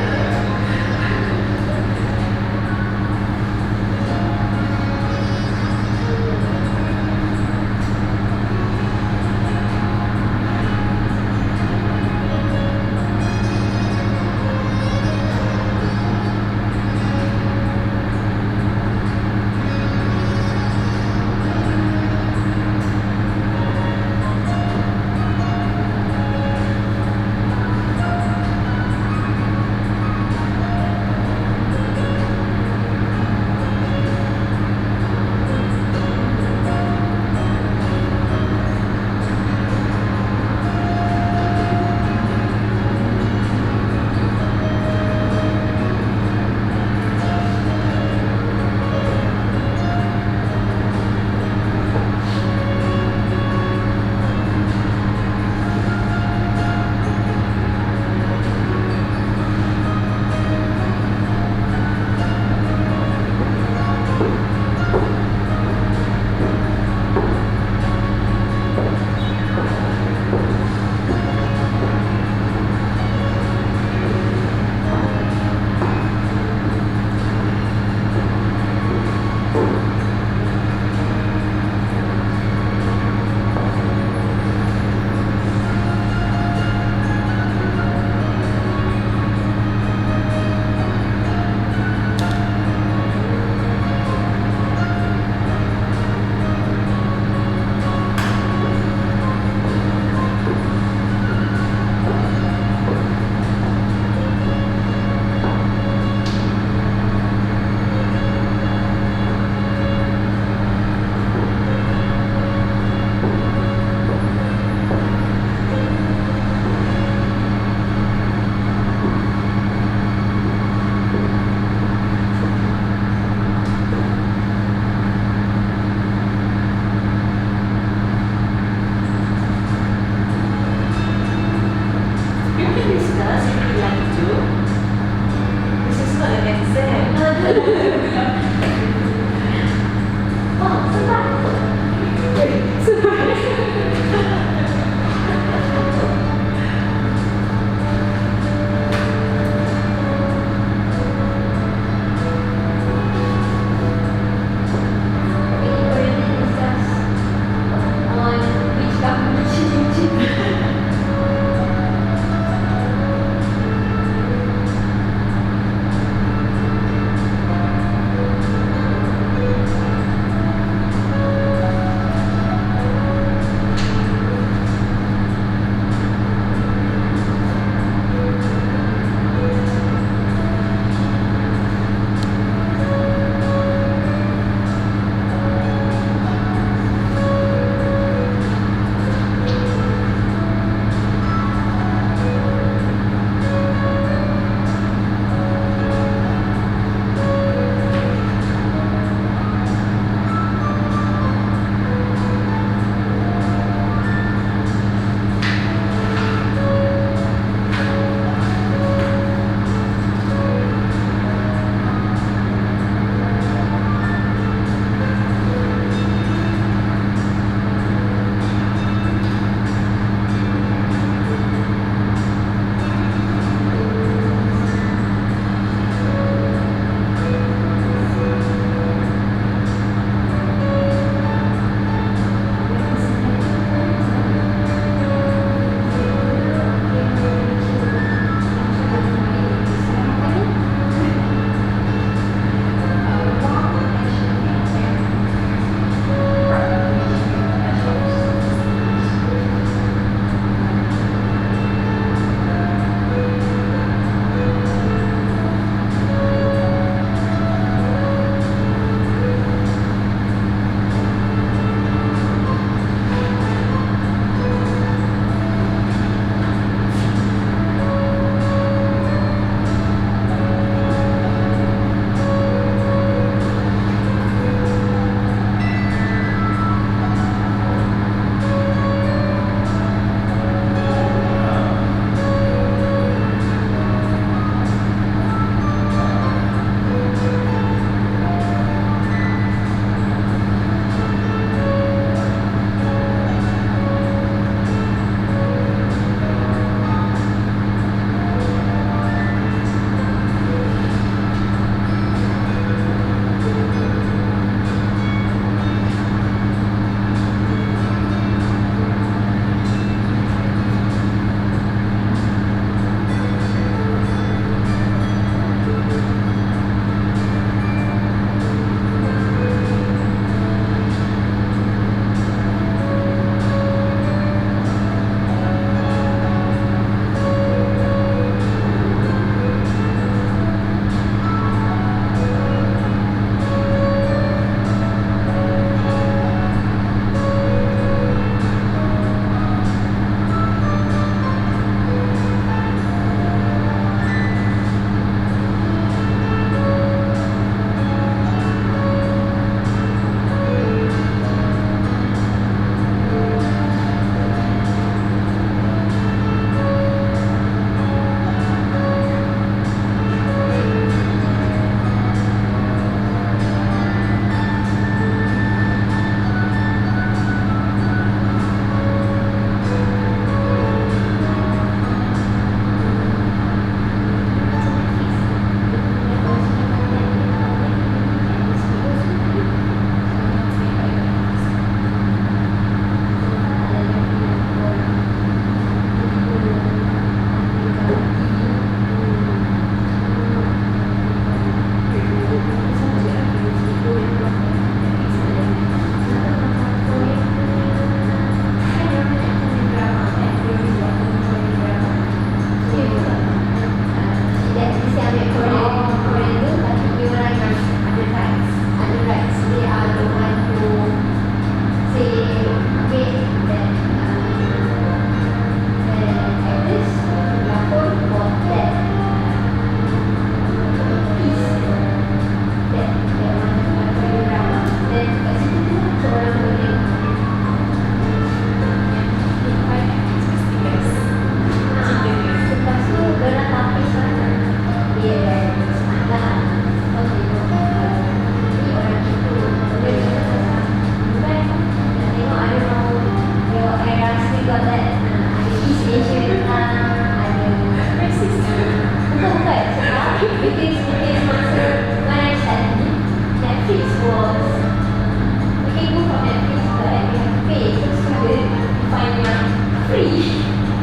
Speaker 2: free.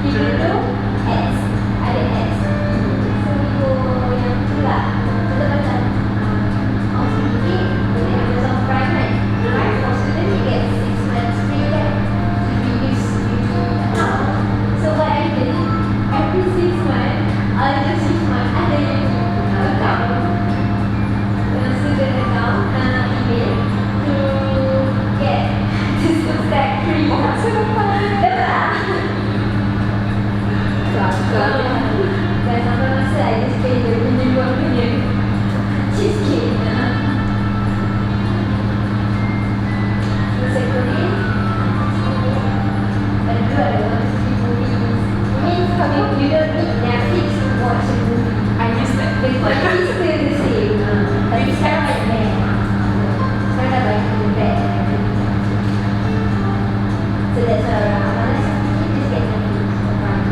Speaker 2: Even though ads, ada ads. So we go yang tu lah. Kita macam sedikit boleh Amazon Prime kan. Right? For student you get 6 months free kan. If you use account. So what I did, every 6 months, I'll just use my other account. Student account, email to get to subscribe free.
Speaker 3: So dapat.
Speaker 2: Dapat.
Speaker 3: Kelakar.
Speaker 2: Dan sampai masa I just pay the minimum punya cheesecake. So secondly, and dulu ada orang see movies. Means kalau you don't need Netflix to watch a movie.
Speaker 3: I miss that.
Speaker 2: The quality is still the same. Tapi sekarang ada band. Sekarang dah banyak the band. So that's why orang malas just get Netflix for Prime.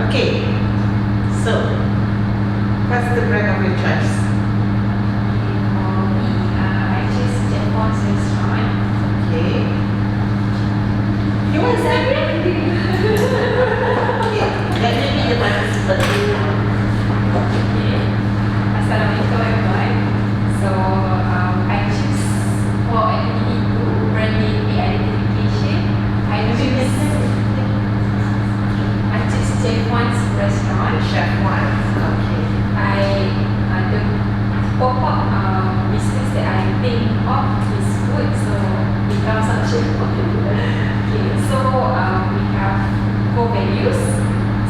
Speaker 1: Okay, so what's the brand of your choice?
Speaker 3: For me, I choose Japan's restaurant.
Speaker 1: Okay. You want to say? Okay, let me be the participant.
Speaker 3: Okay. Assalamualaikum everyone. So I choose for activity 2, branding identification. I choose Chef One's restaurant.
Speaker 1: Chef one. Okay.
Speaker 3: The pop-up business that I think of is food, so it comes up Chef One. Okay, so we have core values.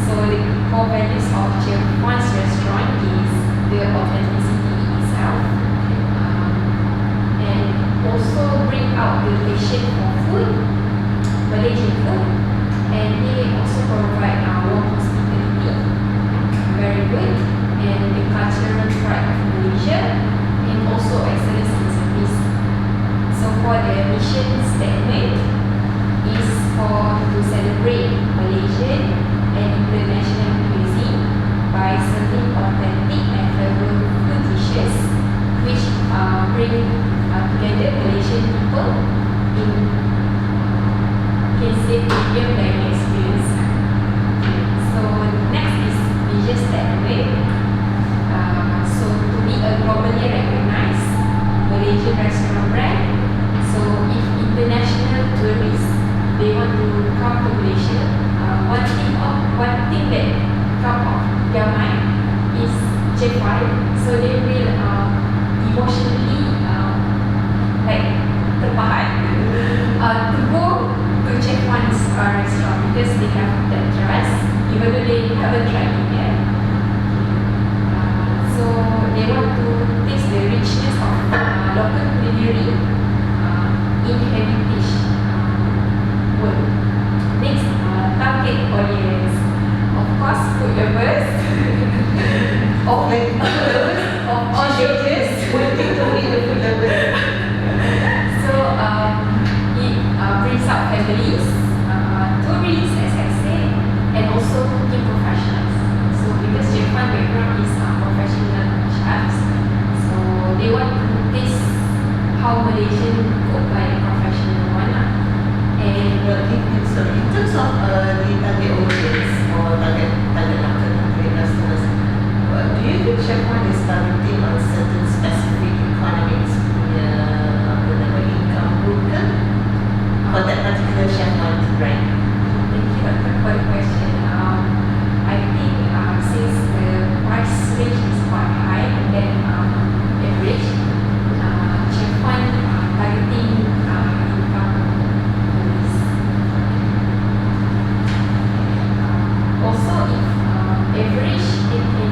Speaker 3: So the core values of Chef One's restaurant is the authenticity itself, and also bring out the passion for food, Malaysian food, and they also provide warm hospitality, very good, and the cultural pride of Malaysia, and also excellence in service. So for the mission statement is to celebrate Malaysian and international cuisine by serving authentic and flavorful food dishes, which bring together Malaysian people in can say premium dining experience. So next is vision statement. So to be a globally recognized Malaysian restaurant brand. So if international tourists they want to come to Malaysia, one thing that come off their mind is Japan. So they will emotionally like terpahat to go to Japan's restaurant because they have that trust, even though they haven't tried it yet. So they want to taste the richness of local culinary in heritage world. Next, target audience. Of course, food lovers.
Speaker 1: Oh, like
Speaker 3: Of all ages.
Speaker 1: wanting to meet the food lovers.
Speaker 3: So it brings out families, tourists, as I said, and also cooking professionals. So because Japan background is professional chefs, so they want to taste how Malaysian cook by a professional one. And
Speaker 1: Well, in terms of the target audience or target market customers, do you think Chef One is targeting on certain specific economics punya income group ke? For that particular Chef One brand?
Speaker 3: thank you Doctor for the question. I think since the price range is quite high than average, Chef One targeting income is also if average it can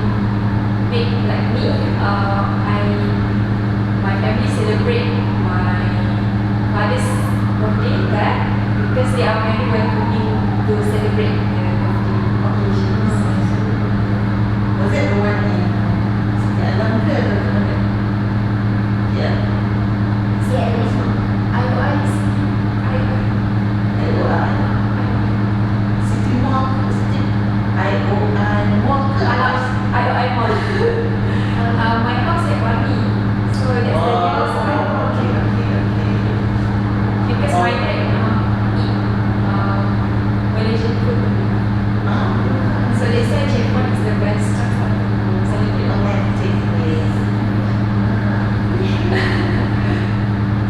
Speaker 3: make like me. My family celebrate my father's birthday there because they are very welcoming to celebrate the birthday occasions.
Speaker 1: Was it the one in Siti Alam ke atau mana? Yeah.
Speaker 2: See, at least
Speaker 1: IOI. City Mall ke? City IOI Mall ke?
Speaker 3: I mall. My house at Wani, so that's the nearest one.
Speaker 1: Okay.
Speaker 3: Because my dad eat Malaysian food. So they say Japan is the best for celebrate.
Speaker 1: Romantic ways.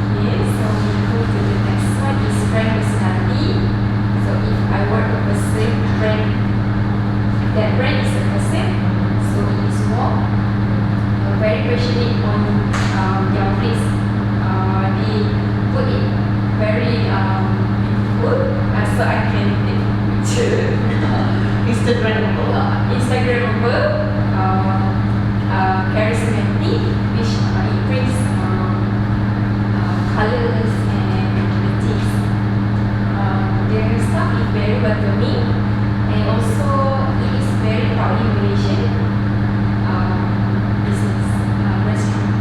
Speaker 3: Okay, so we go to the next one is brand personality. So if I were a person, that brand is a person. So it is more very passionate on their face. They put it very beautiful, so I can take picture. Instagrammable, charismatic, which it brings colors and beauties. Their staff is very welcoming, and also it is very proudly Malaysian business restaurant.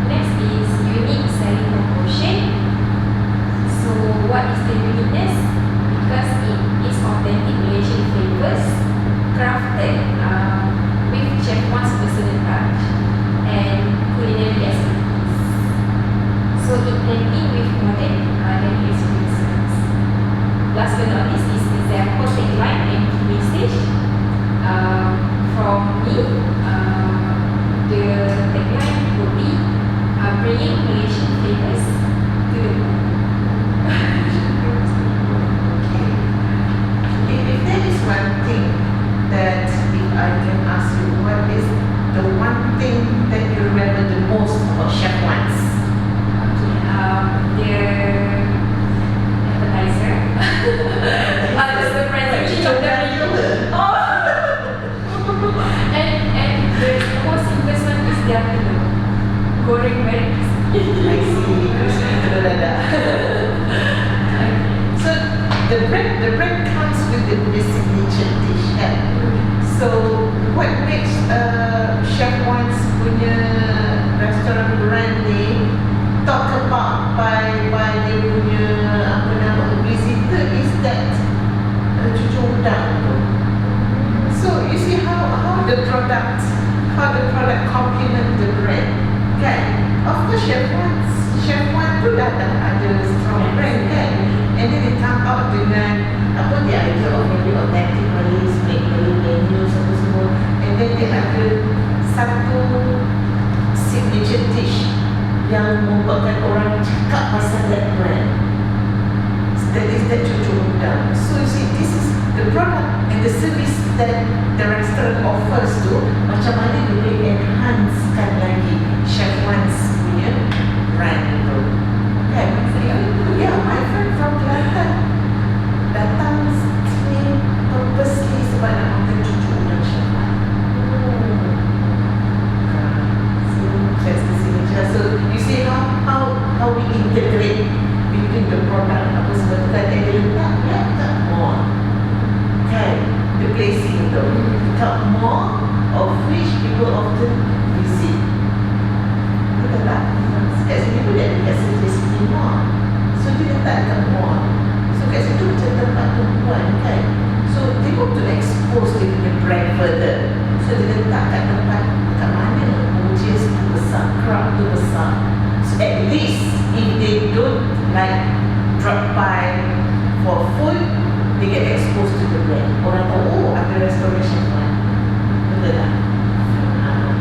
Speaker 3: Next is unique selling promotion. So uniqueness because it is authentic Malaysian flavors crafted with Chef Wan's personal touch and culinary expertise. So it blends in with modern dining experiences. Last but not least is example tagline and key message. From me, the tagline would be bringing Malaysian flavors to the world.
Speaker 1: If there is one thing that if I can ask you, what is the one thing that you remember the most about Chef Wan's?
Speaker 3: Their appetizer. The presentation of the menu. And the most simplest one is their telur. Goreng very crispy.
Speaker 1: I see, crispy telur dadah. So the bread comes with the signature dish, kan? So what makes Chef Wan's punya restaurant brand ni talk about by dia punya apa nama visitor is that cucur udang tu. So you see how the product complement the brand, kan? Of course Chef Wan tu dah ada strong brand, kan? And then they come out dengan apa dia idea of maybe authentic Malays, make Malay menus apa semua, and then dia ada satu signature dish yang membuatkan orang cakap pasal that brand. That is that cucur udang. So you see, this is the product and the service that the restaurant offers tu, macam mana dia boleh enhancekan lagi Chef Wan's punya brand tu, kan? Yeah, my friend from Kelantan datang sini purposely sebab nak makan cucur udang Chef Wan. So that's the signature. So you see how we integrate between the product apa sebab tu kan dia letak more, kan? The placing tu letak more of which people often visit. Betul tak? Kat sini pun dia kat sini more. So dia letak dekat more. So kat situ macam tempat tumpuan, kan? So they want to expose dia punya brand further. So dia letak kat tempat kat mana audience tu besar, crowd tu besar. So at least if they don't like drop by for food, they get exposed to the brand. Orang tahu, oh ada restoration one. Betul tak?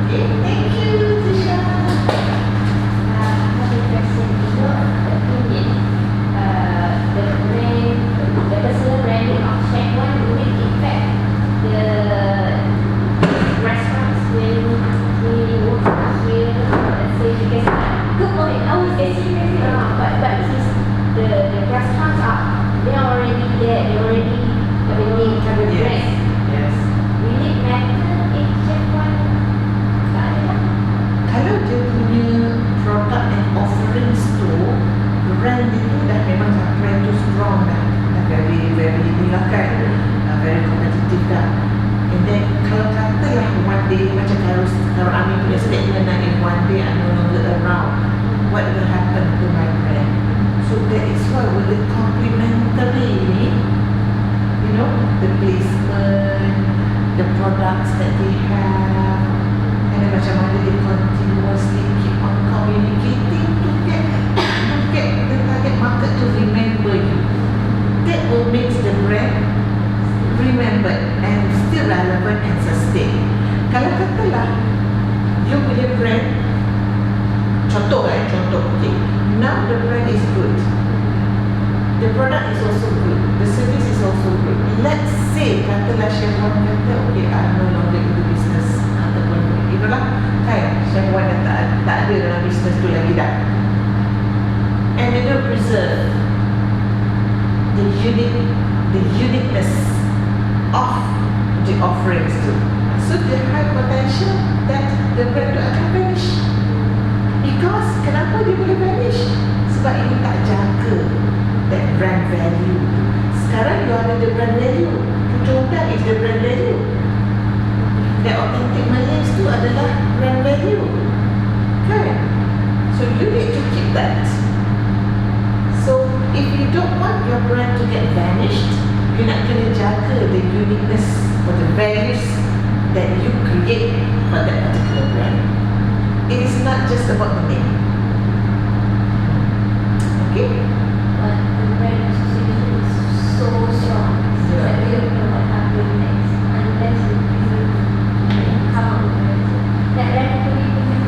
Speaker 1: Okay, thank you Tisha.
Speaker 2: Another question is your opinion. The personal branding of Chef Wan will it affect the restaurants when we work here? Let's say because good point. I was saying, but the restaurants they're already there. They already have a brand.
Speaker 1: Yes.
Speaker 2: Will it matter if Chef Wan tak ada?
Speaker 1: Kalau dia punya product and offerings tu, brand itu dah memang brand tu strong dah very inilah kan, very competitive dah. And then kalau katalah one day macam kalau Amin punya statement in one day I'm no longer around, what will happen to my brand? So that is why will it complementary, you know, the placement, the products that they have, and then macam mana they continuously keep on communicating to get the target market to remember you. That will make the brand remembered and still relevant and sustain. Kalau katalah you punya brand, contoh, okay, now the brand is good, the product is also good, the service is also good. Let's say katalah Chef Wan kata, okay, I'm no longer in the business, ataupun itulah kan, Chef Wan dah tak ada dalam business tu lagi dah, and they don't preserve the uniqueness of the offerings too. So the high potential that the brand tu akan vanish. Because kenapa dia boleh vanish? Sebab ini tak jaga that brand value. Sekarang you ada the brand value. Contohnya is the brand value. That authentic Malays tu adalah brand value, kan? So you need to keep that. So if you don't want your brand to get vanished, you nak kena jaga the uniqueness or the values that you create for that particular brand. It is not just about the name. Okay?
Speaker 2: But the brand association is so strong. So
Speaker 1: Yeah.
Speaker 2: that we don't know what happens next unless you come up with it. That Ratatouille punya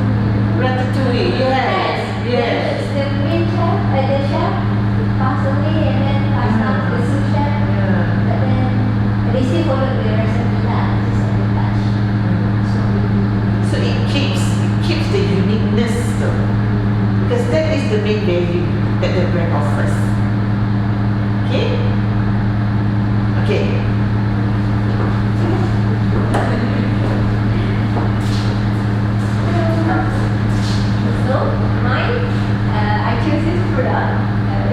Speaker 1: Ratatouille, yes, yes.
Speaker 2: The main chef, the chef passed away and then passed on to the sous chef.
Speaker 1: Yeah.
Speaker 2: But then they still followed the recipe lah. Just a bit touch. So
Speaker 1: So it keeps the uniqueness though. Because that is the main value that the brand offers. Okay? Okay.
Speaker 2: So mine, I choose this product.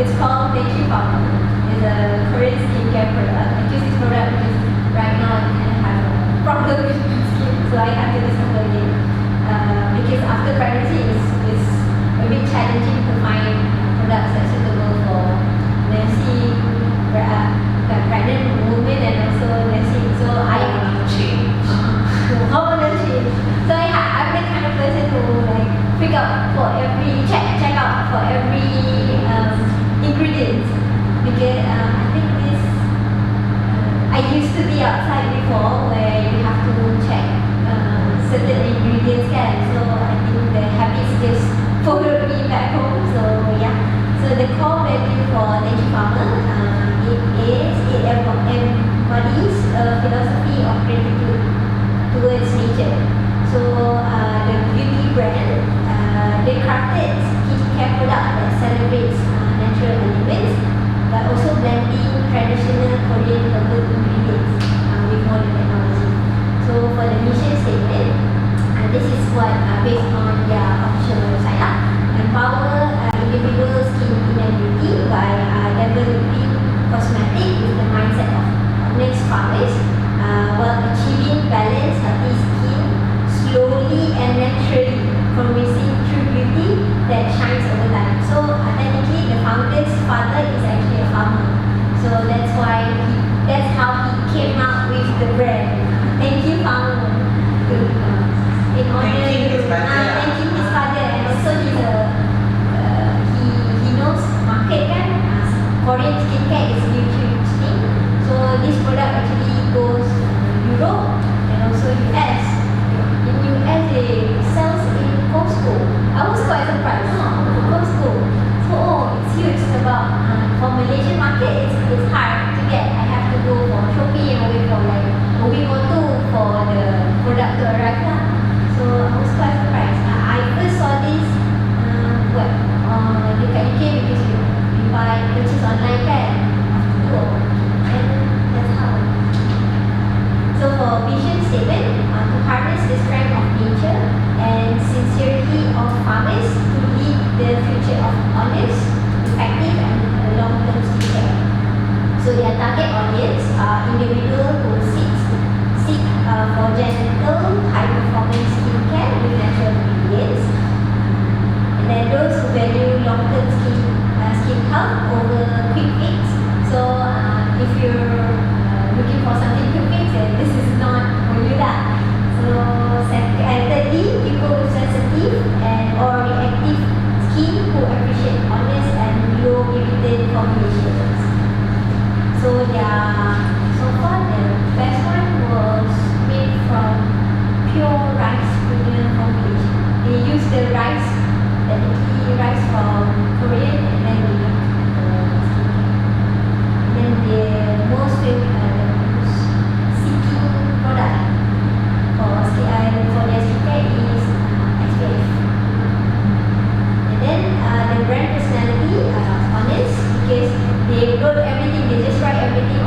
Speaker 2: It's called Thank You Farmer. It's a Korean skincare product. I choose this product because right now I kind of have a problem with my skin, so I have to discover it. Because after pregnancy, it's a bit challenging to find products that's suitable for nursing, pregnant women, and also nursing. So
Speaker 1: Change.
Speaker 2: hormonal change. So I'm the kind of person who like pick up for every check out for every ingredients because I think this I used to be outside before where you have to check certain ingredients kan. So I think the habits just followed me back home. So yeah. So the core value for Veggie Farmer it embodies a philosophy of gratitude towards nature. So the beauty brand, they crafted skincare product that celebrates natural elements, but also blending traditional Korean herbal ingredients with modern technology. So for the mission statement, this is what based on their official website lah. Empower individual skin inner beauty by developing cosmetic with the mindset of honest farmers, while achieving balanced healthy skin slowly and naturally, promising true beauty that shines over time. So technically, the founder's father is actually a farmer. So that's how he came up with the brand. Thank you, farmer. In honor,
Speaker 1: Thanking his father.
Speaker 2: thanking his father, and also he knows market kan. Korean skincare is huge thing. So this product actually goes Europe and also US. In US they sells in Costco. I was quite surprised. Costco. So it's huge. It's about for Malaysian market it's hard to get. I have to go for Shopee and wait for like a week or two for the product to arrive lah. So I was quite surprised. I first saw this dekat UK because you buy purchase online kan. After and that's how. So for vision statement, to harness the strength of nature and sincerity of farmers to lead the future of honest, effective and long-term skincare. So their target audience are individuals who seek for gentle, high-performance skincare with natural ingredients. And then those who value long-term skin health over quick fix. So if you're looking for something quick fix, then this is not for you lah. So thirdly, people with sensitive and or reactive skin who appreciate honest and low irritant formulations. So so far the best one was made from pure rice punya formulation. They use the rice, technically rice from Korean, and then they make then the most seeking product for their skincare is SPF. And then the brand personality honest because they wrote everything, they just write everything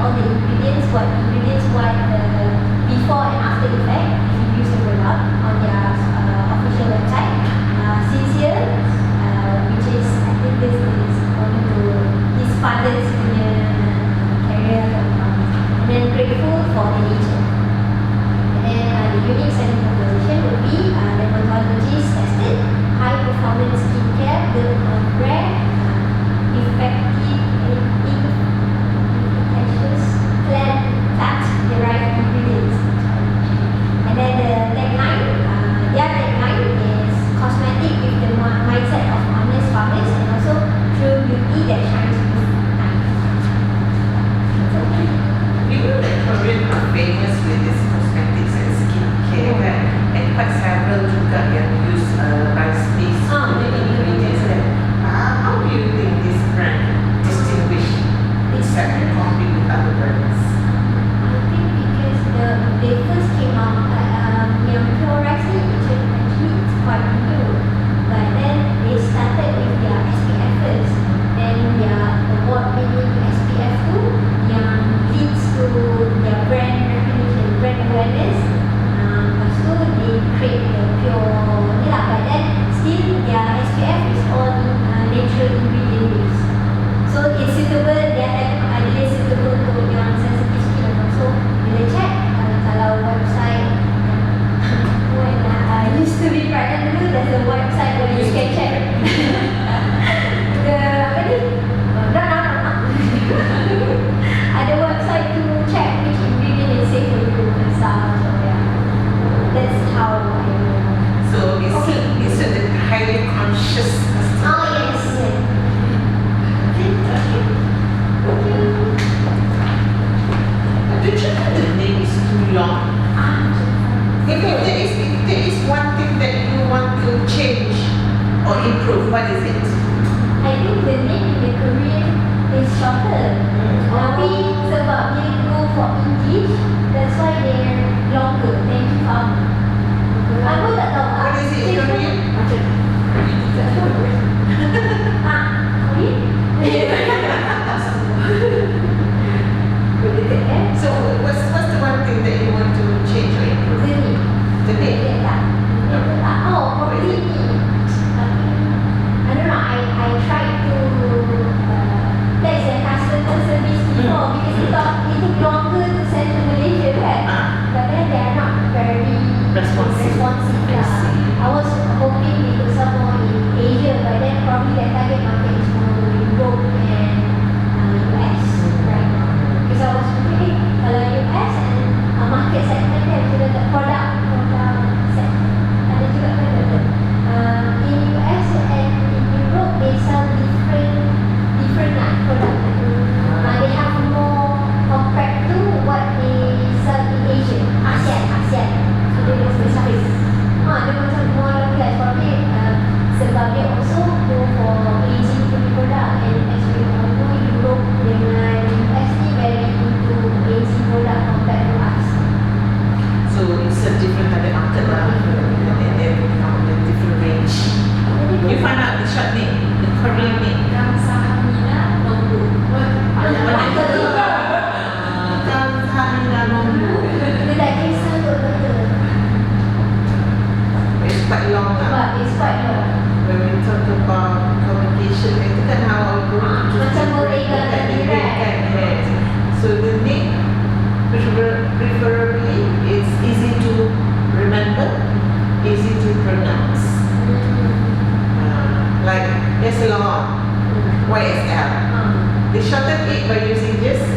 Speaker 1: They shorten it by using just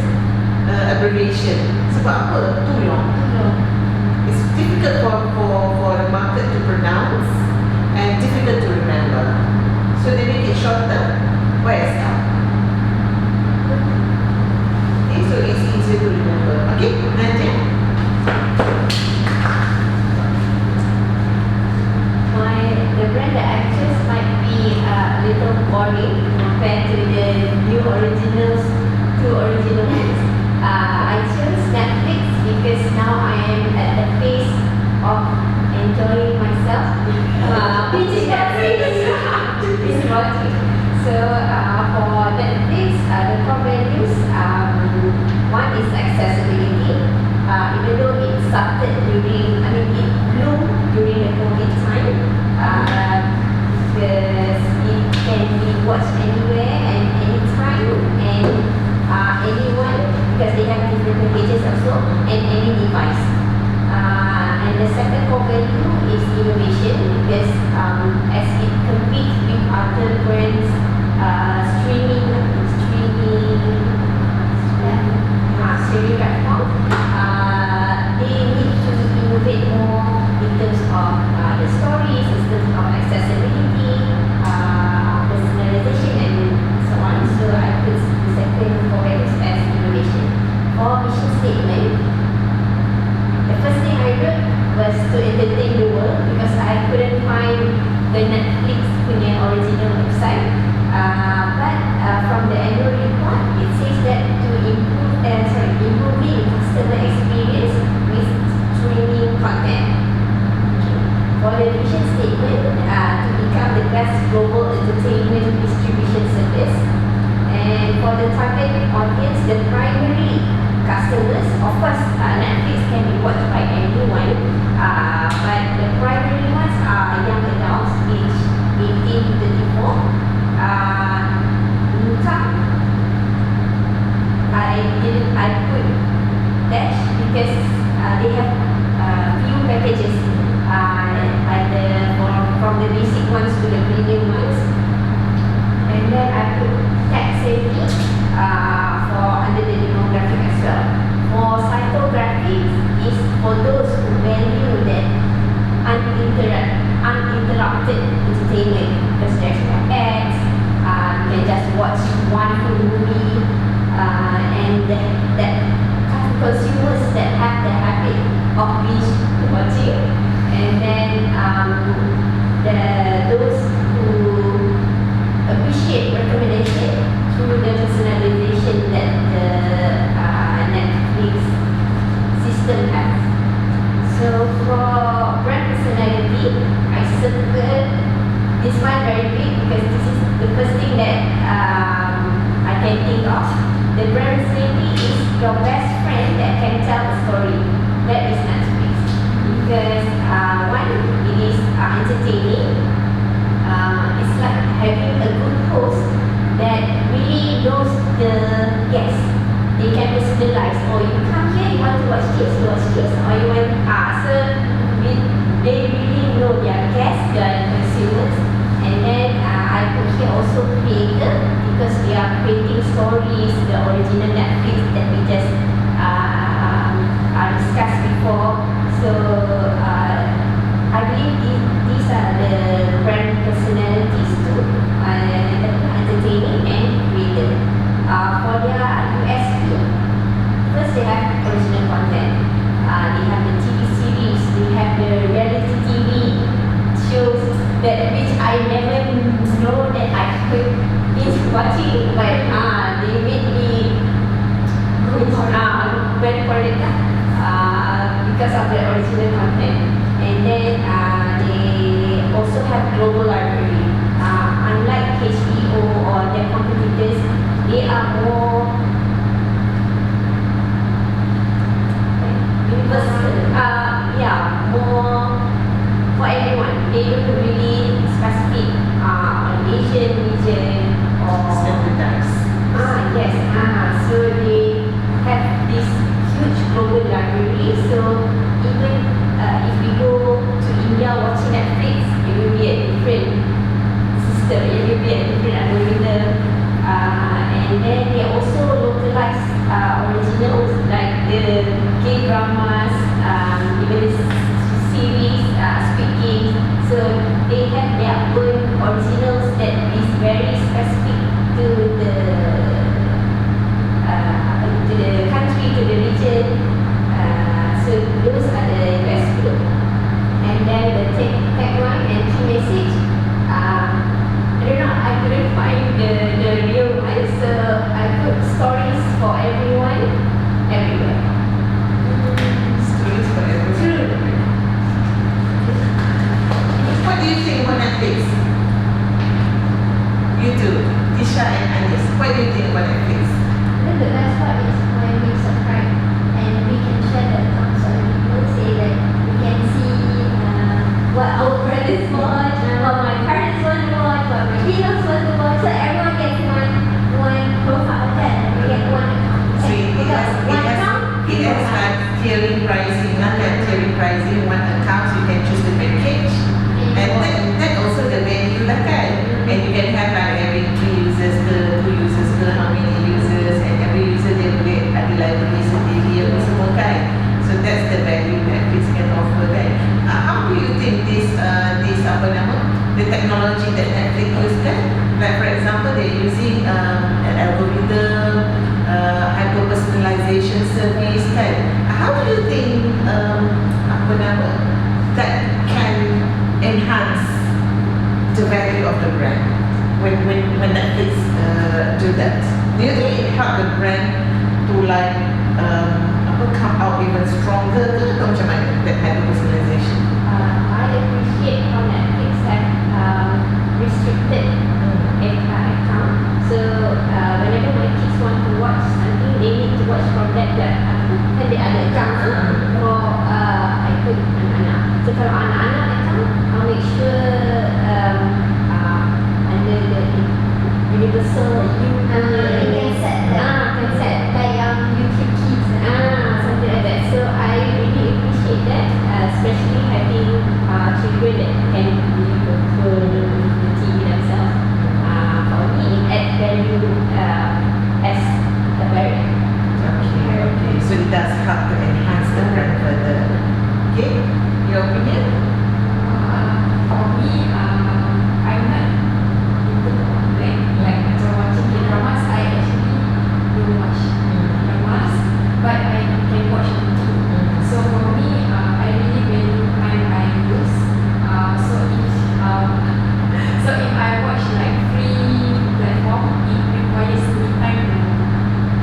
Speaker 1: abbreviation. Sebab apa? Tulong. It's difficult for the market to pronounce and difficult to remember. So they make it shorter. Where's that? Okay, so it's easier to remember. Okay, Nadia?
Speaker 3: The brand that I choose might be a little boring compared to the new originals, two original ones. I chose Netflix because now I am at the phase of enjoying myself. Binge watching. So for Netflix, the core values, one is accessibility. Even though it started during, it bloomed during the COVID time, because it can be watched anywhere and anytime and anyone, because they have different packages also, and any device. And the second core value is innovation, because as it competes with other brands, streaming platform, they need to innovate more in terms of the stories, in terms of accessibility, personalization, and so on. So I put the second core values as innovation. For mission statement, the first thing I wrote was to entertain the world, because I couldn't find the Netflix punya original website. But from the annual report, it says that to improving customer experience with streaming content. For the vision statement, to become the best global entertainment distribution service. And for the target audience, the primary customers, of course, Netflix can be watched by anyone, but the primary ones are young adults aged 18 to 34. Income, I put dash because they have few packages, either from the basic ones to the premium ones. And then I put tech savvy for under the demographic as well. For psychographics is for those who value that uninterrupted entertainment, because there's no ads, you can just watch one full movie, and that consumers that have the habit of binge watching. And then those who appreciate recommendation through the personalization that the Netflix system has. So for brand personality, I circled this one very big because this is the first thing that I can think of. The brand personality is your best friend that can tell a story. That is Netflix. Because one, it is entertaining. It's like having a good host that really knows the guests. They can personalize. Oh, you come here, you want to watch this, or you want so they really know their guests, their consumers. And then I put here also creator, because they are creating stories, the original Netflix that we just discussed before. So I believe these are the brand personalities too, entertaining and creative. For their USP, first they have original content. They have the TV series, they have the reality TV shows that which I never know that I could be watching, but they made me went for it because of the original content. And then they also have global library. Unlike HBO or their competitors, they are more universal. More for everyone. They don't really specific on Asian region or
Speaker 1: Standardized. do you think about Netflix?
Speaker 2: Then the best part is when we subscribe and we can share the account. So people say that we can see what our brothers watch, what my parents want to watch, what my in-laws want to watch. So everyone gets one profile kan. We get one account.
Speaker 1: So
Speaker 2: One account,
Speaker 1: it has like tiering pricing, not like tiering pricing. One account you can choose the package, and that also the value lah kan. And you can have like every 3 users ke, 2 users ke, how many users, and every user dia boleh ada library sendiri apa semua kan. So that's the value Netflix can offer kan. How do you think this apa nama, the technology that Netflix use kan? Like for example they're using an algorithm, hyper personalization service kan. How do you think apa nama that can enhance the value of the brand when Netflix do that? Do you think it help the brand to like come out even stronger ke atau macam mana that hyper personalization?
Speaker 3: I appreciate how Netflix have restricted account. So whenever my kids want to watch something, they need to watch from that kan dia ada account tu for I put anak-anak. So kalau anak-anak account, I'll make sure under the universal
Speaker 2: can set
Speaker 3: can set
Speaker 2: like YouTube Kids.
Speaker 3: something like that. So I really appreciate that, especially having children that can be control the TV themselves. For me, it adds value as a parent.
Speaker 1: Okay. So it does help to enhance the brand further. Okay, your opinion?
Speaker 4: For me, I'm not into like macam watching K-dramas. I actually don't watch dramas, but I can watch it too. So for me, I really value time I use. So if I watch like free platform, it requires me time to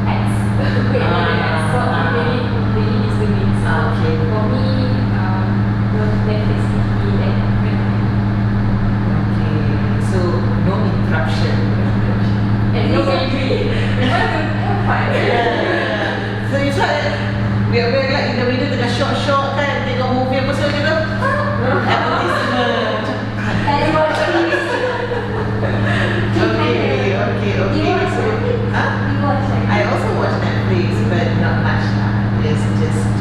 Speaker 4: ads. So I really needs to be. So
Speaker 1: Okay.
Speaker 4: for me, Netflix TV like
Speaker 1: Okay. So no interruption.
Speaker 4: and no entry. Want to have fun.
Speaker 1: So it's like we are like in the middle tengah short kan, tengok movie apa semua kita advertisement.
Speaker 2: That's what
Speaker 1: Okay.
Speaker 2: Do you watch
Speaker 1: So,
Speaker 2: Netflix?
Speaker 1: huh?
Speaker 2: Do you watch Netflix?
Speaker 1: I also watch Netflix, but not much lah. Just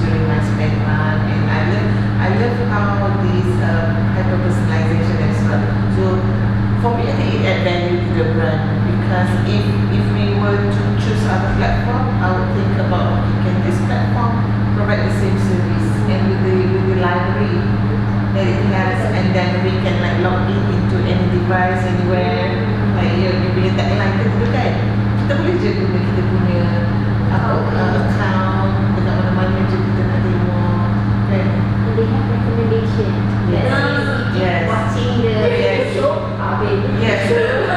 Speaker 1: during my spare time, and I love how this hyper personalization as well. So for me, I think it add value to the brand because if we were to choose other platform, I would think about can this platform provide the same service and with the library that it has, and then we can like log in into any device anywhere. Like you punya tagline tu kan, kita boleh je guna kita punya account dekat mana-mana je kita nak tengok kan.
Speaker 3: They have recommendation.
Speaker 1: Yes. Yes.
Speaker 3: Watching the
Speaker 1: Yes.
Speaker 3: show, baby.
Speaker 1: Yes, true.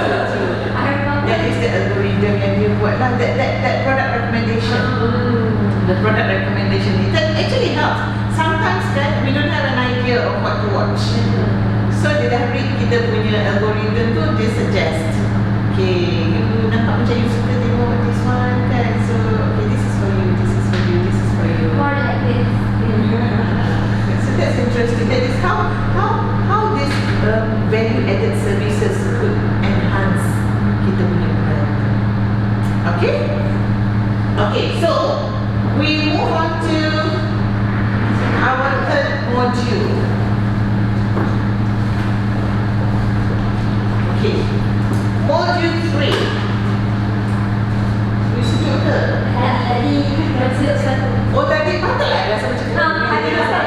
Speaker 3: I remember.
Speaker 1: That is the algorithm yang dia buat lah. That product recommendation. The product recommendation it actually helps. Sometimes kan we don't have an idea of what to watch. So dia dah read kita punya algorithm tu, dia suggest. Okay, you nampak macam you suka tengok this one kan. So okay, this is for you, this is for you, this is for you.
Speaker 2: More like this.
Speaker 1: So that's interesting. That is how this value-added services could enhance kita punya brand. Okay? Okay, so we move on to our third module. Okay, module 3. You setuju ke?
Speaker 2: Tadi masuk satu.
Speaker 1: Oh tadi patutlah rasa macam
Speaker 2: Ada rasa.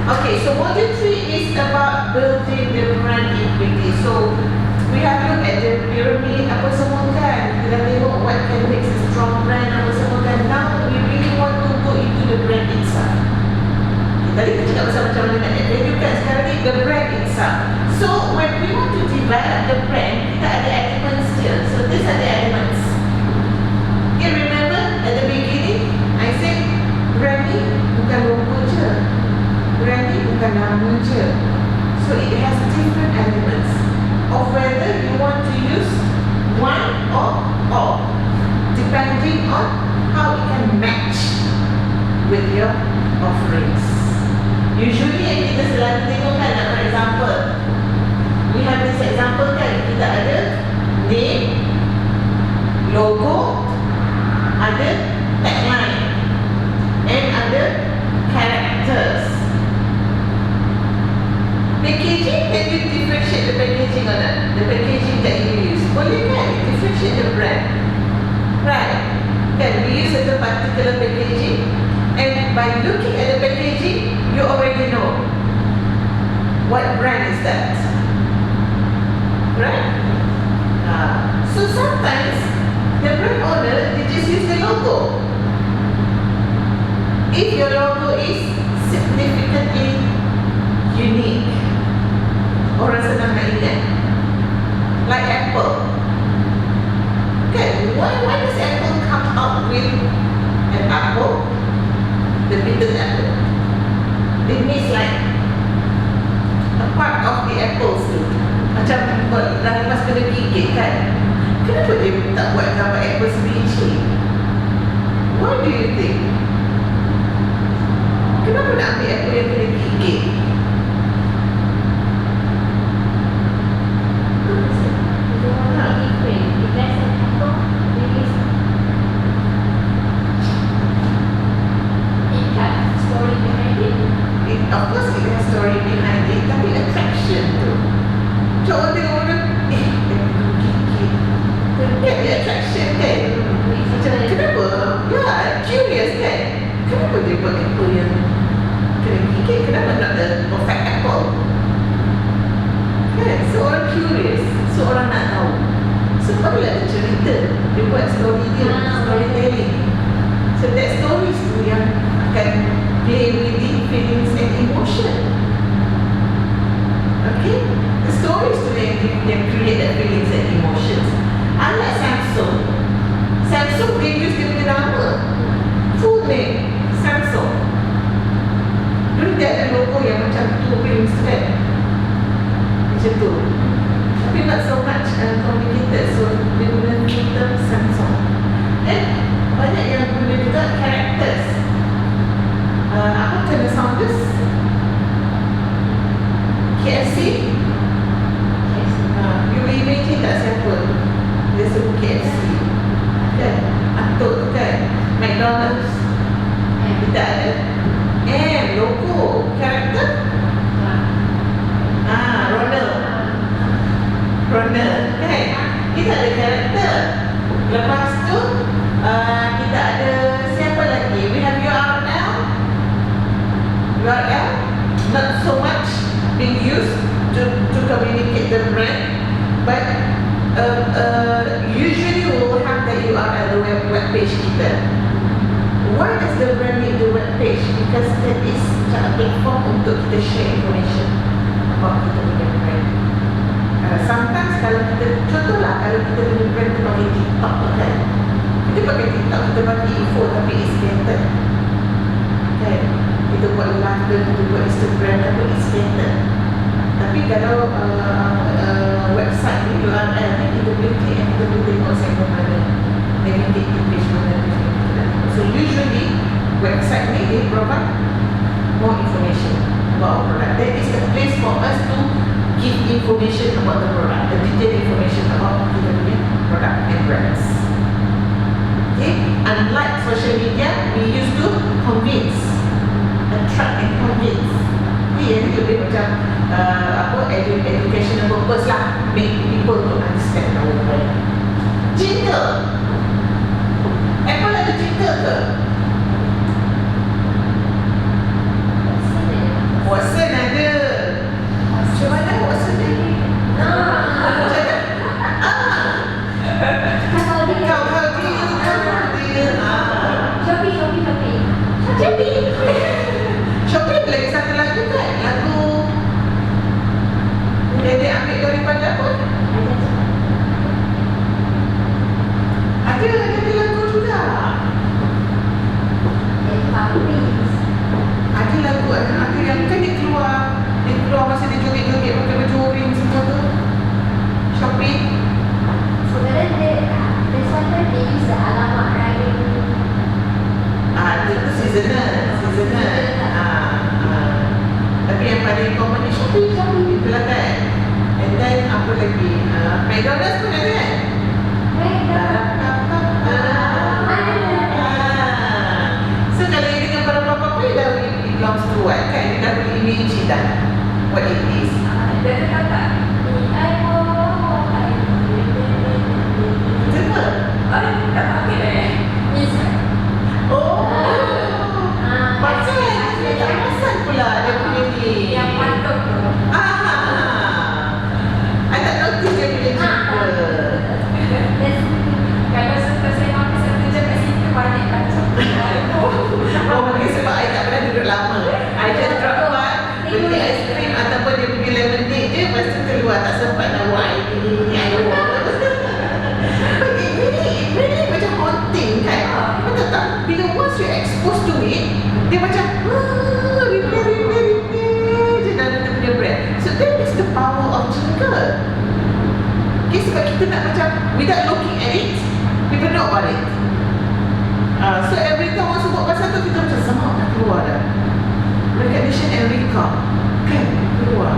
Speaker 1: Okay, so module 3 is about building the brand equity. So we have looked at the pyramid apa semua kan. Kita dah tengok what can make a strong brand apa semua kan. Now we really want to go into the brand itself. Tadi kita cakap pasal macam mana nak add value kan. Sekarang ni the brand itself. So when we want to develop the brand, kita ada elements dia. So these are the elements. Okay, remember at the beginning I said brand ni bukan logo je. Brand ni bukan nama je. So it has different elements of whether you want to use one or all. depending on how it can match with your offerings. Usually yang kita selalu tengok kan, for example, we have this example kan, kita ada name, logo, ada tagline, and ada characters. Packaging, can you differentiate the packaging or not? The packaging that you use, boleh kan? Differentiate the brand, right? Can we use a particular packaging, and by looking at the packaging, you already know what brand is that, right? So sometimes the brand owner, they just use the logo. If your logo is significantly unique, orang senang nak ingat, like Apple. Okay, why does Apple come out with an apple, the bitter apple? It means like a part of the apples tu, macam dah lepas kena gigit kan. Kenapa dia tak buat gambar apple sebiji? What do you think? Kenapa nak ambil apple yang kena gigit? Of course it has story behind it, tapi attraction tu. So orang tengok orang, gigit. Get the attraction kan? Macam kenapa? Ya, curious kan? Kenapa dia buat apple yang kena gigit? Kenapa nak the perfect apple? Kan? So orang curious, so orang nak tahu. So barulah dia cerita, dia buat story dia, storytelling. So that stories tu yang akan play with the feelings and emotion. Okay? The stories tu yang create that feelings and emotions. Unlike Samsung they use dia punya nama, full name, Samsung. Dulu dia ada logo yang macam two wings kan, macam tu. Tapi not so much complicated, so dia guna term Samsung. And banyak yang guna juga characters. Apa kena sounders? KFC? You imagine tak siapa dia sebut KFC kan? Atuk kan? McDonald's kita ada M, logo, karakter Ronald kan? Kita ada karakter. Lepas tu kita ada siapa lagi? We have URL, not so much being used to communicate the brand, but usually we will have the URL, the web page kita. Why does the brand need the web page? Because that is a platform untuk kita share information about kita punya brand. Sometimes kalau kita, contohlah kalau kita punya brand tu pakai TikTok kan, kita pakai TikTok, kita bagi info tapi it's scattered kan. Kita buat live, kita buat Instagram, tapi it's better. Tapi kalau website ni, URL ni, kita boleh klik dan kita boleh tengok segmen mana, negatif page mana. So usually website ni they provide more information about our product. That is the place for us to give information about the product, the detailed information about kita punya product and brands. Okay, unlike social media, we used to convince, attract and convince. Ini lebih macam educational purpose lah, make people to understand our brand. Jingle, Apple ada jingle ke? Watson ada. Macam mana Watson ni? Shopee lagi satu lagu kan? Lagu yang dia ambil daripada apa? McDonald's pun ada kan? So kalau you dengan barang apa-apa, you dah it belongs to what kan? You dah boleh imagine dah what it is.
Speaker 4: Dia kata
Speaker 1: Betul?
Speaker 4: tak pakai dah.
Speaker 1: Oh, pasal dia tak perasan pula dia punya ni.
Speaker 4: Yang patut tu.
Speaker 1: I tak notice dia punya jumpa.
Speaker 4: Kalau saya makan satu jam kat situ banyak kacau.
Speaker 1: Oh, mungkin sebab I tak pernah duduk lama. I just drop by, beli aiskrim ataupun dia punya lemonade je, lepas tu keluar, tak sempat nak buat ini, I walk. But it really macam haunting kan? Betul tak? Bila once you exposed to it, dia macam replay je dalam dia punya brand. So that is the power of jingle. Okay, sebab kita nak macam without looking at it, people know about it. So every time orang sebut pasal tu, kita macam semak nak keluar dah. Recognition and recall kan keluar.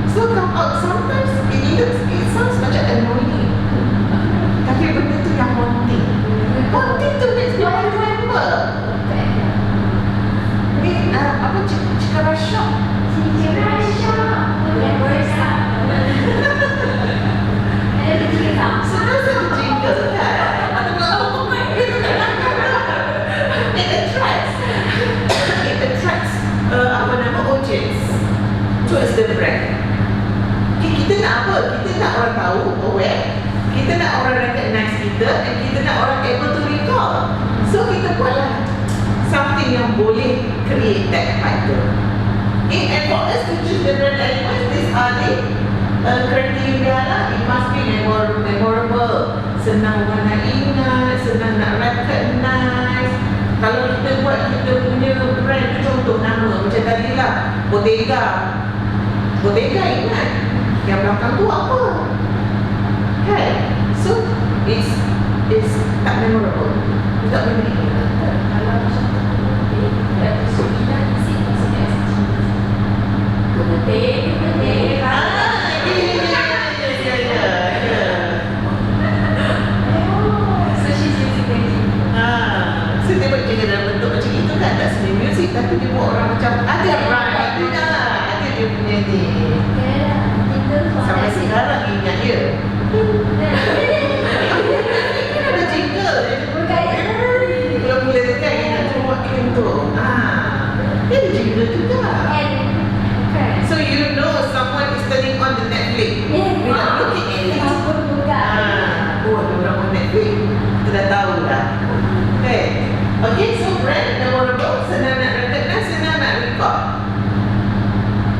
Speaker 1: So come out, sometimes it sounds macam annoying, tapi benda tu yang haunting. Haunting tu makes people remember. Ni apa cikara shop. So that's a jingle kan? It attracts apa nama audience towards the brand. Okay, kita nak apa? Kita nak orang tahu, aware. Kita nak orang recognize kita, dan kita nak orang able to recall. So kita buatlah something yang boleh create that factor. Okay, and for us to choose the brand elements, these are the criteria lah. It must be memorable, senang orang nak ingat, senang nak recognize. Kalau kita buat kita punya brand tu, contoh nama macam tadi lah, Bottega ingat, yang belakang tu apa kan? So it's tak memorable, tak boleh ingat.
Speaker 4: Kalau macam tu, dia Zurina Ismail maksudnya So she's using the gym.
Speaker 1: So dia buat juga dalam bentuk macam itu kan, tak seni muzik, tapi dia buat orang macam ada rhyme, ada dia punya ni. Sampai sekarang ingat dia. Ada jingle kalau mula tu kan ingat buat tu. Dia ada jingle juga. So you know someone is turning on the Netflix without looking at it. Oh, ada orang on Netflix, kita dah tahu dah. Okay, so brand memorable, senang nak recognize, senang nak record.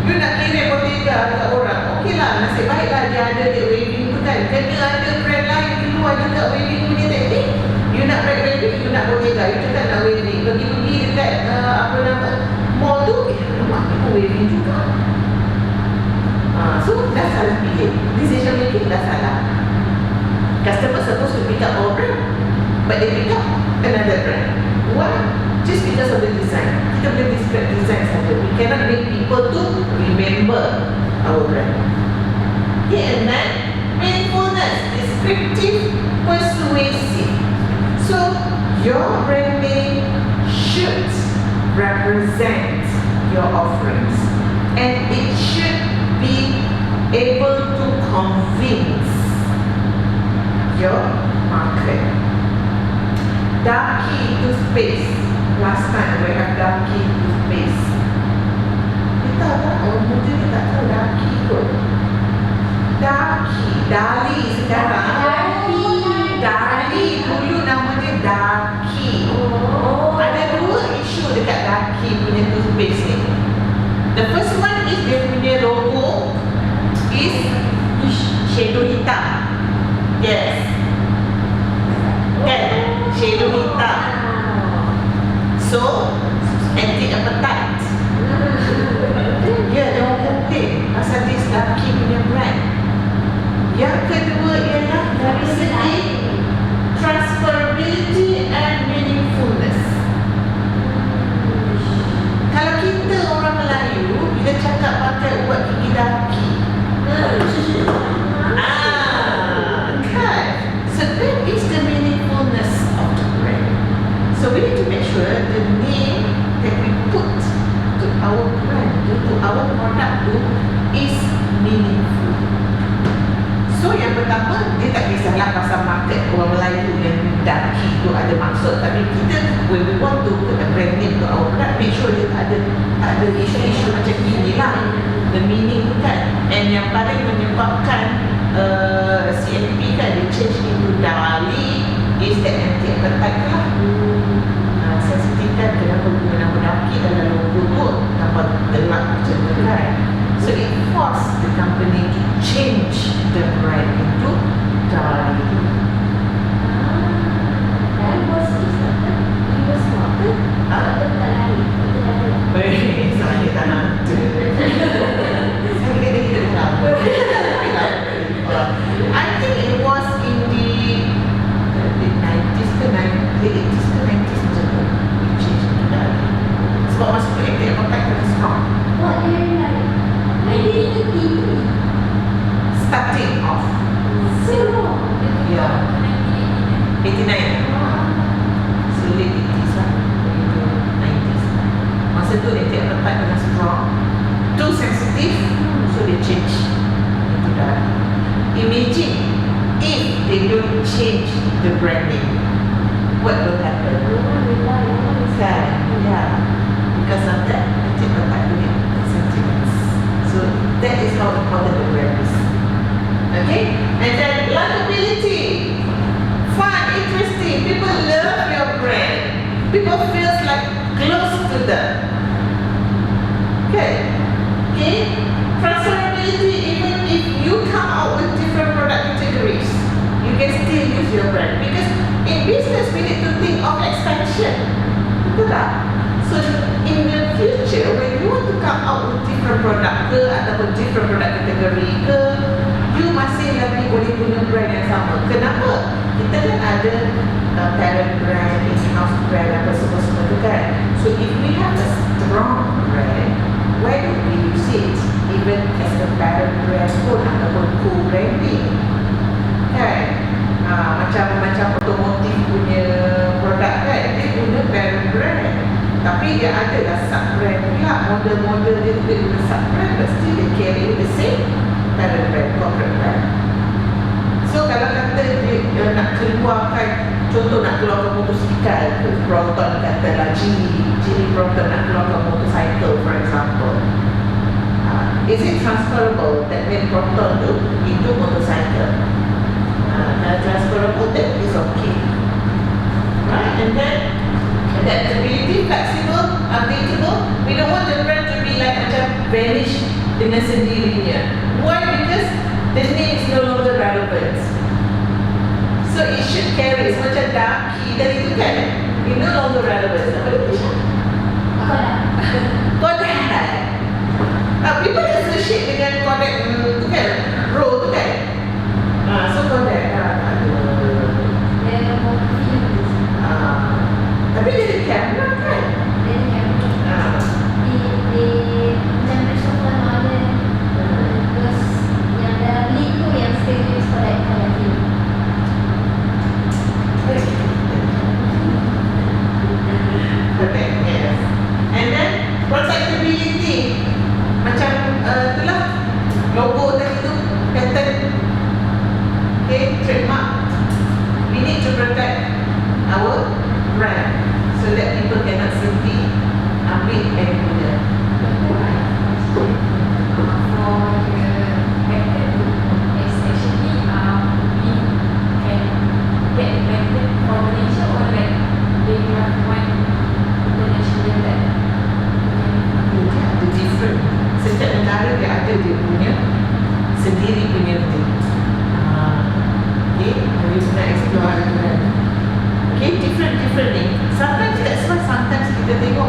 Speaker 1: You nak kirim Bottega dekat orang, okey lah, nasib baiklah dia ada dia waving tu kan. Kena ada brand lain keluar juga waving punya teknik. You nak brand waving, you nak Bottega, you cakap nak waving. Pergi-pergi dekat apa nama mall tu, nampak aku waving juga. So dah salah pilih, decision making dah salah. Customer supposed to pick up our brand, but they pick up another brand. Why? Just because of the design. Kita boleh describe design saja. We cannot make people to remember our brand. Okay, and then meaningfulness, descriptive, persuasive. So your branding should represent your offerings, and it should be able to convince your market. Darky toothpaste. Last time we have Darky toothpaste. Kita tak, orang muda ni tak tahu Darky kot. Darky, Dali sekarang. Dali, dulu nama dia Darky. Ada dua isu dekat Darky punya toothpaste ni. The first one is dia punya logo is shadow hitam. Yes. Kan? Shadow hitam. So, anti-appetite. Ya, dia orang komplain pasal this Darky punya brand. Yang kedua ialah dari segi transferability and meaningfulness. Kalau kita orang Melayu, bila cakap pakai ubat gigi Darky, orang Melayu yang daki tu ada maksud, tapi kita when we want to put a brand name to our product, make sure dia tak ada isu-isu macam gini lah, the meaning tu kan. And yang paling menyebabkan CMP kan dia change into Dali is that anti-appetite lah. Sensitif kan, kenapa guna nama daki dalam logo tu nampak gelap macam tu kan. So it forced the company to change the brand into Dali.
Speaker 2: Dan bos ni bos apa? Ada tak lain.
Speaker 1: Saya tak nak. Saya kena kita kenapa. I think it was in the late 90s ke 80s ke 90s macam tu. We changed to Dali. Sebab masa tu anti-appetite was strong.
Speaker 2: What dia lain? I didn't think.
Speaker 1: Starting off.
Speaker 2: So long.
Speaker 1: Yeah. 89. So late 80s lah. Into 90s. Masa tu anti-appetite was strong. Too sensitive. So they change into Dali. Imagine if they don't change the brand name, what will happen? Kan? Yeah. Because of that, anti-appetite punya sentiments. So that is how important the brand is. Okay? And then likability. Fun, interesting. People love your brand. People feels like close to them. Okay? Okay? Transferability, even if you come out with different product categories, you can still use your brand. Because in business, we need to think of expansion. Betul tak? So in the future, when you want to come out with different product ke ataupun different product category ke, you masih lagi boleh guna brand yang sama. Kenapa? Kita kan ada parent brand, in-house brand, apa semua-semua tu kan. So if we have a strong brand, why don't we use it even as a parent brand pun ataupun co-branding? Kan? Macam otomotif punya produk kan, dia guna parent brand, tapi dia adalah sub-brand pula. Model-model dia guna sub-brand, but still they carry the same parent brand, corporate brand. So kalau kata dia nak keluarkan, contoh nak keluarkan motosikal ke, Brompton katalah Geely Brompton nak keluarkan motorcycle for example, is it transferable that name Brompton tu into motorcycle? Kalau transferable, then is okay, right? And then adaptability, flexible, updatable. We don't want the brand to be like macam Vanish dengan sendirinya. Why? Because the name is no longer relevant. So it should carry. Macam daki dari itu kan, it no longer relevant. Apa dia Malaysia? Kodak. People associate dengan Kodak tu kan, Pro tu kan. So Kodak tapi dia ada kamera kan? And then protectability, macam itulah logo tadi tu, pattern, okay, trademark. We need to protect our brand so that people cannot simply ambil and guna. Setiap negara dia ada dia punya sendiri punya tu. Okay, we nak explore dengan okay, different name. Sometimes that's why sometimes kita tengok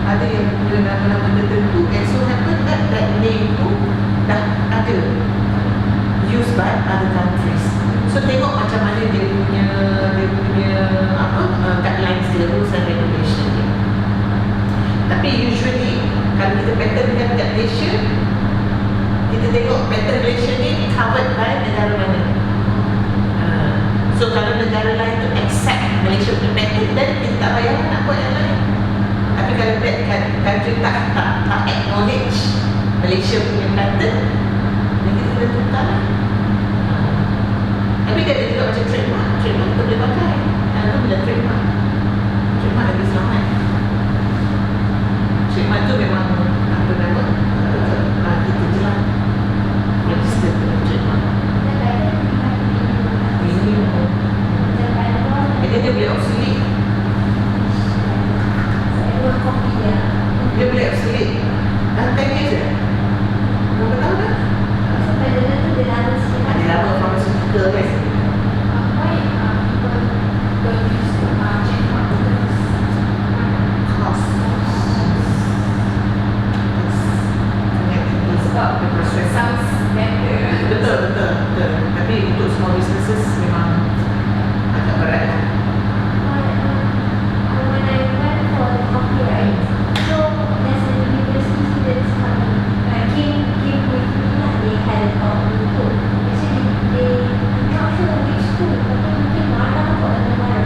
Speaker 1: ada yang guna nama-nama tertentu, and so happen that name tu dah ada used by other countries. So tengok macam mana dia punya guidelines dia, rules and regulation dia. Tapi usually kalau kita patternkan kat Malaysia, kita tengok pattern Malaysia ni covered by negara mana. So kalau negara lain tu accept Malaysia punya pattern, then kita tak payah nak buat yang lain. Tapi kalau that country tak acknowledge Malaysia punya pattern, then kita kena tukar lah. Tapi dia ada juga macam trademark. Trademark kita boleh pakai. Itu bila trademark. Trademark lagi selamat. Trademark tu memang apa nama? Kita je lah register trademark. Ini dia boleh obsolete. Dia boleh obsolete. Dah 10 years dah. Berapa tahun dah? Dia lama pharmaceutical kan.
Speaker 4: Why people don't use trademark terus?
Speaker 1: Cost. Sangat tinggi.
Speaker 4: Sebab the process sounds better.
Speaker 1: Betul. Tapi untuk small businesses memang agak berat lah.
Speaker 2: When I went for the copyright, so there's a university students came with me lah. They had a talk with me. Actually, I'm not sure which school, tapi mungkin mana kot atau mana.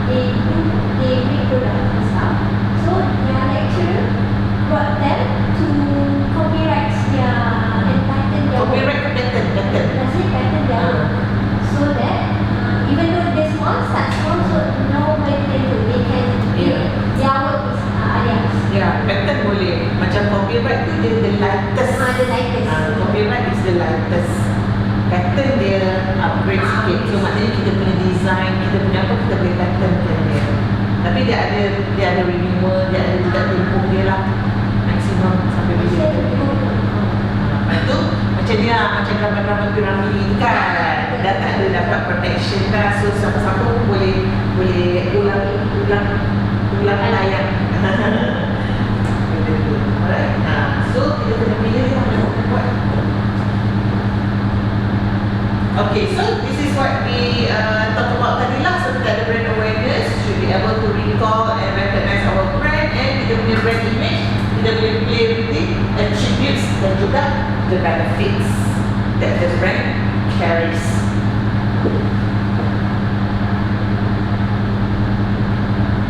Speaker 2: They make product and stuff. So their lecturer brought them to copyright their and patent their work.
Speaker 1: Copyright ke patent?
Speaker 2: Nasi patent their work. So that even though they're small, start small, so nobody can do. They can their work is theirs.
Speaker 1: Ya, patent boleh. Macam copyright tu dia the lightest.
Speaker 2: The lightest.
Speaker 1: Copyright is the lightest. Patent dia upgrade sikit. So maknanya kita punya design, kita punya apa, kita boleh patentkan dia. Tapi dia ada renewal, dia ada juga tempoh dia lah. Maksimum sampai bila. Lepas tu macam dia, macam drama-drama piramid ni kan. Dah tak ada dapat protection dah. So siapa-siapa pun boleh ulang layang. Alright. So kita kena pilih yang mana kita buat. Okay, so this is what we talk about tadi lah. So kita ada brand awareness, should be able to recall and recognize our brand, and kita punya brand image, kita boleh play with the attributes dan juga the benefits that the brand carries.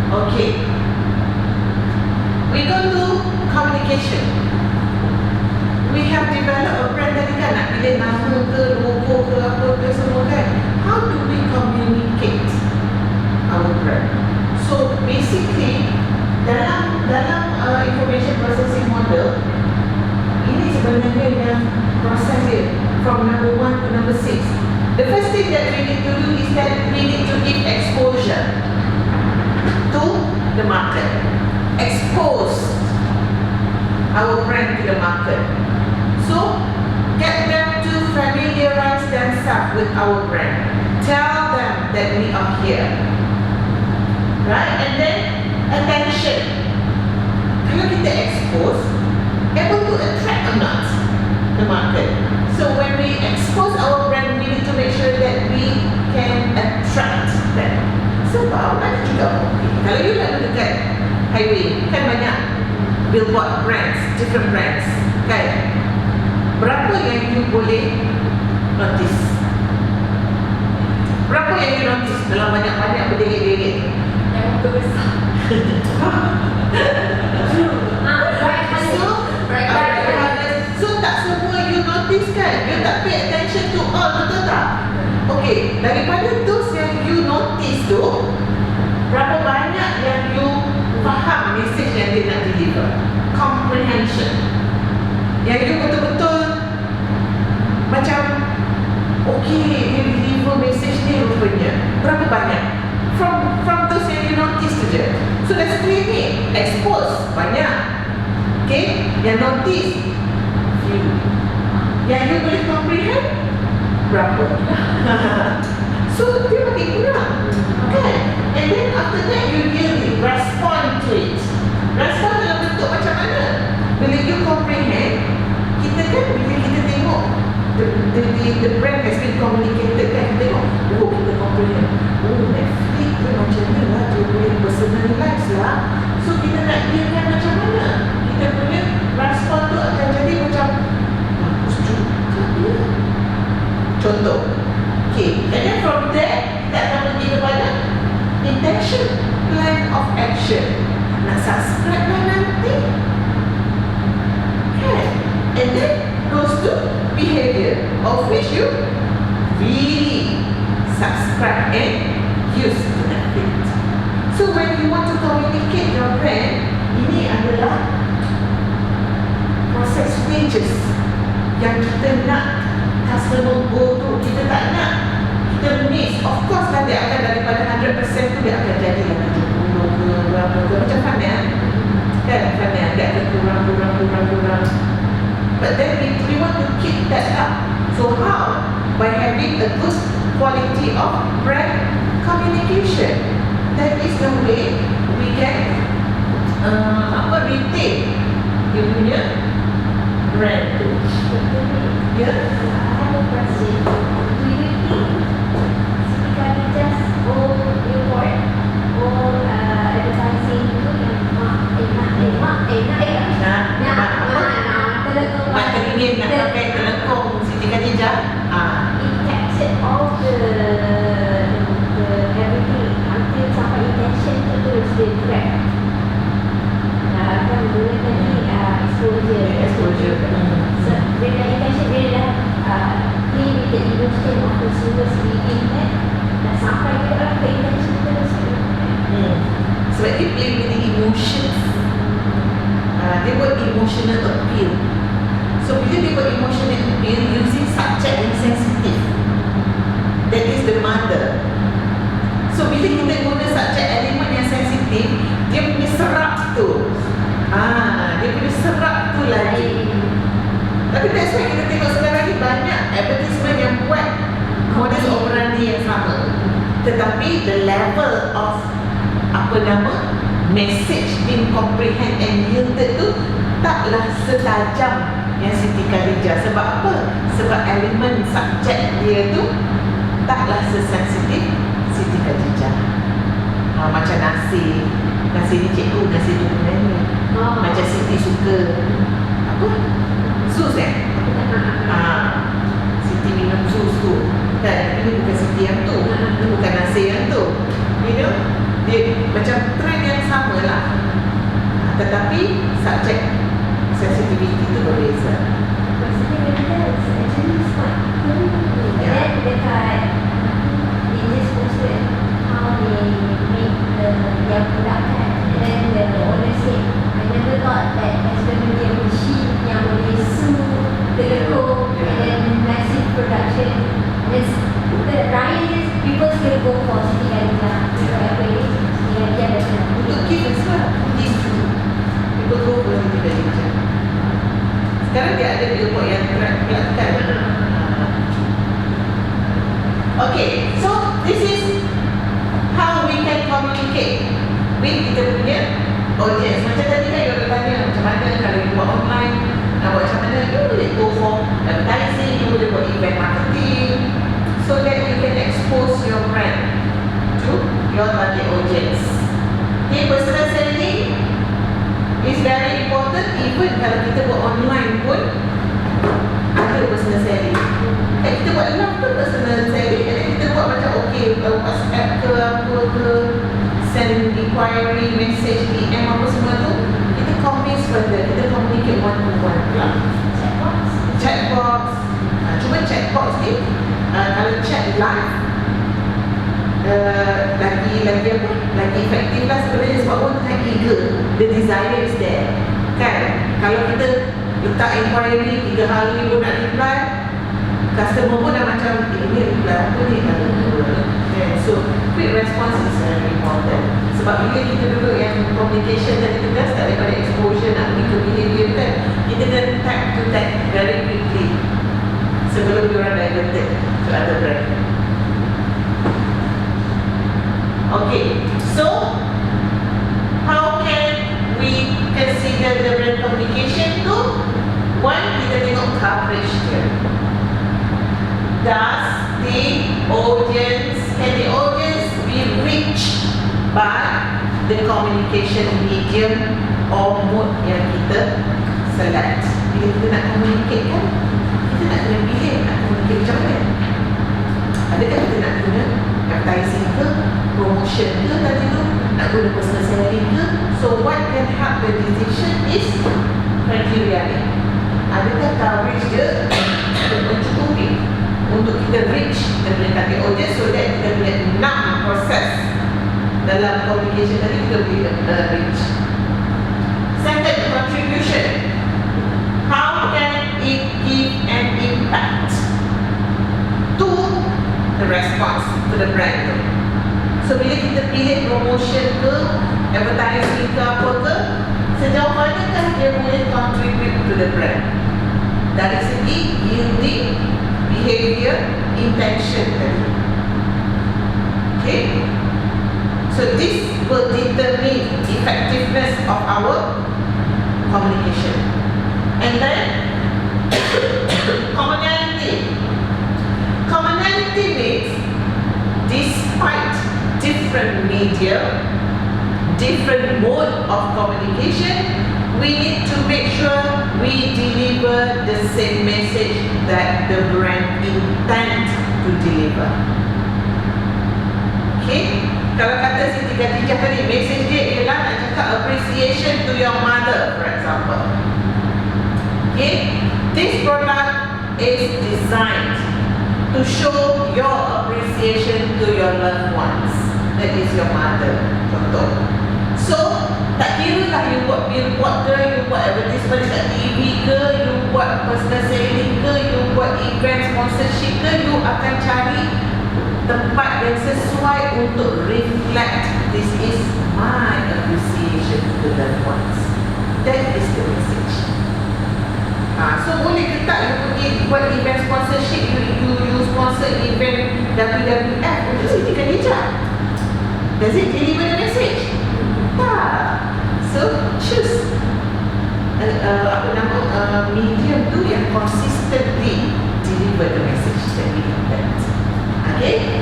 Speaker 1: Okay, we go to communication. We have developed a brand tadi kan, nak pilih nama ke, logo ke, apa ke semua kan. How do we communicate our brand? So basically dalam information processing model ini sebenarnya yang proses dia from number 1 to number 6. The first thing that we need to do is that we need to give exposure to the market. Expose our brand to the market. So, get them to familiarize themselves with our brand. Tell them that we are here. Right? And then, attention. Kalau kita expose, able to attract or not the market. So, when we expose our brand, we need to make sure that we can attract them. Sebab ada juga kalau you lalu dekat highway, kan banyak billboard brands, different brands, kan? Berapa yang you boleh notice? Berapa yang you notice dalam banyak-banyak berderet-deret?
Speaker 4: Yang muka besar.
Speaker 1: So tak semua you notice kan? You tak pay attention to all, betul tak? Okay, daripada those yang you notice tu, berapa banyak yang you faham message yang dia nak deliver? Comprehension. Yang you betul-betul macam okay, dia deliver message ni rupanya. Berapa banyak? From those yang you notice tu je. So dah screen ni, expose banyak. Okay, yang notice few. Yang you boleh comprehend berapa? So dia makin kurang, kan? And then after that you really respond to it. Respond dalam bentuk macam mana? Bila you comprehend, kita kan bila kita tengok the brand has been communicated kan, kita tengok, oh kita comprehend, oh Netflix tu macam ni lah, dia boleh personalize lah. So kita nak lihatkan macam mana kita punya respon tu akan jadi macam bagus juga dia. Contoh, okay, and then from there kita akan pergi kepada intention, plan of action. Nak subscribe lah nanti, kan? And then goes to behavior, of which you really subscribe and use to Netflix. So when you want to communicate your brand, ini adalah proses stages yang kita nak customer go to. Kita tak nak kita miss. Of course lah, dia akan daripada 100% tu dia akan jadi 70 ke berapa ke, macam funnel kan, funnel dia akan kurang. But then we want to keep that up. So how? By having a good quality of brand communication. That is the way we can retain dia punya brand tu.
Speaker 2: I have a question. Do you think Siti Khadijah's old billboard, old advertising itu yang
Speaker 1: Mak teringin nak pakai telekong Siti Khadijah.
Speaker 2: it captured all the everything until sampai intention tu terus dia crack. Kan mula tadi exposure. So dengan intention dia dah play with the emotion of consumers reading kan, dah sampai ke orang ke intention terus.
Speaker 1: Sebab dia play with the emotions. Dia buat emotional appeal. So bila dia buat emotional appeal using subject yang sensitif, that is the mother. So bila kita guna subject elemen yang sensitif, dia punya serap tu, dia punya serap tu lagi. Tapi that's why kita tengok sekarang ni banyak advertisement yang buat modus operandi yang sama, tetapi the level of message being comprehend and yielded tu taklah setajam yang Siti Khadijah. Sebab apa? Sebab elemen subjek dia tu taklah sesensitif Siti Khadijah. Macam nasi ni cikgu, nasi tu menu. Macam Siti suka apa? Sus Siti minum sus tu kan, ini bukan Siti yang tu, ini bukan nasi yang tu. You know, dia macam trend yang sama lah, tetapi subjek sensitivity tu berbeza.
Speaker 2: Maksudnya kita actually smart. Dan dekat in this posted how they make their product kan, and then the owner said, I never thought that there's going to be a machine yang boleh sew telekong and then massive production. It's the Ryan is people still go for Siti Khadijah. Whatever it is, Siti Khadijah better.
Speaker 1: Untuk kids as well, these two people go for Siti Khadijah. Sekarang dia ada billboard yang kelakkan. Okay, so this is how we can communicate with kita punya audience. Macam tadi kan you tanya macam mana kalau you buat online, nak buat macam mana, you boleh go for advertising, you boleh buat event marketing, so that you can expose your brand to your target audience. Okay, personal selling is very important. Even kalau kita buat online pun ada personal selling. Kita buat live tu personal selling, and then kita buat macam WhatsApp ke apa ke, send inquiry, message, DM apa semua tu, kita convince further, kita communicate one to one pula. Chatbox. Cuma chatbox ni kalau chat live lagi efektif lah sebenarnya, sebab orang tengah eager, the desire is there kan. Kalau kita letak inquiry 3 hari pun nak reply, customer pun dah macam ini reply apa ni kalau so quick response is very important. Sebab bila kita duduk yang communication tadi kita start daripada exposure nak pergi ke behavior kan, kita kena tag to tag very quickly sebelum diorang diverted to other brand. Okay, so how can we consider the brand communication tu? One, kita tengok coverage dia. Can the audience be reached by the communication medium or mode yang kita select? Bila kita nak communicate kan, kita nak kena pilih nak communicate macam mana. Adakah kita nak guna advertising ke, promotion ke tadi tu, nak guna personal selling ke? So what can help the decision is criteria ni. Adakah coverage dia mencukupi? untuk kita reach kita punya target audience, so that kita punya 6 proses dalam communication tadi kita boleh reach. Second, contribution. How can it give an impact to the response to the brand tu? So bila kita pilih promotion ke, advertising ke apa ke, sejauh manakah dia boleh contribute to the brand dari segi yielding, behavior, intention tadi. Okay, so this will determine effectiveness of our communication. And then commonality. Commonality means despite different media, different mode of communication, we need to make sure we deliver the same message that the brand intend to deliver. Okay, kalau kata Siti Khadijah tadi, message dia ialah nak cakap appreciation to your mother, for example. Okay, this product is designed to show your appreciation to your loved ones, that is your mother, contoh. So, tak kira lah you buat billboard ke, you buat advertisement kat TV ke, you buat personal selling ke, you buat event sponsorship ke, you akan cari tempat yang sesuai untuk reflect this is my appreciation to the loved ones. That is the message. So boleh ke tak you pergi buat event sponsorship, you sponsor event WWF untuk Siti Khadijah? Does it deliver the message? Tak. So choose medium tu yang consistently deliver the message that we intend. Okay.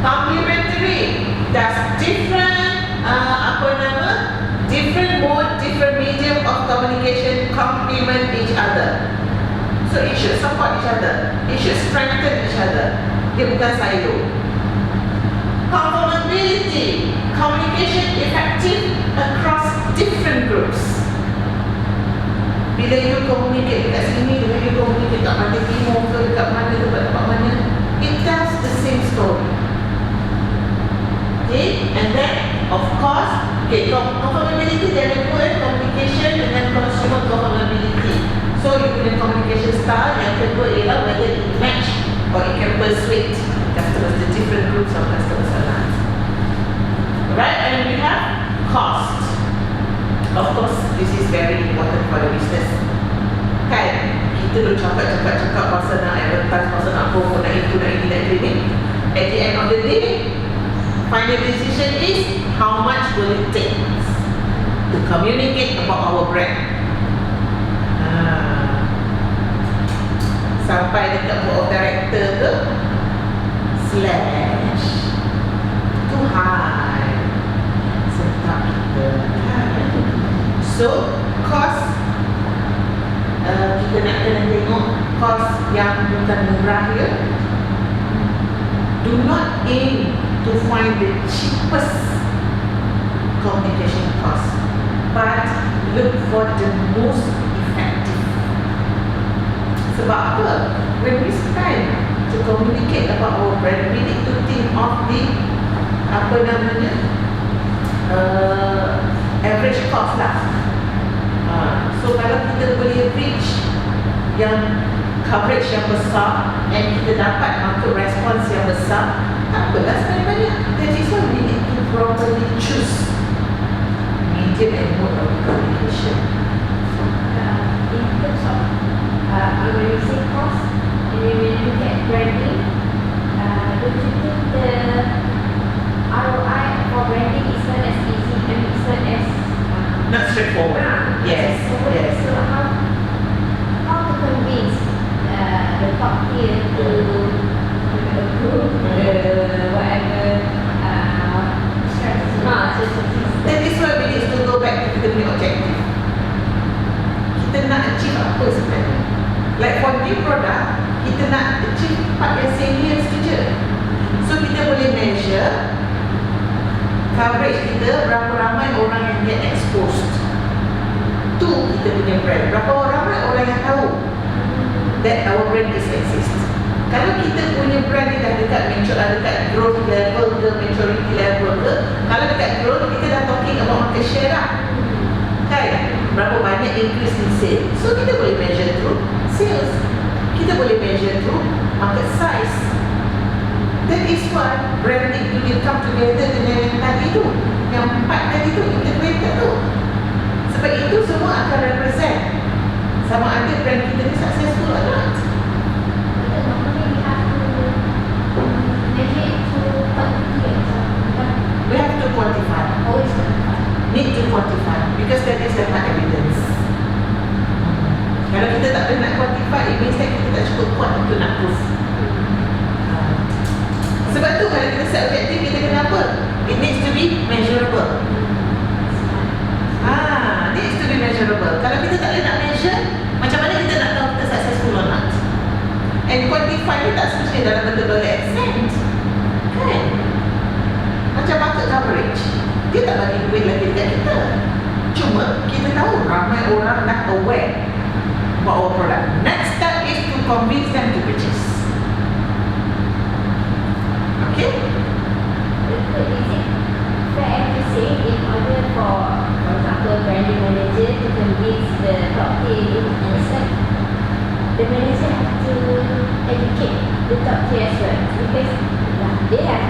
Speaker 1: Complementary. That's different different mode, different medium of communication complement each other. So it should support each other. It should strengthen each other. Dia bukan silo. Conformability. Communication effective across different groups. Bila you communicate dekat sini, dengan you communicate kat Pantai Timur ke, dekat mana, tempat-tempat mana, it tells the same story. Okay, and then of course, okay, conformability dan communication dengan consumer conformability. So you punya communication style yang kedua ialah whether it match or it can persuade customers, the different groups of customers alike. Right, and we have cost. Of course, this is very important for the business. Kan, kita dah cakap pasal nak advertise, pasal nak promote, nak itu, nak ini, nak ini. At the end of the day, final decision is how much will it take to communicate about our brand. Sampai dekat board of director ke, slash too high, serta kita. So cost, kita nak kena tengok cost yang bukan murah ya. Do not aim to find the cheapest communication cost, but look for the most effective. Sebab apa? When we spend to communicate about our brand, we need to think of the average cost lah. So kalau kita boleh reach yang coverage yang besar and kita dapat market response yang besar, tak apalah spend banyak. That is why we need to properly choose medium and mode of communication.
Speaker 3: In terms of analyzing cost, and then when you look at branding, don't you think the ROI for branding is not as easy and it's not as
Speaker 1: Not straightforward. Yes, yes.
Speaker 3: So how to convince the top tier to approve whatever strategy?
Speaker 1: That is why we need to go back to kita punya objective. Kita nak achieve apa sebenarnya? Like for new product, kita nak achieve part yang salience je. So kita boleh measure coverage kita, berapa ramai orang yang get exposed to kita punya brand, berapa ramai orang yang tahu that our brand is exist. Kalau kita punya brand ni dah dekat growth level ke, maturity level ke, kalau dekat growth, kita dah talking about market share lah. Kan? Berapa banyak increase in sales. So kita boleh measure through sales. Kita boleh measure through market size. That is what branding will come together dengan yang tadi tu. Yang 4 tadi tu, integrated tu. Sebab itu semua akan represent sama ada brand kita ni successful or not.
Speaker 2: Because normally we have to measure it through quantity and stuff.
Speaker 1: We have to quantify.
Speaker 2: Always quantify.
Speaker 1: Need to quantify because that is the hard evidence. Kalau kita tak boleh nak quantify, it means that kita tak cukup kuat untuk nak proof. Sebab tu kalau kita set objektif, kita kena apa? It needs to be measurable. Needs to be measurable. Kalau kita tak boleh nak measure, macam mana kita nak tahu kita successful or not? And quantify ni tak semestinya dalam bentuk dollar and cent. Kan? Macam market coverage, dia tak bagi duit lagi dekat kita. Cuma kita tahu ramai orang nak aware about our product. Next step is to convince them to purchase. Okay?
Speaker 3: Is it fair to say in order for example, branding manager to convince the top tier person, the manager have to educate the top tier as well because they have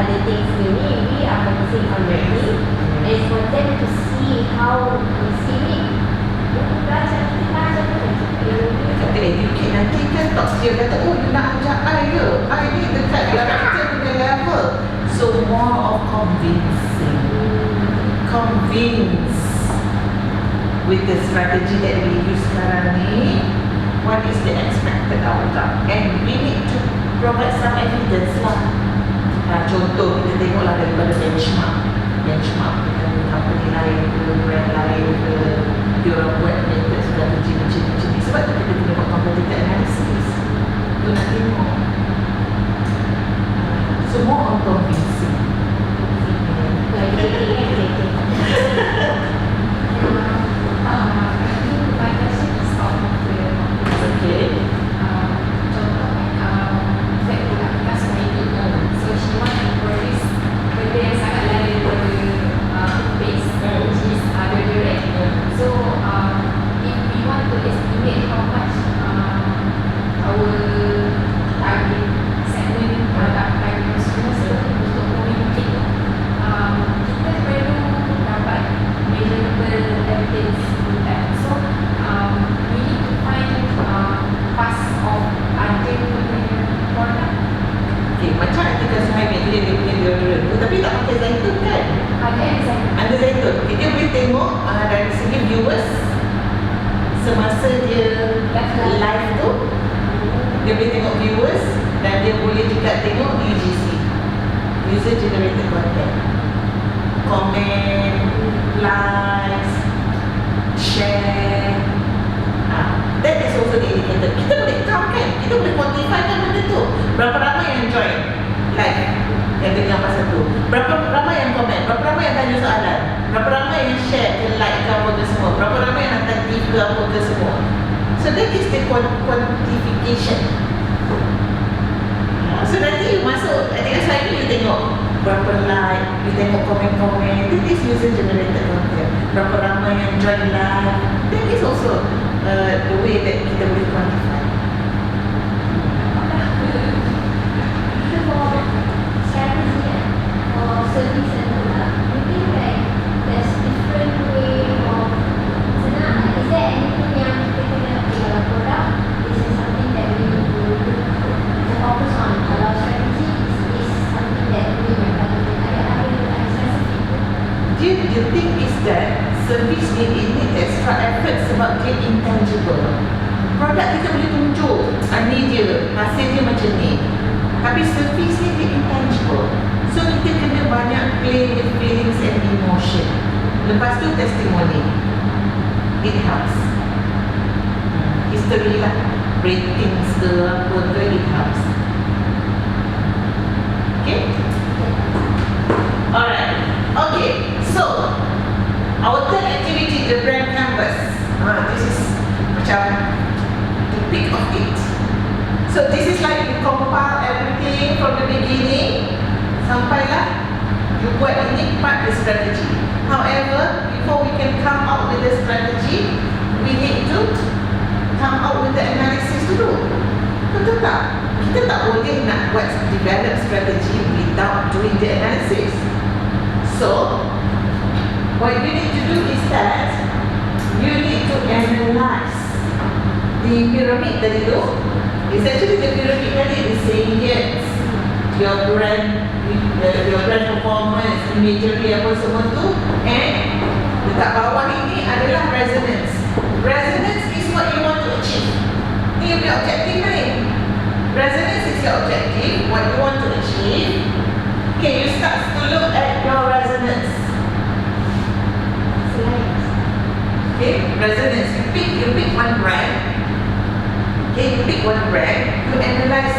Speaker 3: other things to need. We are focusing on branding and it's for them to see how we see it.
Speaker 1: Kata educate nanti kan top tier kata, oh you nak ajak I ke? I ni dekat director punya level. So more of convincing. Convince with the strategy that we use sekarang ni, what is the expected outcome, and we need to provide some evidence lah. Contoh kita tengoklah daripada benchmark dengan company lain ke, brand lain ke, dia orang buat method strategi macam ni. Sebab tu kita kena buat competitor analysis. Tu nak tengok. So more on convincing.
Speaker 4: My question is out of the
Speaker 1: Okay.
Speaker 4: contohnya saya bukan kelas ini, so she want to produce benda yang sangat lain daripada base, which is the direct. So if we want to estimate how much our target segment product target consumers untuk communicate, kita perlu dapat measurable evidence with that. So we need to find pass of ada product.
Speaker 1: Okay, macam artikel Suhaimi dia punya deodorant tu, tapi tak pakai zaitun kan? Ada zaitun. Okay, dia boleh tengok dari segi viewers semasa dia live tu, dia boleh tengok viewers dan dia boleh juga tengok UGC, user generated content, comment, likes, share. That is also the indicator. Kita boleh count kan? Kita boleh quantify kan benda tu. Berapa ramai yang join live yang dengar pasal tu, berapa ramai yang komen, berapa ramai yang tanya soalan, berapa ramai yang share ke, like ke apa ke semua, berapa ramai yang aktif ke apa ke semua. So that is the quantification. So nanti you masuk artikel saya ni, you tengok berapa like, you tengok komen-komen. That is user generated content. Berapa ramai yang join live. That is also the way that kita boleh quantify.
Speaker 2: So for strategy or service and product, maybe like there's different way of is there anything yang kita kena kalau produk, this is something that we need to focus on. Kalau strategy is something that we need to ada specific.
Speaker 1: The thing is that service ni it need extra effort sebab dia intangible. Produk kita boleh tunjuk, ni dia, hasil dia macam ni. Tapi service ni dia intangible. So kita kena banyak play with feelings and emotion. Lepas tu testimoni. It helps. History lah, ratings ke apa ke, it helps. Okay? Alright. Okay, so our third activity, the brand canvas. This is macam the peak of it. So this is like you compile everything from the beginning sampailah you buat ini part the strategy. However, before we can come out with the strategy, we need to come out with the analysis dulu. Betul tak? Kita tak boleh nak buat develop strategy without doing the analysis. So, what you need to do is that you need to analyze the pyramid tadi tu. It's actually the pyramid tadi, resilience, your brand performance, imagery apa semua tu, and dekat bawah ini adalah resonance. Resonance is what you want to achieve. Ni your objective ni. Resonance is your objective, what you want to achieve. Okay, you start to look at your resonance. Okay, resonance. You pick one brand. Okay, you pick one brand. You analyze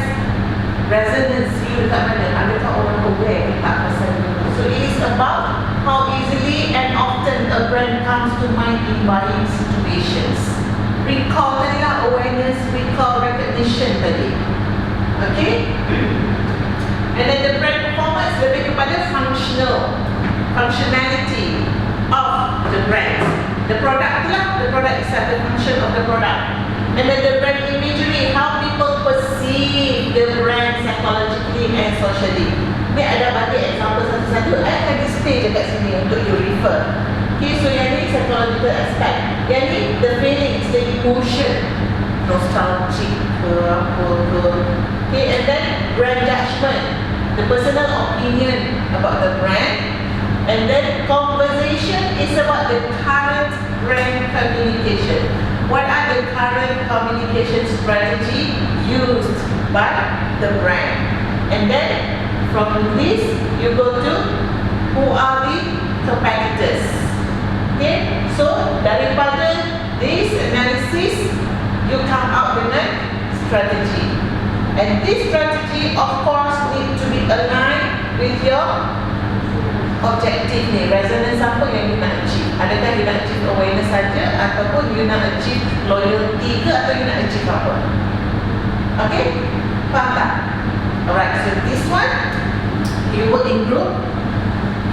Speaker 1: resonance you dekat mana. Adakah orang aware tak pasal ni? So it is about how easily and often a brand comes to mind in buying situations. Recall tadilah awareness, recall recognition tadi. Okay? And then the brand performance lebih kepada functionality of the brand. The product itulah, the product itself, the function of the product. And then the brand imagery, how people perceive the brand psychologically and socially. Ni ada banyak example satu-satu. I akan display je kat sini untuk you refer. Okay, so yang ni psychological aspect. Yang ni the feelings, the emotion, nostalgic ke apa ke. Okay, and then brand judgment, the personal opinion about the brand. And then conversation is about the current brand communication. What are the current communication strategy used by the brand? And then from this you go to who are the competitors. Okay, so daripada this analysis you come out dengan strategy. And this strategy of course need to be aligned with your objektif ni, resonance apa yang you nak achieve. Adakah you nak achieve awareness saja ataupun you nak achieve loyalty ke, atau you nak achieve apa? Okay? Faham tak? Alright, so this one you work in group.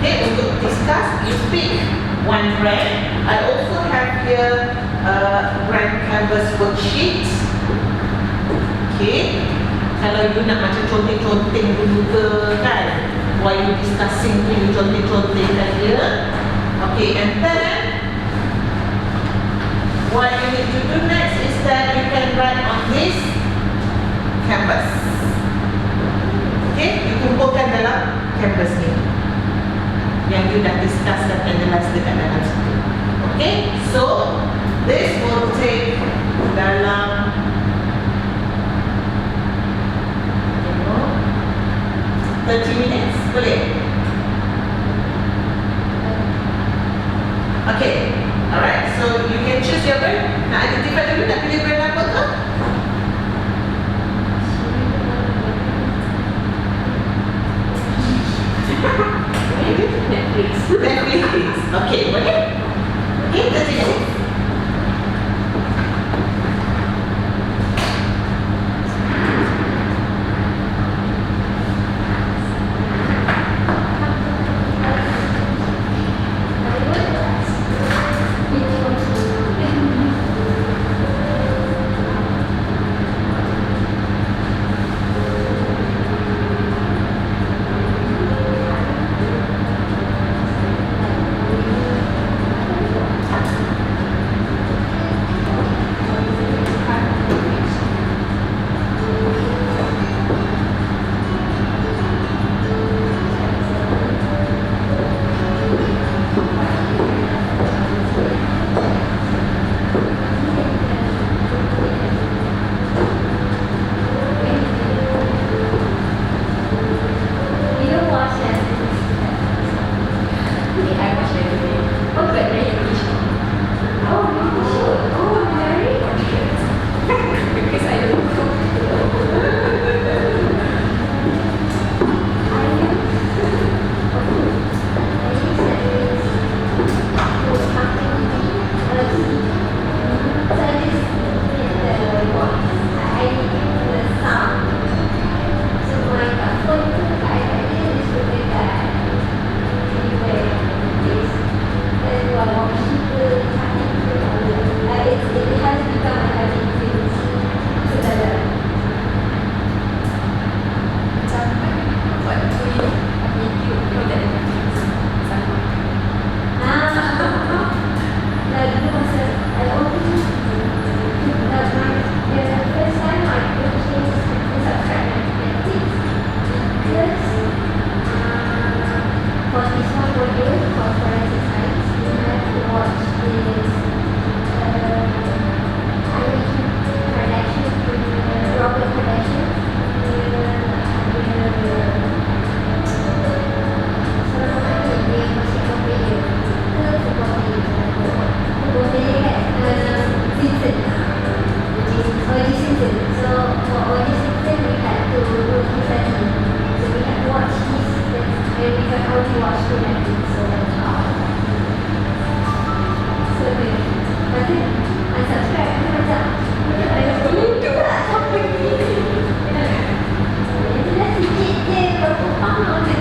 Speaker 1: Okay, untuk discuss, you pick one brand. I also have here brand canvas worksheet. Okay, kalau you nak macam conteng-conteng dulu ke kan, while you discussing tu, you conteng-contengkan dia. Okay, and then what you need to do next is that you can write on this canvas. Okay, you kumpulkan dalam canvas ni yang you dah discuss dan analyze dekat dalam situ. Okay, so this will take dalam 30 minutes, boleh? Okay, alright, so you can choose your brand. Nak identify dulu, nak pilih brand apa ke? Netflix. Okay, boleh? Okay, 30 minutes.
Speaker 2: So that's how. So then, macam unsubscribe tu macam I tak sampai ni. Itu dah sikit je berapa pound je.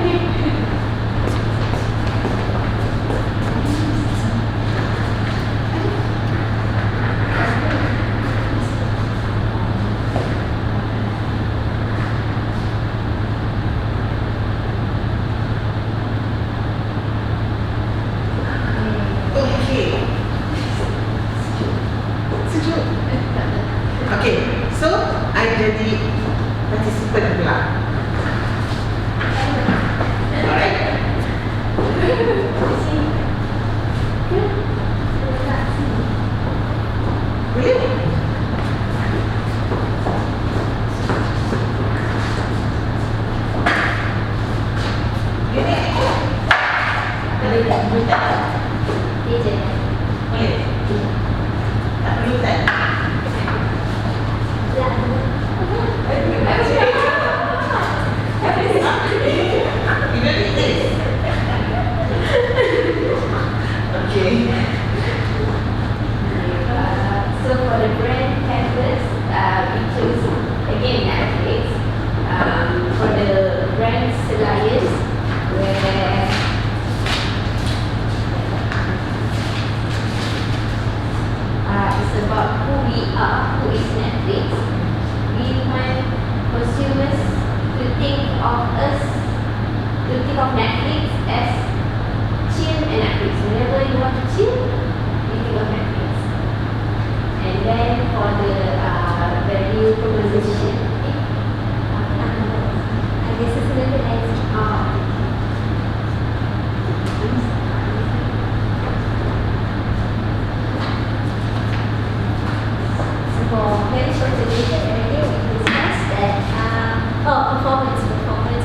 Speaker 1: Okay. Sejuk. Okay, so I jadi participant pula. Alright. Boleh? Gini. Boleh tak? Boleh tak?
Speaker 2: Dia je.
Speaker 1: Boleh. Tak perlu tak?
Speaker 2: Ya.
Speaker 1: You don't need this. Okay.
Speaker 3: So for the brand canvas, we choose again Netflix. For the brand Elias, where it's about who we are, who is Netflix. We want consumers to think of us, to think of Netflix as chill and Netflix. Whenever you want to chill, you think of Netflix. And then for the value proposition,
Speaker 2: Ada sesuatu lain. So for Vanish motivation, everything we discussed that performance,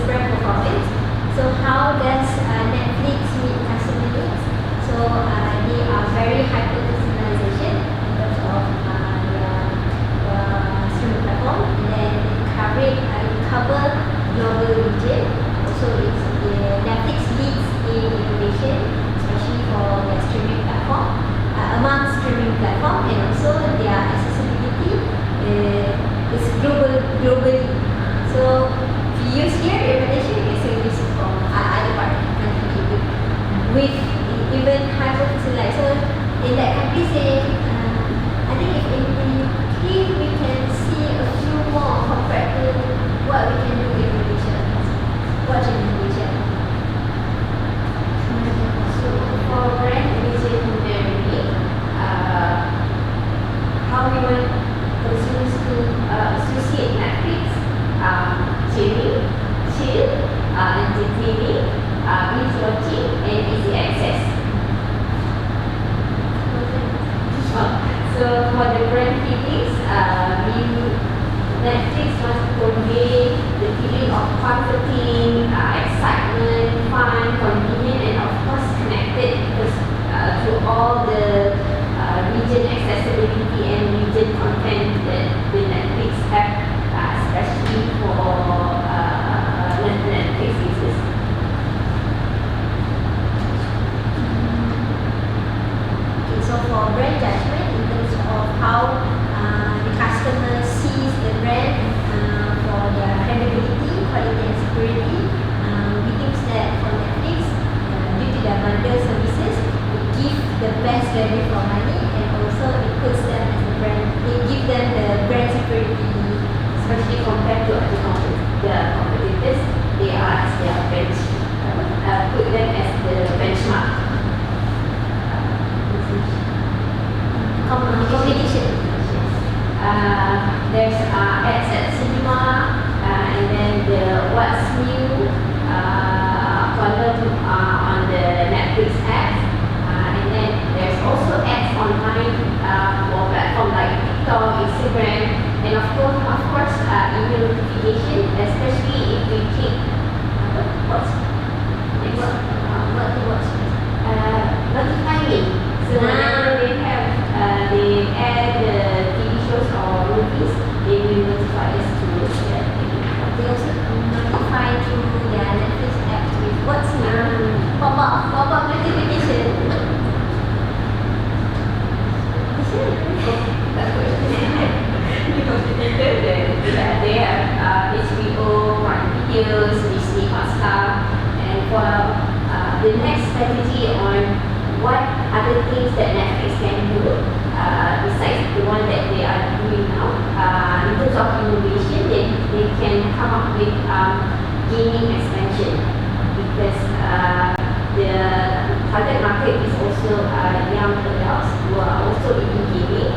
Speaker 2: brand performance. So how does Netflix meet customer needs? So they are very hyper personalization in terms of their streaming platform, and then cover global region. Also it's
Speaker 3: the next strategy on what other things that Netflix can do besides the one that they are doing now. In terms of innovation, they can come up with gaming expansion because the target market is also young adults who are also into gaming,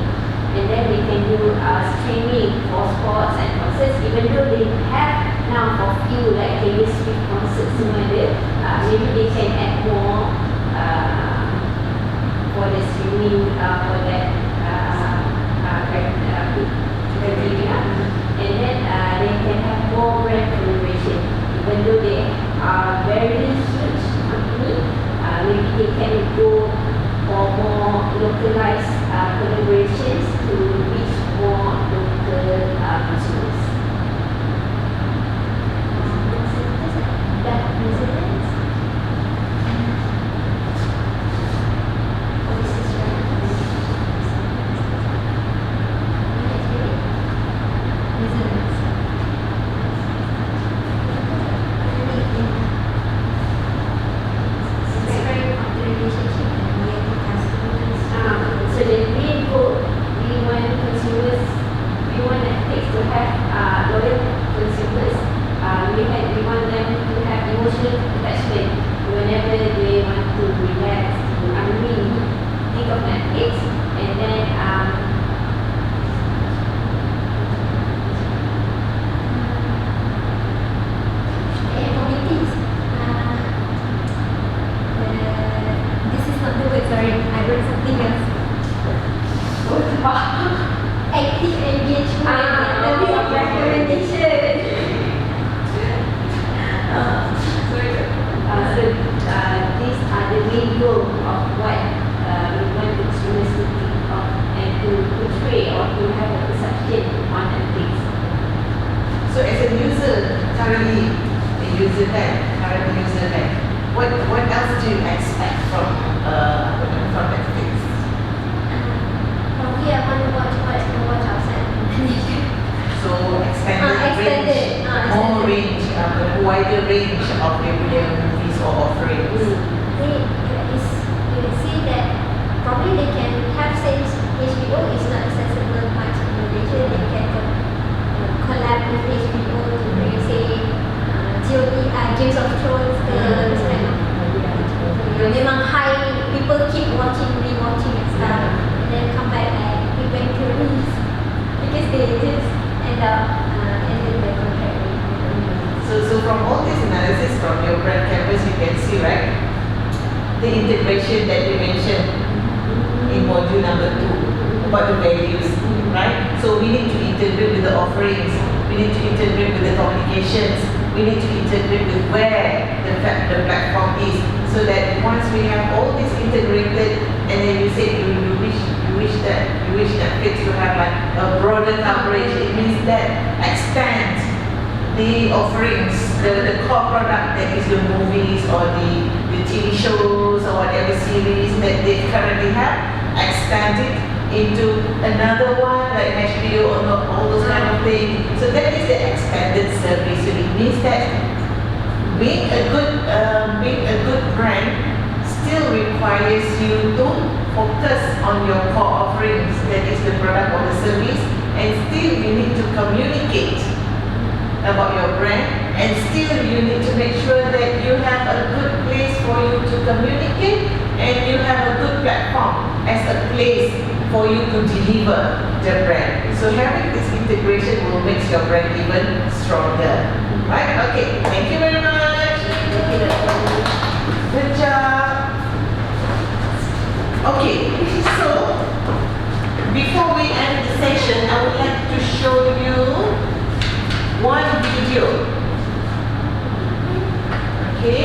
Speaker 3: and then they can do streaming for sports and concerts, even though they have now for few like Taylor Swift concerts semua ada, maybe they can add more for the streaming for that criteria, and then they can have more brand collaboration, even though they are very huge company, maybe they can go for more localized collaborations to reach more local consumers.
Speaker 2: That resilience. Oh, this is right. Resilience. It's very important relationship and with customers.
Speaker 3: So the main goal, we want consumers, we want Netflix to have loyal consumers. We want them to have emotional attachment whenever they want to relax, to unwind, think of Netflix, and then
Speaker 2: Committees. This is not the word, sorry. I wrote something else. Active engagement. Level of recommendation.
Speaker 3: These are the main goal of what we want consumers to think of and to portray or to have a perception on Netflix.
Speaker 1: So as a user, currently a user current user what else do you expect from Netflix?
Speaker 2: Probably I want to watch what I can watch outside.
Speaker 1: So extended
Speaker 2: Extended.
Speaker 1: range, more range, wider range of their movies or offerings.
Speaker 2: You see that probably they can have same HBO is not accessible much in Malaysia. They can collab with HBO to bring say Games of Thrones ke this kind of. Memang high, people keep watching, rewatching and stuff, and then come back like Big Bang Theories because they just end up ending their contract with the movie.
Speaker 1: So from all this analysis from your brand canvas, you can see, right, the integration that you mentioned in module number 2 about the values, right? So we need to integrate with the offerings, we need to integrate with the communications, we need to integrate with where the platform is, so that once we have all this integrated, and then you say you wish Netflix to have like a broader coverage, it means that extend the offerings, the core product that is the movies or the TV shows or whatever series that they currently have, extend it into another one like HBO or all those kind of things. So that is the expanded service. So it means that being a good brand still requires you to focus on your core offerings, that is the product or the service, and still you need to communicate about your brand, and still you need to make sure that you have a good place for you to communicate, and you have a good platform as a place for you to deliver the brand. So having this integration will make your brand even stronger. Right? Okay, thank you very much. Good job. Okay, so before we end the session, I would like to show you one video. Okay.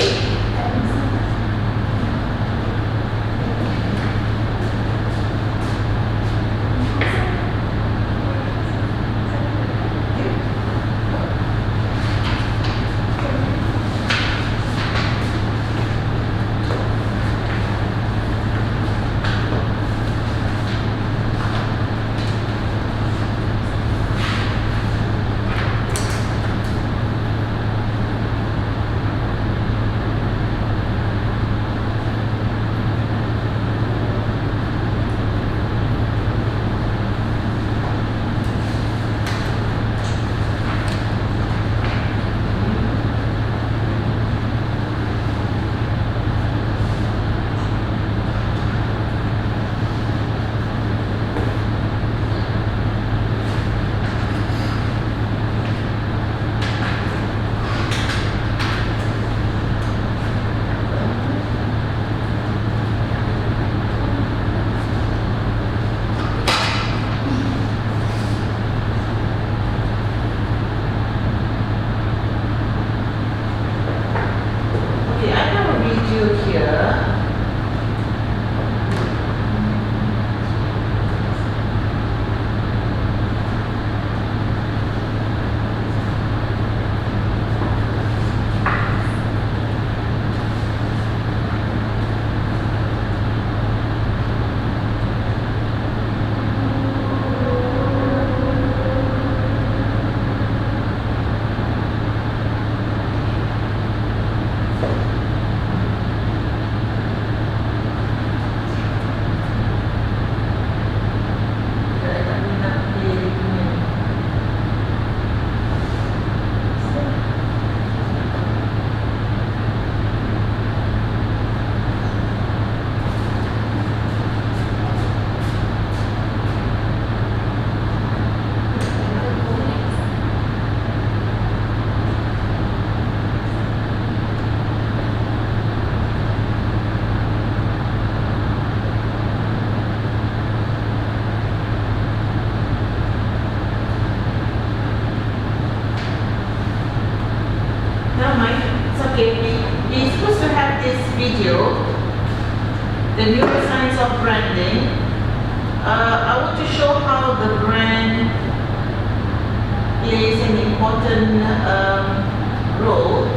Speaker 1: video, the neuroscience of branding, I want to show how the brand plays an important role.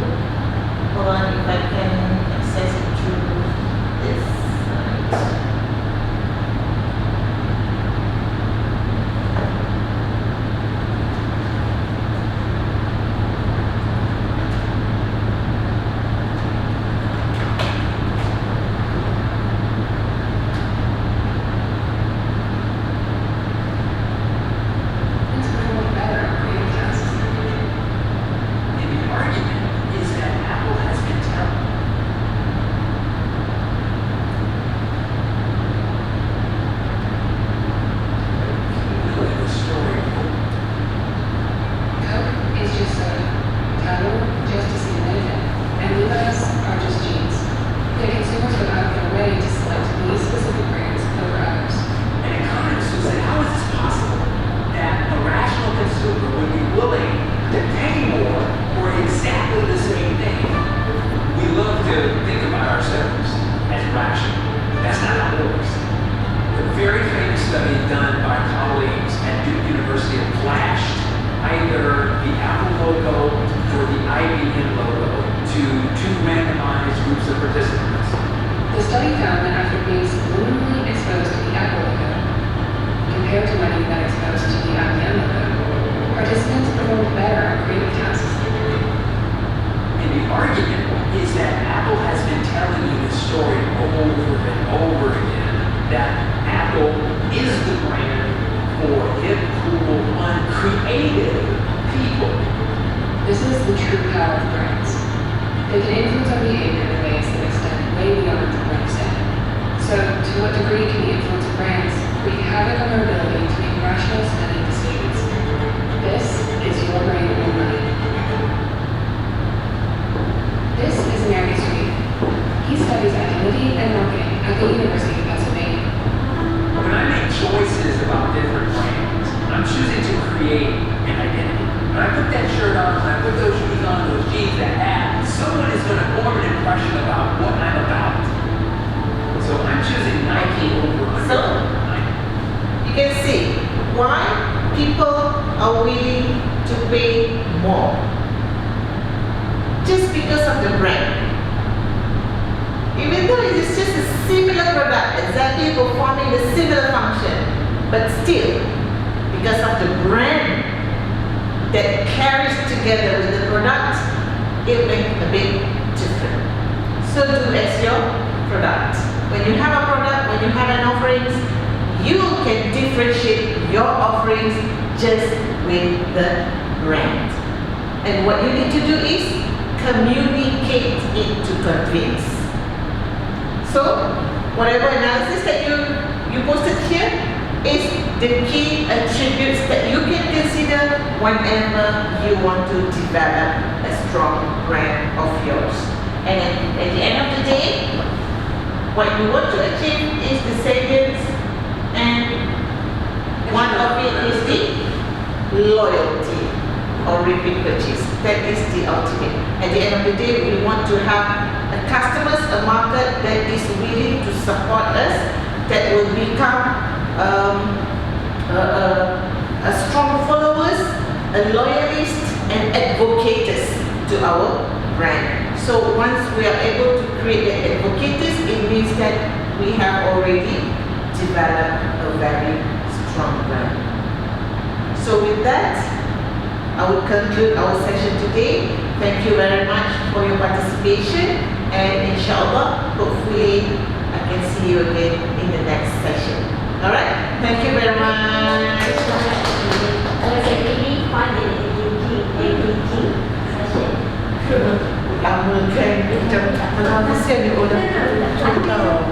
Speaker 1: Hold on, if I can access it through this site.
Speaker 2: Lama kan macam kesian dia orang dah